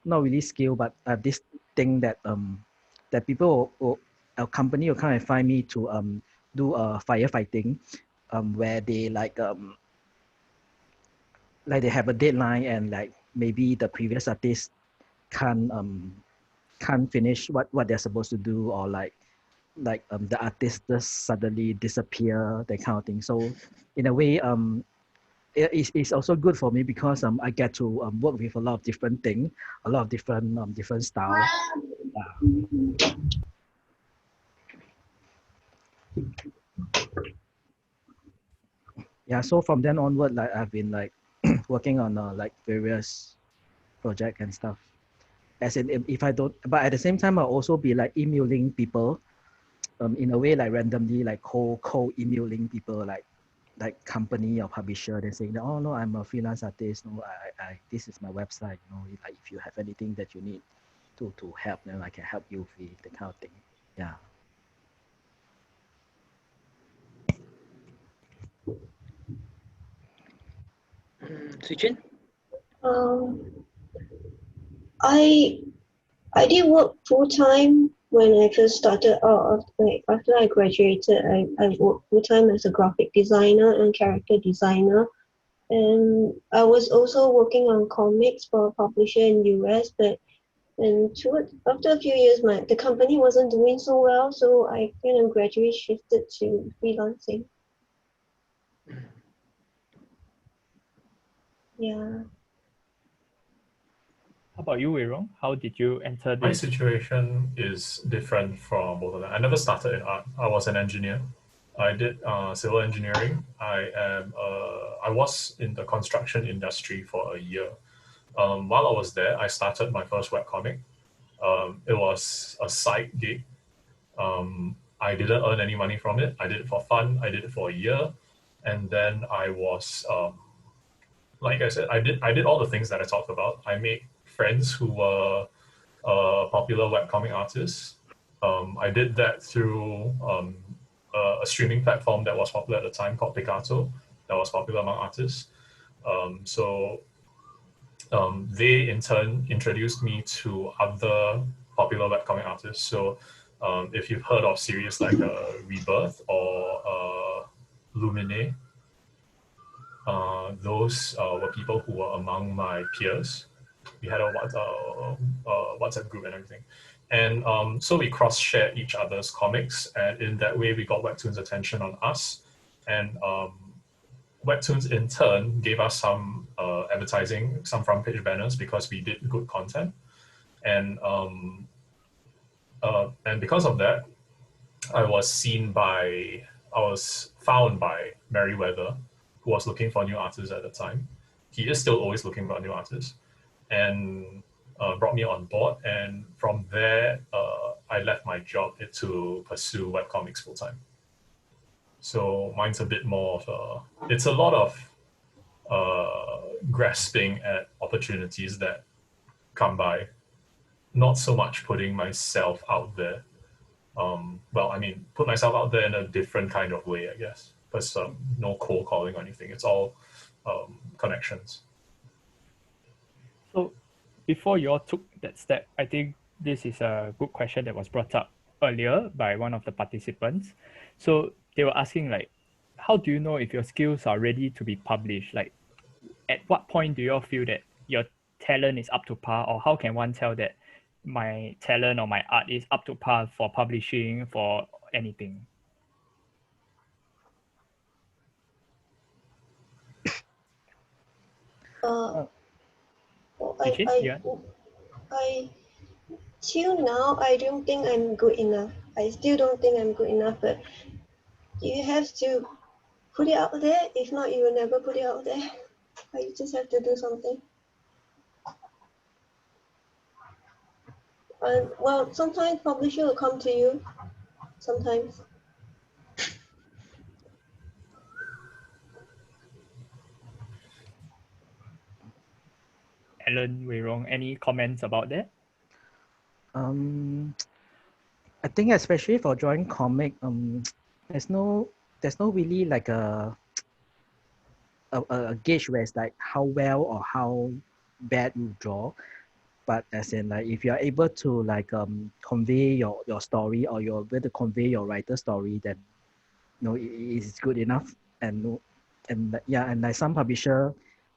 not really skill, but I have this thing that that people or a company will come and find me to do firefighting, where they like they have a deadline and like maybe the previous artist can't finish what they're supposed to do, or like the artist just suddenly disappear, that kind of thing. So in a way it's also good for me because I get to work with a lot of different things, a lot of different style. Yeah, so from then onward, like I've been like working on like various project and stuff. As in, if I don't, but at the same time, I'll also be like emailing people, in a way like randomly, like cold emailing people, like company or publisher. They're saying, oh no, I'm a freelance artist. No, I this is my website. You know, like if you have anything that you need to help, then I can help you with the kind of thing. Yeah. Swee. I I did work full time when I first started out. After I graduated, I worked full time as a graphic designer and character designer. And I was also working on comics for a publisher in US, but after a few years, the company wasn't doing so well, so I kind of gradually shifted to freelancing. Yeah. How about you, Rong? How did you enter My this? situation is different from both of them. I never started in art. I was an engineer. I did civil engineering. I was in the construction industry for a year. While I was there, I started my first webcomic. It was a side gig. I didn't earn any money from it. I did it for fun. I did it for a year, and then I was like I said, I did all the things that I talked about. I made friends who were popular webcomic artists. I did that through a streaming platform that was popular at the time called Picasso, that was popular among artists. They in turn introduced me to other popular webcomic artists. So if you've heard of series like Rebirth or Lumine, those were people who were among my peers. We had a WhatsApp group and everything. And so we cross-shared each other's comics, and in that way we got Webtoons' attention on us. And Webtoons in turn gave us some advertising, some front page banners because we did good content. And because of that, I was found by Merriweather, who was looking for new artists at the time. He is still always looking for new artists, and brought me on board. And from there, I left my job to pursue webcomics full time. So mine's a bit more of it's a lot of grasping at opportunities that come by, not so much putting myself out there. Well, I mean, put myself out there in a different kind of way, I guess. But no cold calling or anything. It's all connections. So before you all took that step, I think this is a good question that was brought up earlier by one of the participants. So they were asking like, how do you know if your skills are ready to be published? Like, at what point do you all feel that your talent is up to par, or how can one tell that my talent or my art is up to par for publishing, for anything? I till now I don't think I'm good enough. I still don't think I'm good enough, but you have to put it out there. If not, you will never put it out there. But you just have to do something. And well, sometimes publisher will come to you. Sometimes. Alan, Wei Rong, any comments about that? I think especially for drawing comic, there's no really like a gauge where it's like how well or how bad you draw. But as in like if you're able to like convey your story, or you're able to convey your writer's story, then it's good enough. And yeah, and like some publisher,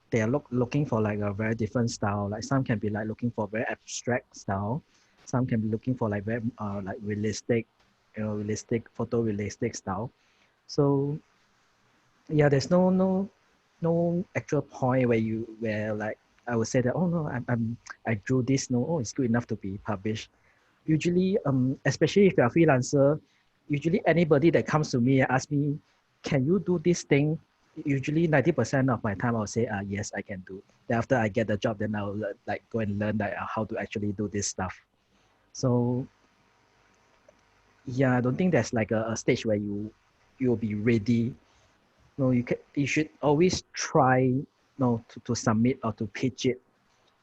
they are looking for like a very different style. Like some can be like looking for very abstract style, some can be looking for like very like realistic, photorealistic style. So yeah, there's no actual point where like I would say that, oh no, I drew this, no, oh, it's good enough to be published. Usually, especially if you're a freelancer, usually anybody that comes to me and asks me, can you do this thing? Usually 90% of my time I'll say, yes, I can do. Then after I get the job, then I'll like go and learn like how to actually do this stuff. So yeah, I don't think there's like a stage where you'll be ready. No, you should always try to submit or to pitch it.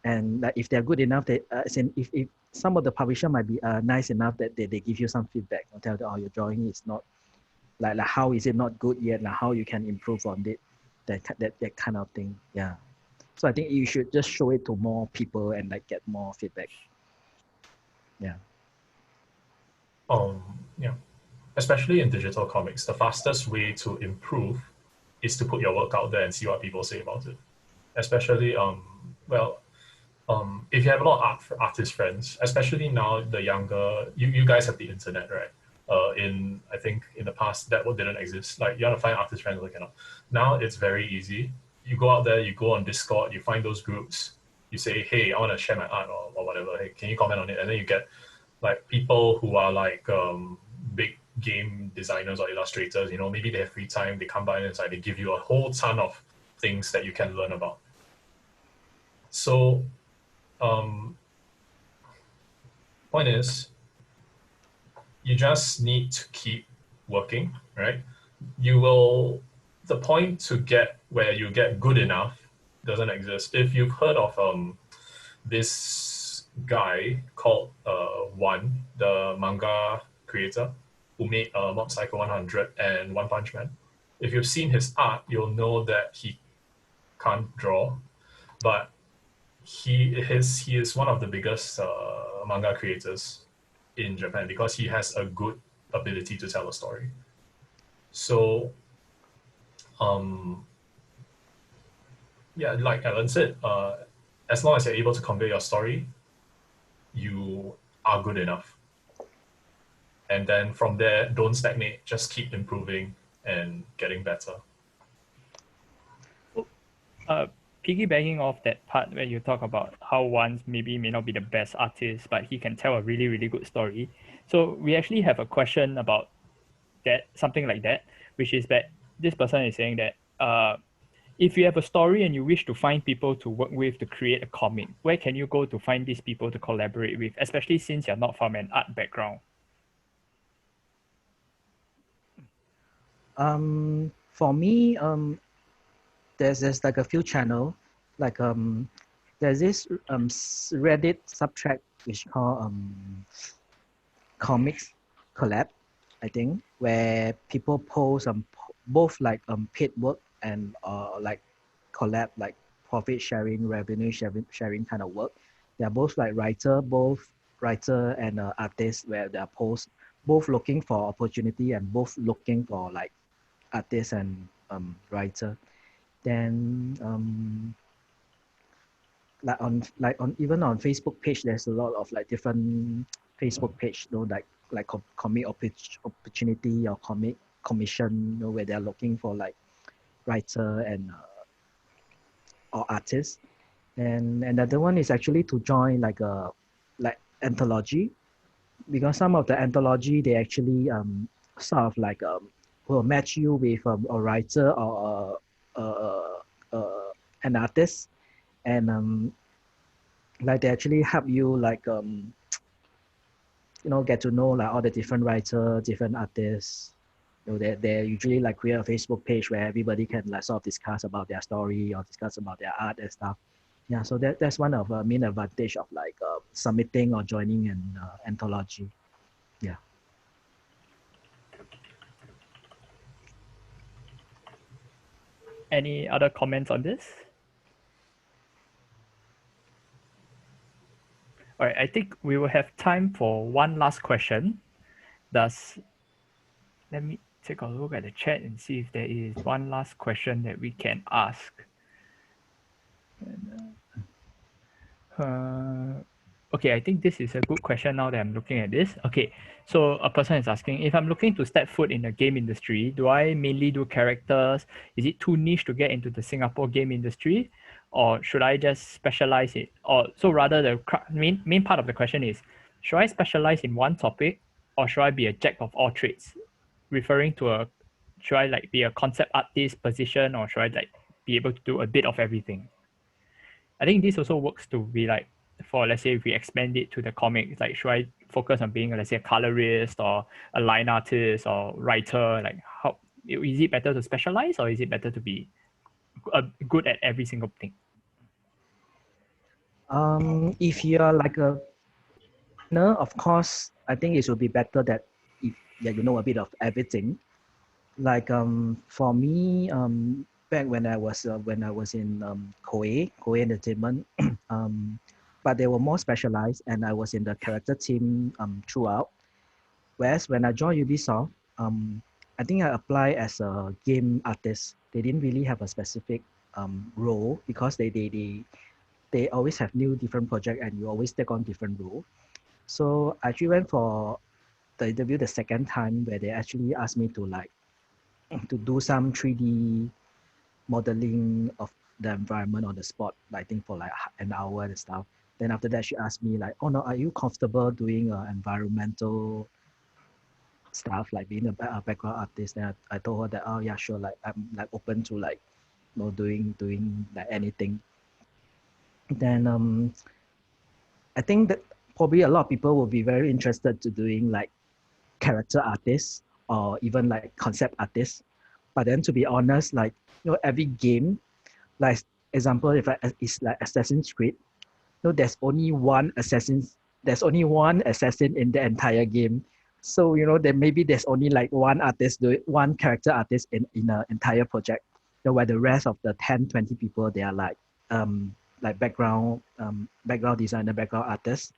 And like, if they're good enough, if some of the publisher might be nice enough that they give you some feedback or tell you, oh, your drawing is not like how is it not good yet, like how you can improve on it, that kind of thing. Yeah. So I think you should just show it to more people and like get more feedback. Yeah. Yeah. Especially in digital comics, the fastest way to improve is to put your work out there and see what people say about it. Especially, if you have a lot of artist friends, especially now the younger, you guys have the internet, right? I think in the past that didn't exist. Like you want to find artist friends, like now it's very easy. You go out there, you go on Discord, you find those groups, you say, hey, I want to share my art or whatever. Hey, can you comment on it? And then you get like people who are like big game designers or illustrators, maybe they have free time, they come by and it's like they give you a whole ton of things that you can learn about. So point is, you just need to keep working, right? The point to get where you get good enough doesn't exist. If you've heard of this guy called One, the manga creator who made Mob Psycho 100 and One Punch Man, if you've seen his art, you'll know that he can't draw, but he is one of the biggest manga creators in Japan because he has a good ability to tell a story. So, yeah, like Alan said, as long as you're able to convey your story, you are good enough. And then from there, don't stagnate, just keep improving and getting better. Piggybacking off that part where you talk about how one maybe may not be the best artist, but he can tell a really, really good story. So we actually have a question about that, something like that, which is that this person is saying that if you have a story and you wish to find people to work with to create a comic, where can you go to find these people to collaborate with, especially since you're not from an art background? For me, there's like a few channel, like there's this Reddit subtract which called comics collab, I think, where people post both like paid work and like collab, like profit sharing, revenue sharing kind of work. They're both like both writer and artist, where they are both looking for opportunity and both looking for like artist and writer. Then even on Facebook page, there's a lot of like different Facebook page, like comic opportunity or comic commission, where they're looking for like writer and or artist. And another one is actually to join like a anthology, because some of the anthology, they actually sort of like will match you with a writer or an artist, and like they actually help you like get to know like all the different writers, different artists. They usually like create a Facebook page where everybody can like sort of discuss about their story or discuss about their art and stuff. Yeah, so that's one of the main advantage of like submitting or joining an anthology. Yeah. Any other comments on this? All right, I think we will have time for one last question. Let me take a look at the chat and see if there is one last question that we can ask. Okay, I think this is a good question now that I'm looking at this. Okay, so a person is asking, if I'm looking to step foot in the game industry, do I mainly do characters? Is it too niche to get into the Singapore game industry? Or should I just specialize it? Or so rather the main part of the question is, should I specialize in one topic or should I be a jack of all trades? Referring to should I like be a concept artist position or should I like be able to do a bit of everything? I think this also works to be like, for let's say if we expand it to the comics, like should I focus on being let's say a colorist or a line artist or writer? Like how is it better to specialize or is it better to be good at every single thing? If you are like a beginner, of course, I think it should be better that if you know a bit of everything. Like for me, back when I was in Koei Entertainment, but they were more specialized, and I was in the character team throughout. Whereas when I joined Ubisoft, I think I applied as a game artist. They didn't really have a specific role because they always have new different project and you always take on different role. So I actually went for the interview the second time where they actually asked me to like to do some 3D modeling of the environment on the spot, I think for like an hour and stuff. Then after that, she asked me like, oh no, are you comfortable doing environmental stuff, like being a background artist? Then I told her that, oh yeah, sure, like I'm like open to like, doing like anything. Then I think that probably a lot of people will be very interested to doing like character artists or even like concept artists. But then to be honest, like every game, like example, if it's like Assassin's Creed, there's only one assassin in the entire game. So then maybe there's only like one character artist in an entire project. Where the rest of the 10, 20 people, they are like background designer, background artists.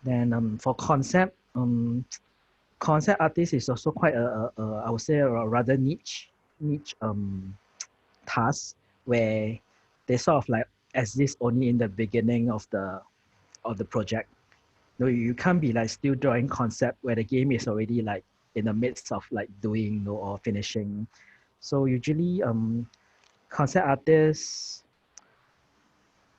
Then for concept artist is also quite I would say a rather niche task where they sort of like exist only in the beginning of the project. You can't be like still drawing concept where the game is already like in the midst of like doing or finishing. So usually concept artists,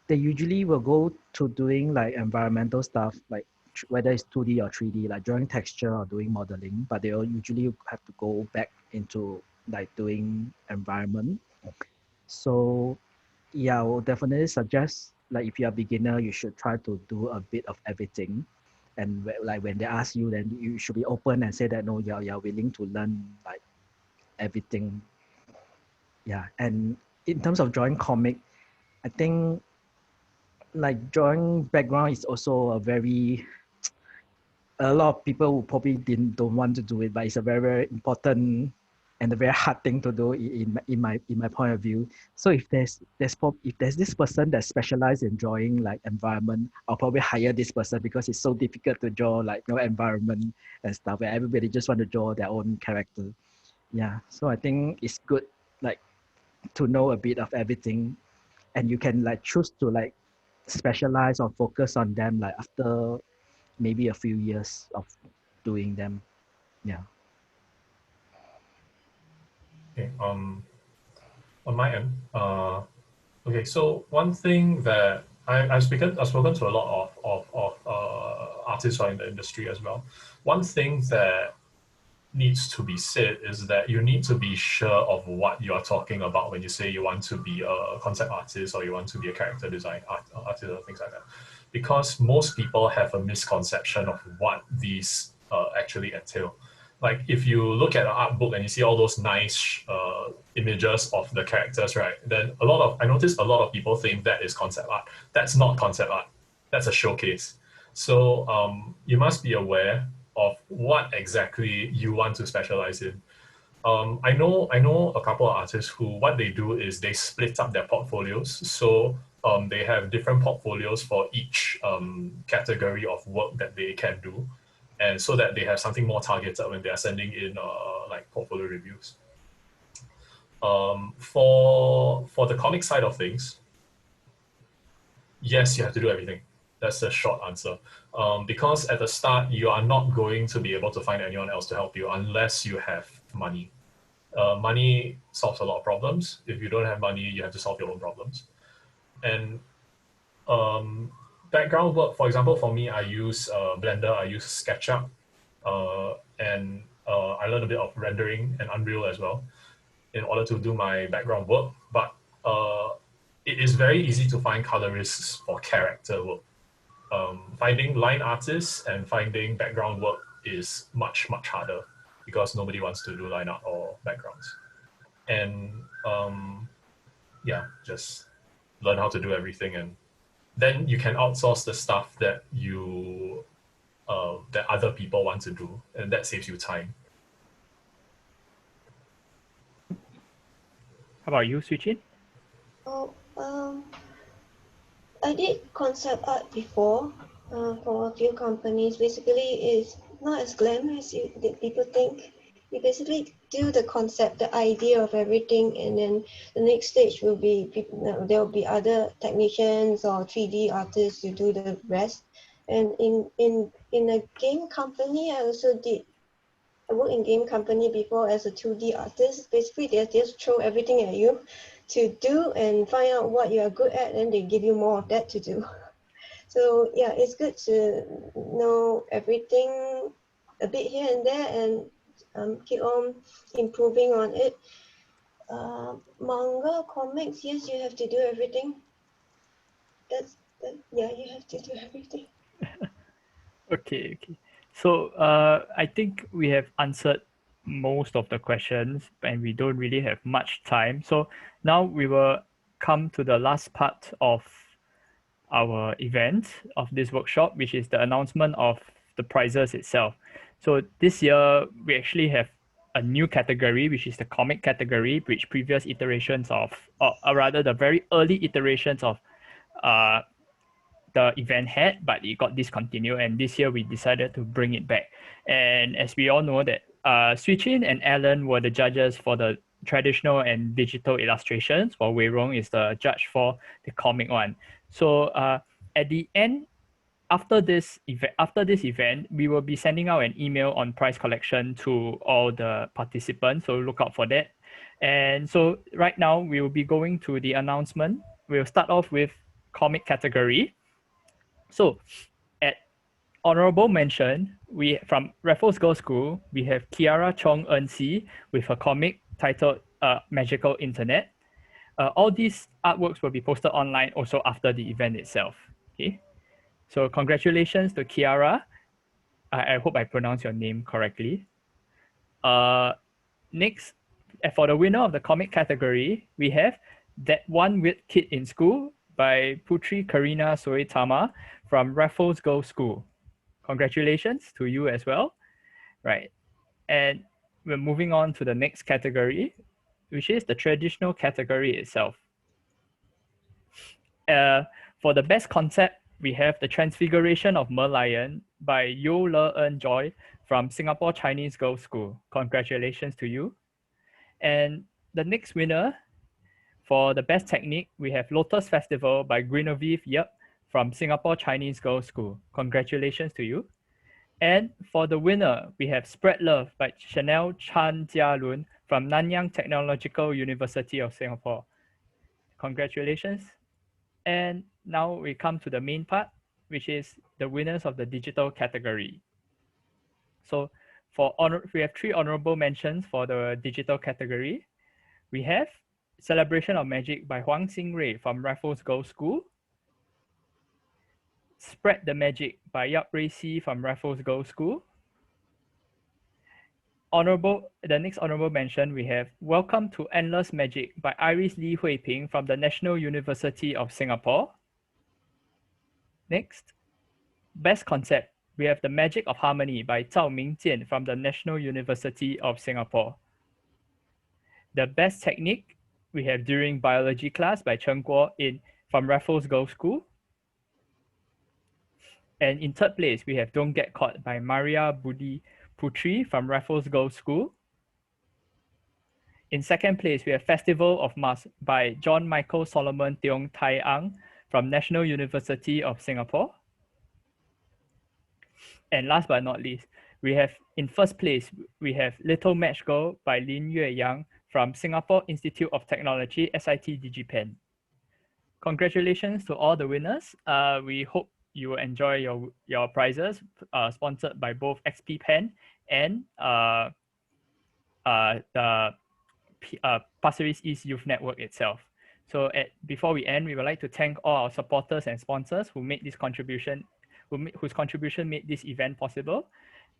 they usually will go to doing like environmental stuff, like whether it's 2D or 3D, like drawing texture or doing modeling, but they will usually have to go back into like doing environment. So yeah, I will definitely suggest like if you're a beginner, you should try to do a bit of everything. And like when they ask you, then you should be open and say that no, you're willing to learn like everything. Yeah, and in terms of drawing comic, I think like drawing background is also a lot of people who probably don't want to do it, but it's a very, very important and a very hard thing to do in my point of view. So if there's this person that specializes in drawing like environment, I'll probably hire this person because it's so difficult to draw like environment and stuff where everybody just want to draw their own character. Yeah, so I think it's good like to know a bit of everything, and you can like choose to like specialize or focus on them like after maybe a few years of doing them. Yeah. Okay. On my end, okay. So one thing that I've spoken to a lot of artists who are in the industry as well. One thing that needs to be said is that you need to be sure of what you are talking about when you say you want to be a concept artist or you want to be a character design artist or things like that. Because most people have a misconception of what these actually entail. Like if you look at an art book and you see all those nice images of the characters, right? Then I notice a lot of people think that is concept art. That's not concept art. That's a showcase. So you must be aware of what exactly you want to specialize in. I know a couple of artists who what they do is they split up their portfolios. So they have different portfolios for each category of work that they can do, and so that they have something more targeted when they are sending in like portfolio reviews. For the comic side of things, yes, you have to do everything. That's the short answer. Because at the start, you are not going to be able to find anyone else to help you unless you have money. Money solves a lot of problems. If you don't have money, you have to solve your own problems. And background work, for example, for me, I use Blender, I use SketchUp, and I learned a bit of rendering and Unreal as well in order to do my background work. But it is very easy to find colorists for character work. Finding line artists and finding background work is much, much harder because nobody wants to do line art or backgrounds. And yeah, just learn how to do everything, and then you can outsource the stuff that that other people want to do, and that saves you time. How about you, Swee? Oh, I did concept art before for a few companies. Basically, it's not as glam as people think. You basically do the concept, the idea of everything, and then the next stage will be there will be other technicians or 3D artists to do the rest. And in a game company, I worked in game company before as a 2D artist. Basically, they just throw everything at you to do and find out what you are good at, and they give you more of that to do. So yeah, it's good to know everything a bit here and there and keep on improving on it. Manga, comics, yes, you have to do everything. Yeah, you have to do everything. Okay. So I think we have answered most of the questions and we don't really have much time. So now we will come to the last part of our event of this workshop, which is the announcement of the prizes itself. So this year we actually have a new category, which is the comic category, which previous iterations of, or rather the very early iterations of the event had, but it got discontinued, and this year we decided to bring it back. And as we all know that Swee and Alan were the judges for the traditional and digital illustrations, while Rong is the judge for the comic one. So at the end, after this event, we will be sending out an email on prize collection to all the participants, so look out for that. And so right now we will be going to the announcement. We'll start off with comic category. So at honorable mention, we from Raffles Girls' School, we have Kiara Chong Eun-si with her comic titled Magical Internet. All these artworks will be posted online also after the event itself. Okay, so congratulations to Kiara. I hope I pronounced your name correctly. Next, for the winner of the comic category, we have That One Weird Kid in School by Putri Karina Soetama from Raffles Girls' School. Congratulations to you as well. Right. And we're moving on to the next category, which is the traditional category itself. For the best concept, we have The Transfiguration of Merlion by Yo Le Eun Joy from Singapore Chinese Girls' School. Congratulations to you. And the next winner for the best technique, we have Lotus Festival by Guinevere Yep from Singapore Chinese Girls' School. Congratulations to you. And for the winner, we have Spread Love by Chanel Chan Jia Lun from Nanyang Technological University of Singapore. Congratulations. And now we come to the main part, which is the winners of the digital category. So we have 3 honorable mentions for the digital category. We have Celebration of Magic by Huang Xingrui from Raffles Girls' School. Spread the Magic by Yap Rui Si from Raffles Girls' School. The next honorable mention, we have Welcome to Endless Magic by Iris Lee Hui Ping from the National University of Singapore. Next, Best Concept, we have The Magic of Harmony by Zhao Mingjian from the National University of Singapore. The Best Technique, we have During Biology Class by Chen Guo from Raffles Girls' School. And in third place, we have Don't Get Caught by Maria Budi Putri from Raffles Girls' School. In second place, we have Festival of Masks by John Michael Solomon Teong Tai Ang from National University of Singapore. And last but not least, we have in first place, we have Little Match Girl by Lin Yue Yang from Singapore Institute of Technology, SIT DigiPen. Congratulations to all the winners. We hope you will enjoy your prizes, sponsored by both XP Pen and the Pasir Ris East Youth Network itself. So before we end, we would like to thank all our supporters and sponsors who made this contribution, whose contribution made this event possible.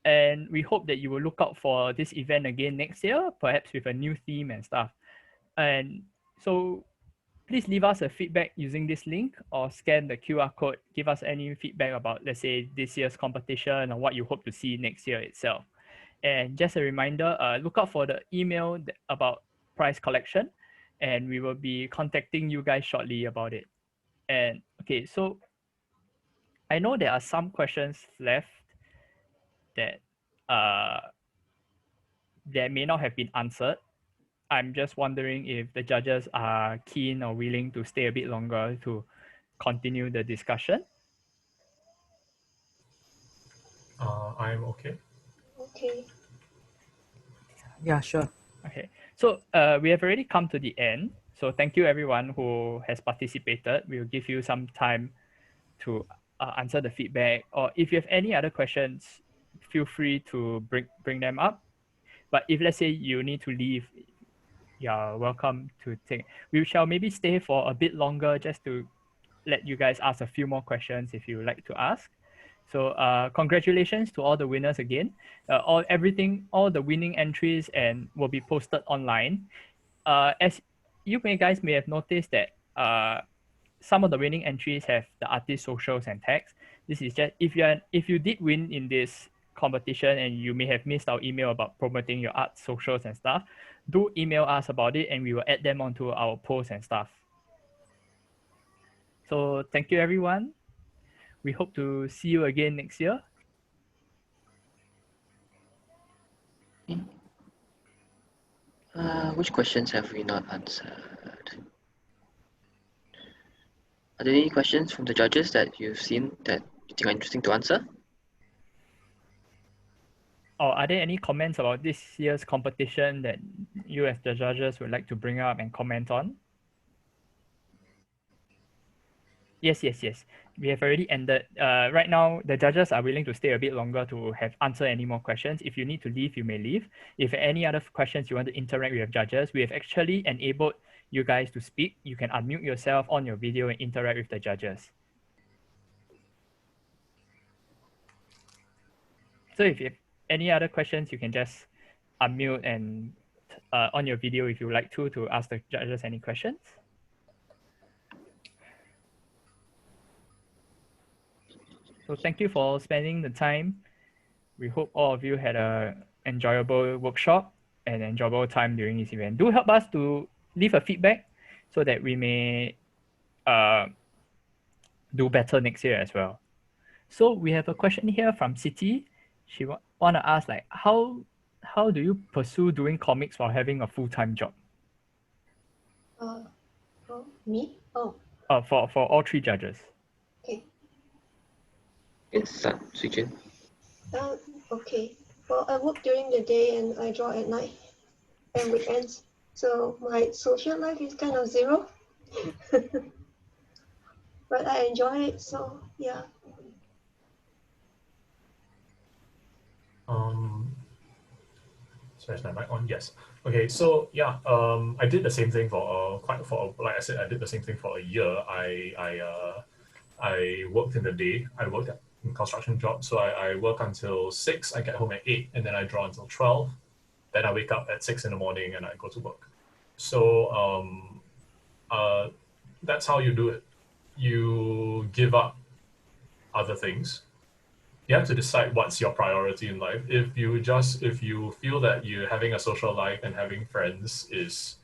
And we hope that you will look out for this event again next year, perhaps with a new theme and stuff. And so please leave us a feedback using this link or scan the QR code. Give us any feedback about, let's say, this year's competition or what you hope to see next year itself. And just a reminder, look out for the email about prize collection, and we will be contacting you guys shortly about it. And okay, so I know there are some questions left that that may not have been answered. I'm just wondering if the judges are keen or willing to stay a bit longer to continue the discussion. I'm okay. Okay. Yeah, sure. Okay, so we have already come to the end. So thank you everyone who has participated. We'll give you some time to answer the feedback, or if you have any other questions, feel free to bring them up. But if let's say you need to leave, you're welcome to take. We shall maybe stay for a bit longer just to let you guys ask a few more questions if you would like to ask. So congratulations to all the winners again. All the winning entries and will be posted online. As you guys may have noticed that some of the winning entries have the artist socials and tags. This is just if you did win in this competition and you may have missed our email about promoting your art socials and stuff, do email us about it and we will add them onto our posts and stuff. So thank you everyone. We hope to see you again next year. Which questions have we not answered? Are there any questions from the judges that you've seen that you think are interesting to answer? Or are there any comments about this year's competition that you as the judges would like to bring up and comment on? Yes. We have already ended. Right now, the judges are willing to stay a bit longer to answer any more questions. If you need to leave, you may leave. If any other questions you want to interact with judges, we have actually enabled you guys to speak. You can unmute yourself on your video and interact with the judges. So if you have any other questions, you can just unmute and on your video if you would like to ask the judges any questions. So thank you for spending the time. We hope all of you had an enjoyable workshop and enjoyable time during this event. Do help us to leave a feedback so that we may do better next year as well. So we have a question here from Siti. She want to ask, like, how do you pursue doing comics while having a full-time job? Me? Oh. For all 3 judges. Okay. Yes, Swee Jin. Okay. Well, I work during the day and I draw at night and weekends. So my social life is kind of zero. but I enjoy it. So yeah. Sorry, is my mic on? Yes. Okay, so yeah, I did the same thing for like I said, I did the same thing for a year. I worked in the day. I worked in construction job, so I work until 6. I get home at 8, and then I draw until 12. Then I wake up at 6 in the morning and I go to work. So that's how you do it. You give up other things. You have to decide what's your priority in life. If you feel that you having a social life and having friends is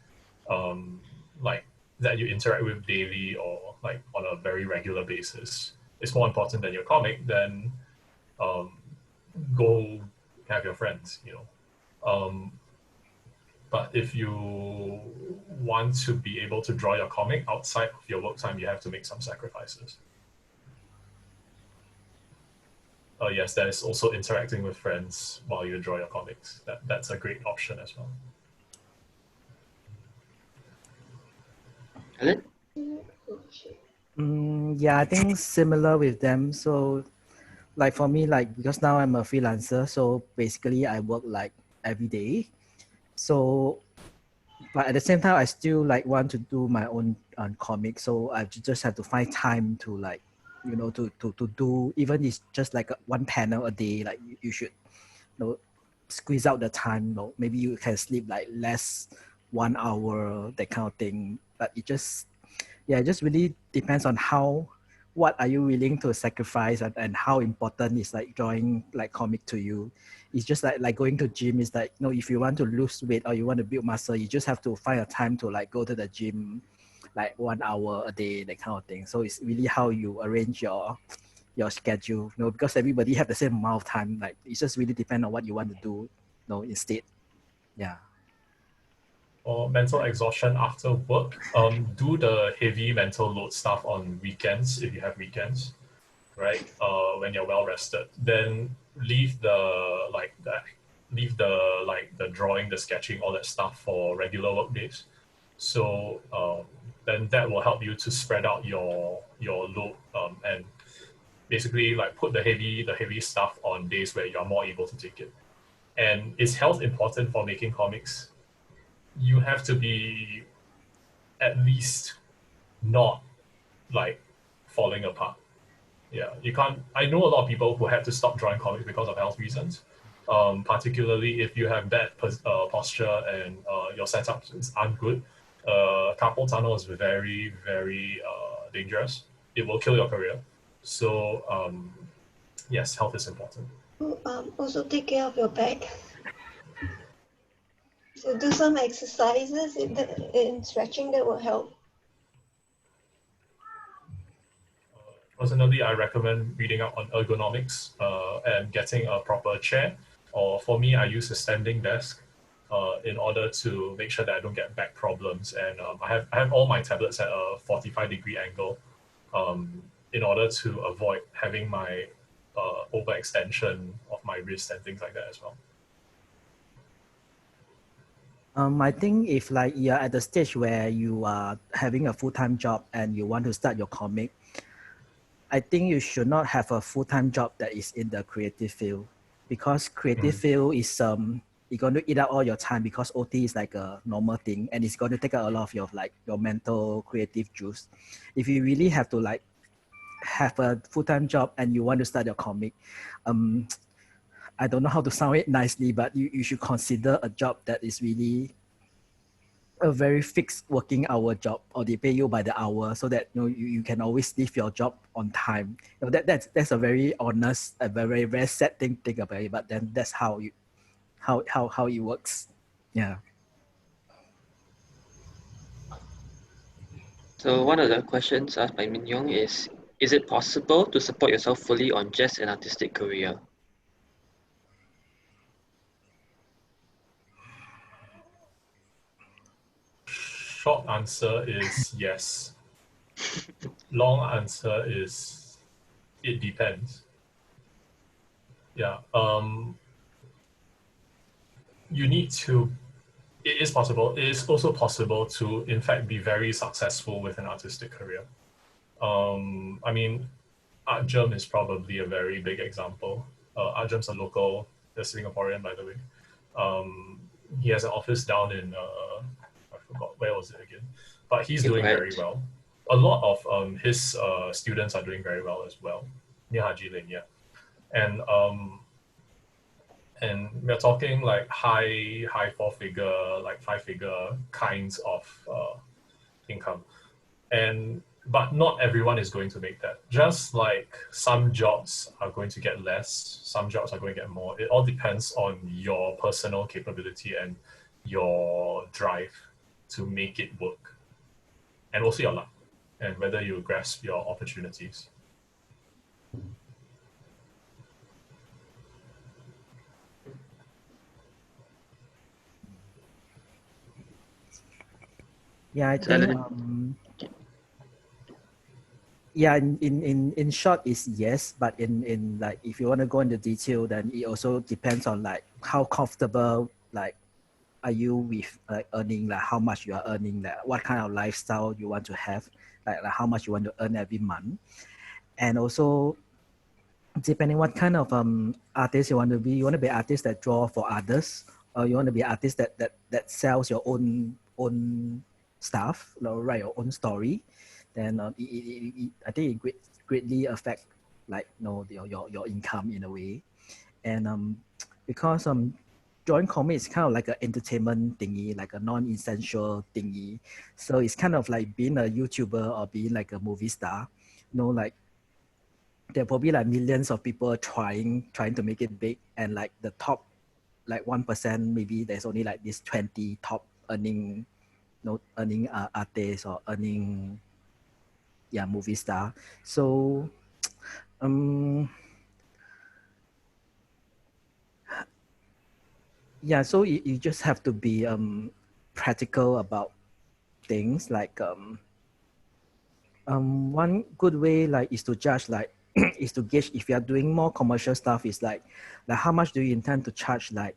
like that you interact with daily or like on a very regular basis is more important than your comic, then um, go have your friends, you know. But if you want to be able to draw your comic outside of your work time, you have to make some sacrifices. Yes, that is also interacting with friends while you draw your comics. That's a great option as well. Helen? Yeah, I think similar with them. So like for me, like because now I'm a freelancer, so basically I work like every day. So but at the same time I still like want to do my own comic, so I just have to find time to like, you know, to do, even it's just like one panel a day, like you should, you know, squeeze out the time, you know, maybe you can sleep like less 1 hour, that kind of thing. But it just, yeah, it just really depends on what are you willing to sacrifice, and how important is like drawing like comic to you. It's just like going to gym is like, you know, if you want to lose weight or you want to build muscle, you just have to find a time to like go to the gym like 1 hour a day, that kind of thing. So it's really how you arrange your schedule, you know, because everybody have the same amount of time. Like it just really depends on what you want to do, you know, instead. Yeah. Or mental exhaustion after work, do the heavy mental load stuff on weekends if you have weekends, right? When you're well rested, then leave the the drawing, the sketching, all that stuff for regular work days. So then that will help you to spread out your load, and basically like put the heavy stuff on days where you're more able to take it. And is health important for making comics? You have to be at least not like falling apart. Yeah, you can't. I know a lot of people who had to stop drawing comics because of health reasons. Particularly if you have bad posture and your setup aren't good. Carpal tunnel is very, very dangerous. It will kill your career. So yes, health is important. Also take care of your back. So do some exercises in stretching, that will help. Personally, I recommend reading up on ergonomics and getting a proper chair. Or for me, I use a standing desk in order to make sure that I don't get back problems. And I have all my tablets at a 45-degree angle in order to avoid having my overextension of my wrist and things like that as well. I think if like you're at the stage where you are having a full-time job and you want to start your comic, I think you should not have a full-time job that is in the creative field, because creative field is you're going to eat out all your time, because OT is like a normal thing and it's going to take out a lot of your like your mental creative juice. If you really have to like have a full-time job and you want to start your comic, I don't know how to sound it nicely, but you should consider a job that is really a very fixed working hour job, or they pay you by the hour, so that you know you can always leave your job on time. You know, that's a very honest, a very, very sad thing to think about it, but then that's how it works. Yeah. So one of the questions asked by Min Yong is it possible to support yourself fully on just an artistic career? Short answer is yes. Long answer is it depends. Yeah. You need to. It is possible. It is also possible to, in fact, be very successful with an artistic career. I mean, Art Germ is probably a very big example. Art Germ's a local, a Singaporean, by the way. He has an office down in, I forgot, where was it again? But he's doing very well. A lot of his students are doing very well as well, near Haji Lane, yeah. And we're talking like high four-figure, like five-figure kinds of income. But not everyone is going to make that. Just like some jobs are going to get less, some jobs are going to get more. It all depends on your personal capability and your drive to make it work. And also your luck and whether you grasp your opportunities. Yeah, I think yeah, in short is yes, but in like if you want to go into detail, then it also depends on like how comfortable like are you with like earning, like how much you are earning, like what kind of lifestyle you want to have, like how much you want to earn every month, and also depending what kind of artist you want to be. You want to be an artist that draw for others, or you want to be an artist that sells your own stuff, or write your own story. Then I think it greatly affect like your income in a way, and because drawing comics is kind of like an entertainment thingy, like a non-essential thingy. So it's kind of like being a YouTuber or being like a movie star. Like there are probably like millions of people trying to make it big, and like the top like 1%, maybe there's only like this 20 top earning artists or earning movie star. So so you just have to be practical about things. Like one good way like is to judge like is to gauge if you are doing more commercial stuff, is like how much do you intend to charge like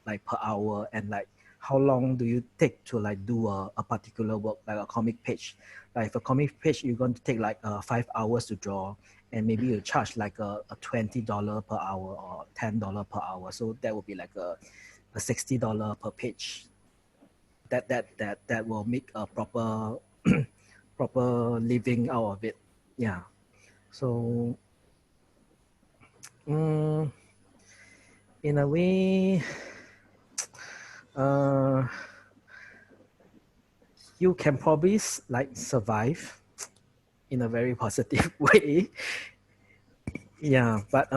per hour, and like how long do you take to like do a particular work, like a comic page. Like for comic page you're going to take like 5 hours to draw, and maybe you charge like a $20 per hour or $10 per hour, so that would be like a $60 per page. That will make a proper proper living out of it. Yeah. So in a way, you can probably like survive in a very positive way. Yeah, but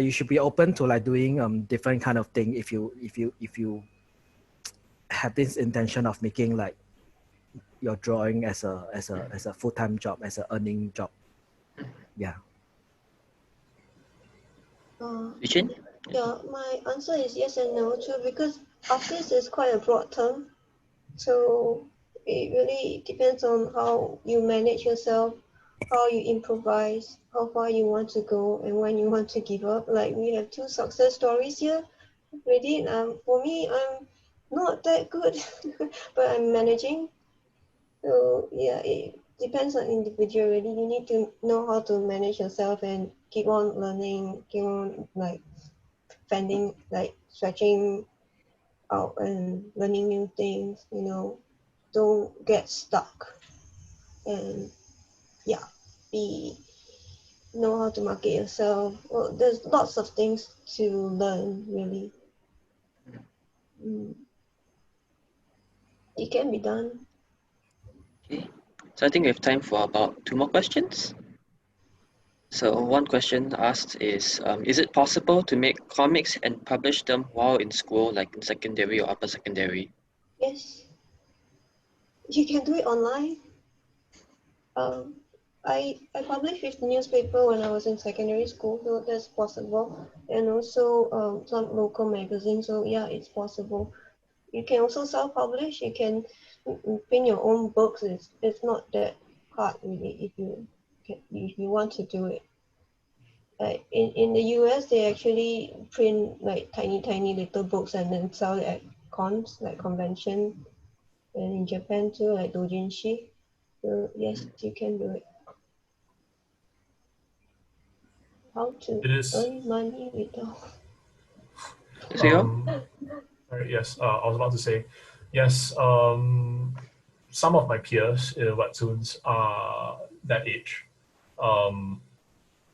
you should be open to like doing different kind of thing if you have this intention of making like your drawing as a full-time job, as an earning job. Yeah. Yeah, my answer is yes and no too, because artist is quite a broad term. So it really depends on how you manage yourself, how you improvise, how far you want to go, and when you want to give up. Like we have 2 success stories here. Really, for me, I'm not that good, but I'm managing. So yeah, it depends on individual. Really, you need to know how to manage yourself and keep on learning, keep on like finding, like stretching out and learning new things. Don't get stuck, and know how to market yourself. Well, there's lots of things to learn, really. It can be done. Okay, so I think we have time for about 2 more questions. So one question asked is it possible to make comics and publish them while in school, like in secondary or upper secondary? Yes, you can do it online. I published with newspaper when I was in secondary school, so that's possible. And also some local magazines, so yeah, it's possible. You can also self-publish. You can print your own books. It's not that hard, really, if you want to do it. In the US, they actually print like tiny little books and then sell it at cons, like convention, and in Japan too, like doujinshi. So yes, you can do it. how to It is. earn money without. Right, yes, I was about to say, yes, some of my peers in webtoons are that age.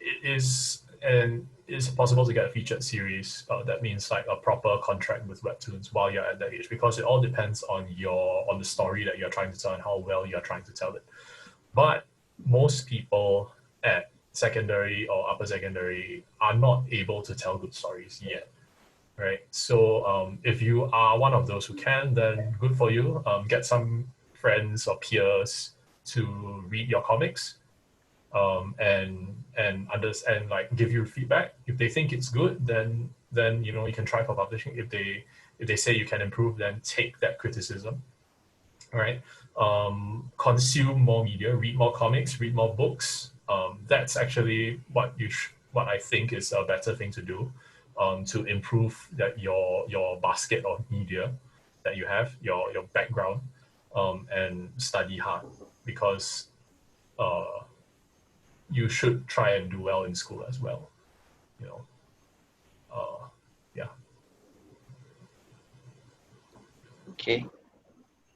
It is, and it's possible to get a featured series. That means like a proper contract with webtoons while you're at that age, because it all depends on the story that you're trying to tell and how well you're trying to tell it. But most people at secondary or upper secondary are not able to tell good stories yet, right? So if you are one of those who can, then good for you. Get some friends or peers to read your comics, and understand, like, give you feedback. If they think it's good, then you know, you can try for publishing. If they say you can improve, then take that criticism. All right. Consume more media, read more comics, read more books. That's actually what I think is a better thing to do, to improve that your basket of media that you have, your background, and study hard, because you should try and do well in school as well. You know, yeah. Okay.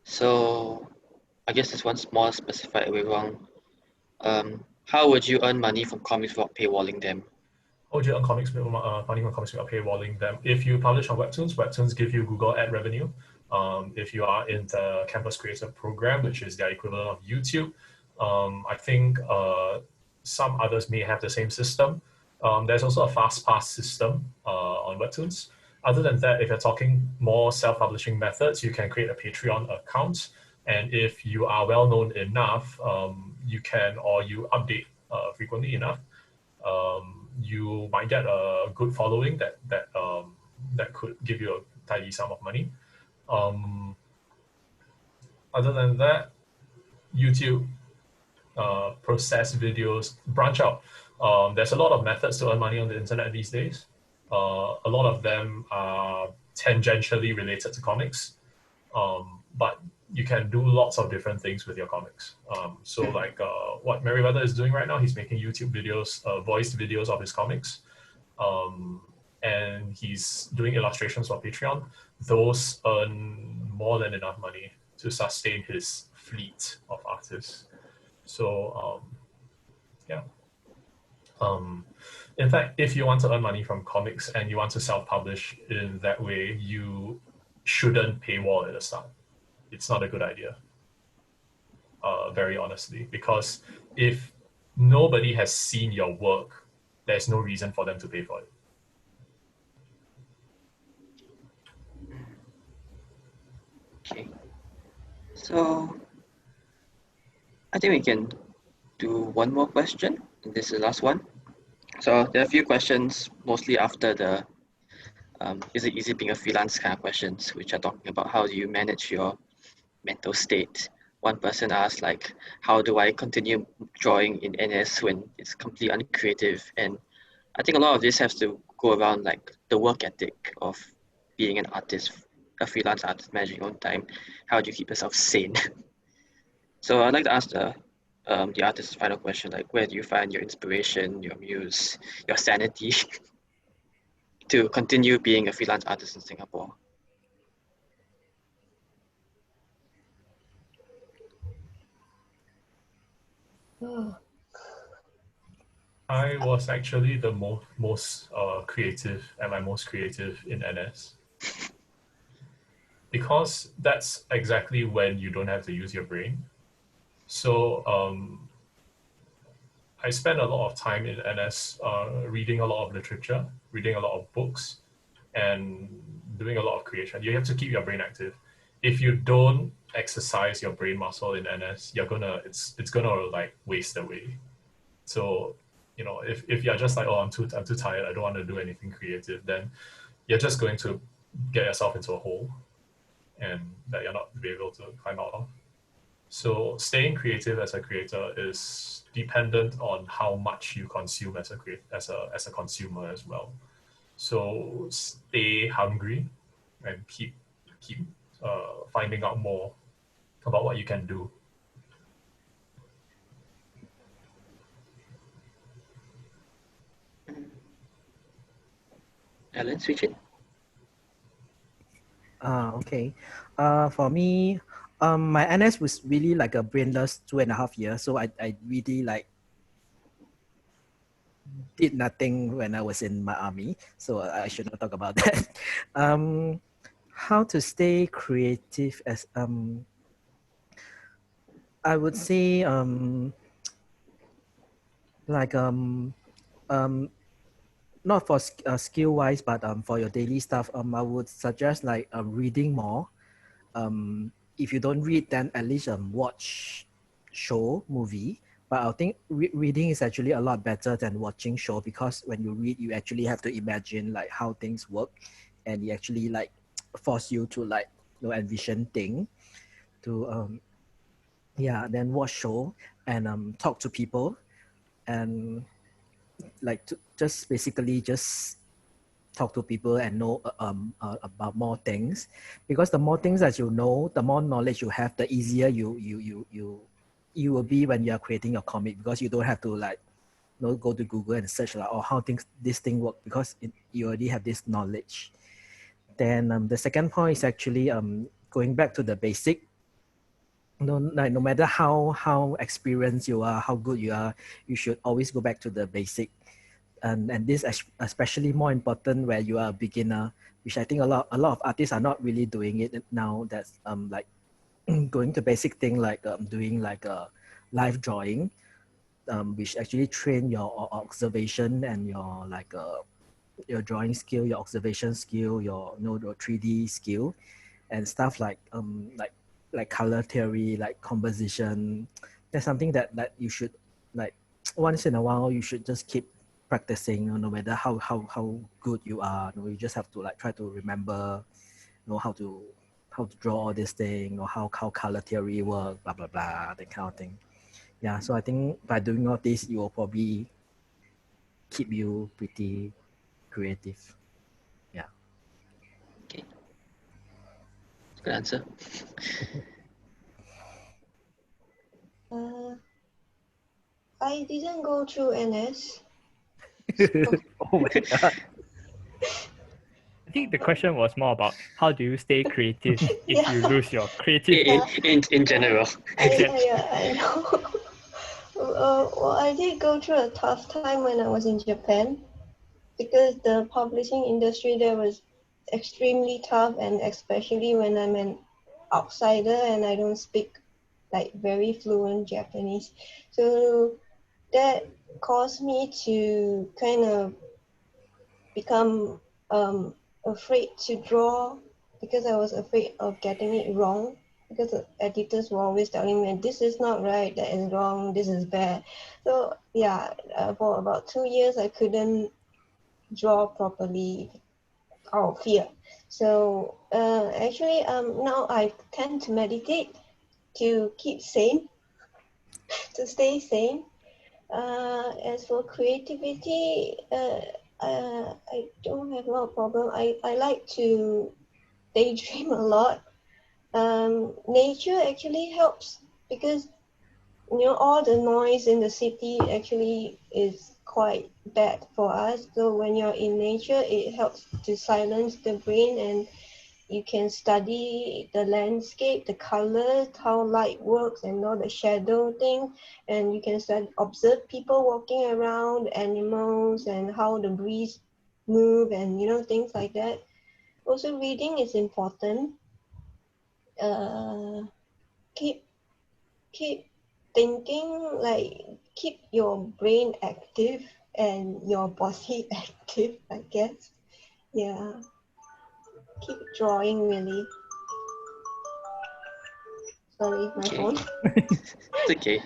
So I guess this one's more specified way wrong. How would you earn money from comics without paywalling them? How would you earn money from comics without paywalling them? If you publish on Webtoons give you Google ad revenue. If you are in the Campus Creator Program, which is their equivalent of YouTube, I think some others may have the same system. There's also a fast pass system on Webtoons. Other than that, if you're talking more self-publishing methods, you can create a Patreon account. And if you are well known enough, you can, or you update frequently enough, you might get a good following that could give you a tidy sum of money. Other than that, YouTube, process videos, branch out. There's a lot of methods to earn money on the internet these days. A lot of them are tangentially related to comics, but you can do lots of different things with your comics. So like what Meriwether is doing right now, he's making YouTube videos, voiced videos of his comics, and he's doing illustrations for Patreon. Those earn more than enough money to sustain his fleet of artists. So yeah. In fact, if you want to earn money from comics and you want to self-publish in that way, you shouldn't paywall at the start. It's not a good idea, very honestly, because if nobody has seen your work, there's no reason for them to pay for it. Okay. So I think we can do one more question. This is the last one. So there are a few questions, mostly after the is it easy being a freelance kind of questions, which are talking about how do you manage your mental state. One person asked, like, how do I continue drawing in NS when it's completely uncreative? And I think a lot of this has to go around like the work ethic of being an artist, a freelance artist, managing your own time. How do you keep yourself sane? So I'd like to ask the artist's final question, like, where do you find your inspiration, your muse, your sanity to continue being a freelance artist in Singapore? Oh, I was actually the most creative, and my most creative in NS, because that's exactly when you don't have to use your brain. So I spend a lot of time in NS reading a lot of literature, reading a lot of books, and doing a lot of creation. You have to keep your brain active. If you don't exercise your brain muscle in NS, it's gonna like waste away. So, you know, if you're just like, oh, I'm too tired, I don't want to do anything creative, then you're just going to get yourself into a hole, and that you're not be able to climb out of. So staying creative as a creator is dependent on how much you consume as a consumer as well. So stay hungry and keep finding out more about what you can do. Alan, switch it. Okay. For me, my NS was really like a brainless 2.5 years. So I really like did nothing when I was in my army. So I should not talk about that. How to stay creative as I would say like not for skill wise, but for your daily stuff, I would suggest like reading more. If you don't read, then at least watch show movie. But I think reading is actually a lot better than watching show, because when you read, you actually have to imagine like how things work, and it actually like force you to like envision thing. To then watch show and talk to people, and like to just basically just talk to people and know about more things, because the more things that you know, the more knowledge you have, the easier you will be when you are creating your comic, because you don't have to like go to Google and search like, oh, how this thing work, because you already have this knowledge. Then the second point is actually going back to the basic. No matter how experienced you are, how good you are, you should always go back to the basic. And this especially more important where you are a beginner, which I think a lot of artists are not really doing it now. That's like going to basic thing like doing like a live drawing, which actually train your observation and your like your drawing skill, your observation skill, your your 3D skill, and stuff like color theory, like composition. That's something that you should like once in a while you should just keep practicing, no matter how good you are. You just have to like try to remember, how to draw all this thing, or how color theory work, blah blah blah, that kind of thing. Yeah, so I think by doing all this, you will probably keep you pretty creative. Yeah. Okay. Good answer. I didn't go through NS. Oh my god. I think the question was more about how do you stay creative if Yeah. you lose your creative. In general. I know. Well, I did go through a tough time when I was in Japan, because the publishing industry there was extremely tough, and especially when I'm an outsider and I don't speak like very fluent Japanese. So that caused me to kind of become afraid to draw, because I was afraid of getting it wrong, because the editors were always telling me this is not right, that is wrong, this is bad. So yeah, for about 2 years I couldn't draw properly out of fear. So actually now I tend to meditate to keep sane, to stay sane. As for creativity, I don't have a lot of problem. I like to daydream a lot. Nature actually helps, because all the noise in the city actually is quite bad for us. So when you're in nature, it helps to silence the brain, and you can study the landscape, the colors, how light works, and all the shadow thing. And you can observe people walking around, animals, and how the breeze move, and things like that. Also, reading is important. Keep thinking, like keep your brain active and your body active, I guess. Yeah. Keep drawing, really. Sorry, my Okay. phone. It's okay.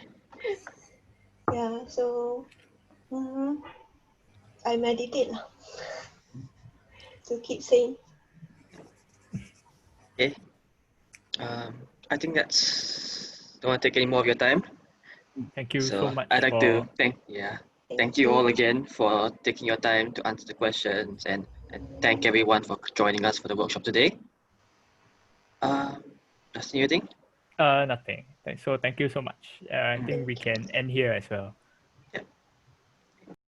Yeah, so I meditate to keep sane. Okay. I think don't want to take any more of your time. Thank you so much I'd like for to thank you all again for taking your time to answer the questions, and thank everyone for joining us for the workshop today. Justin, you think? nothing. So thank you so much. I think we can end here as well.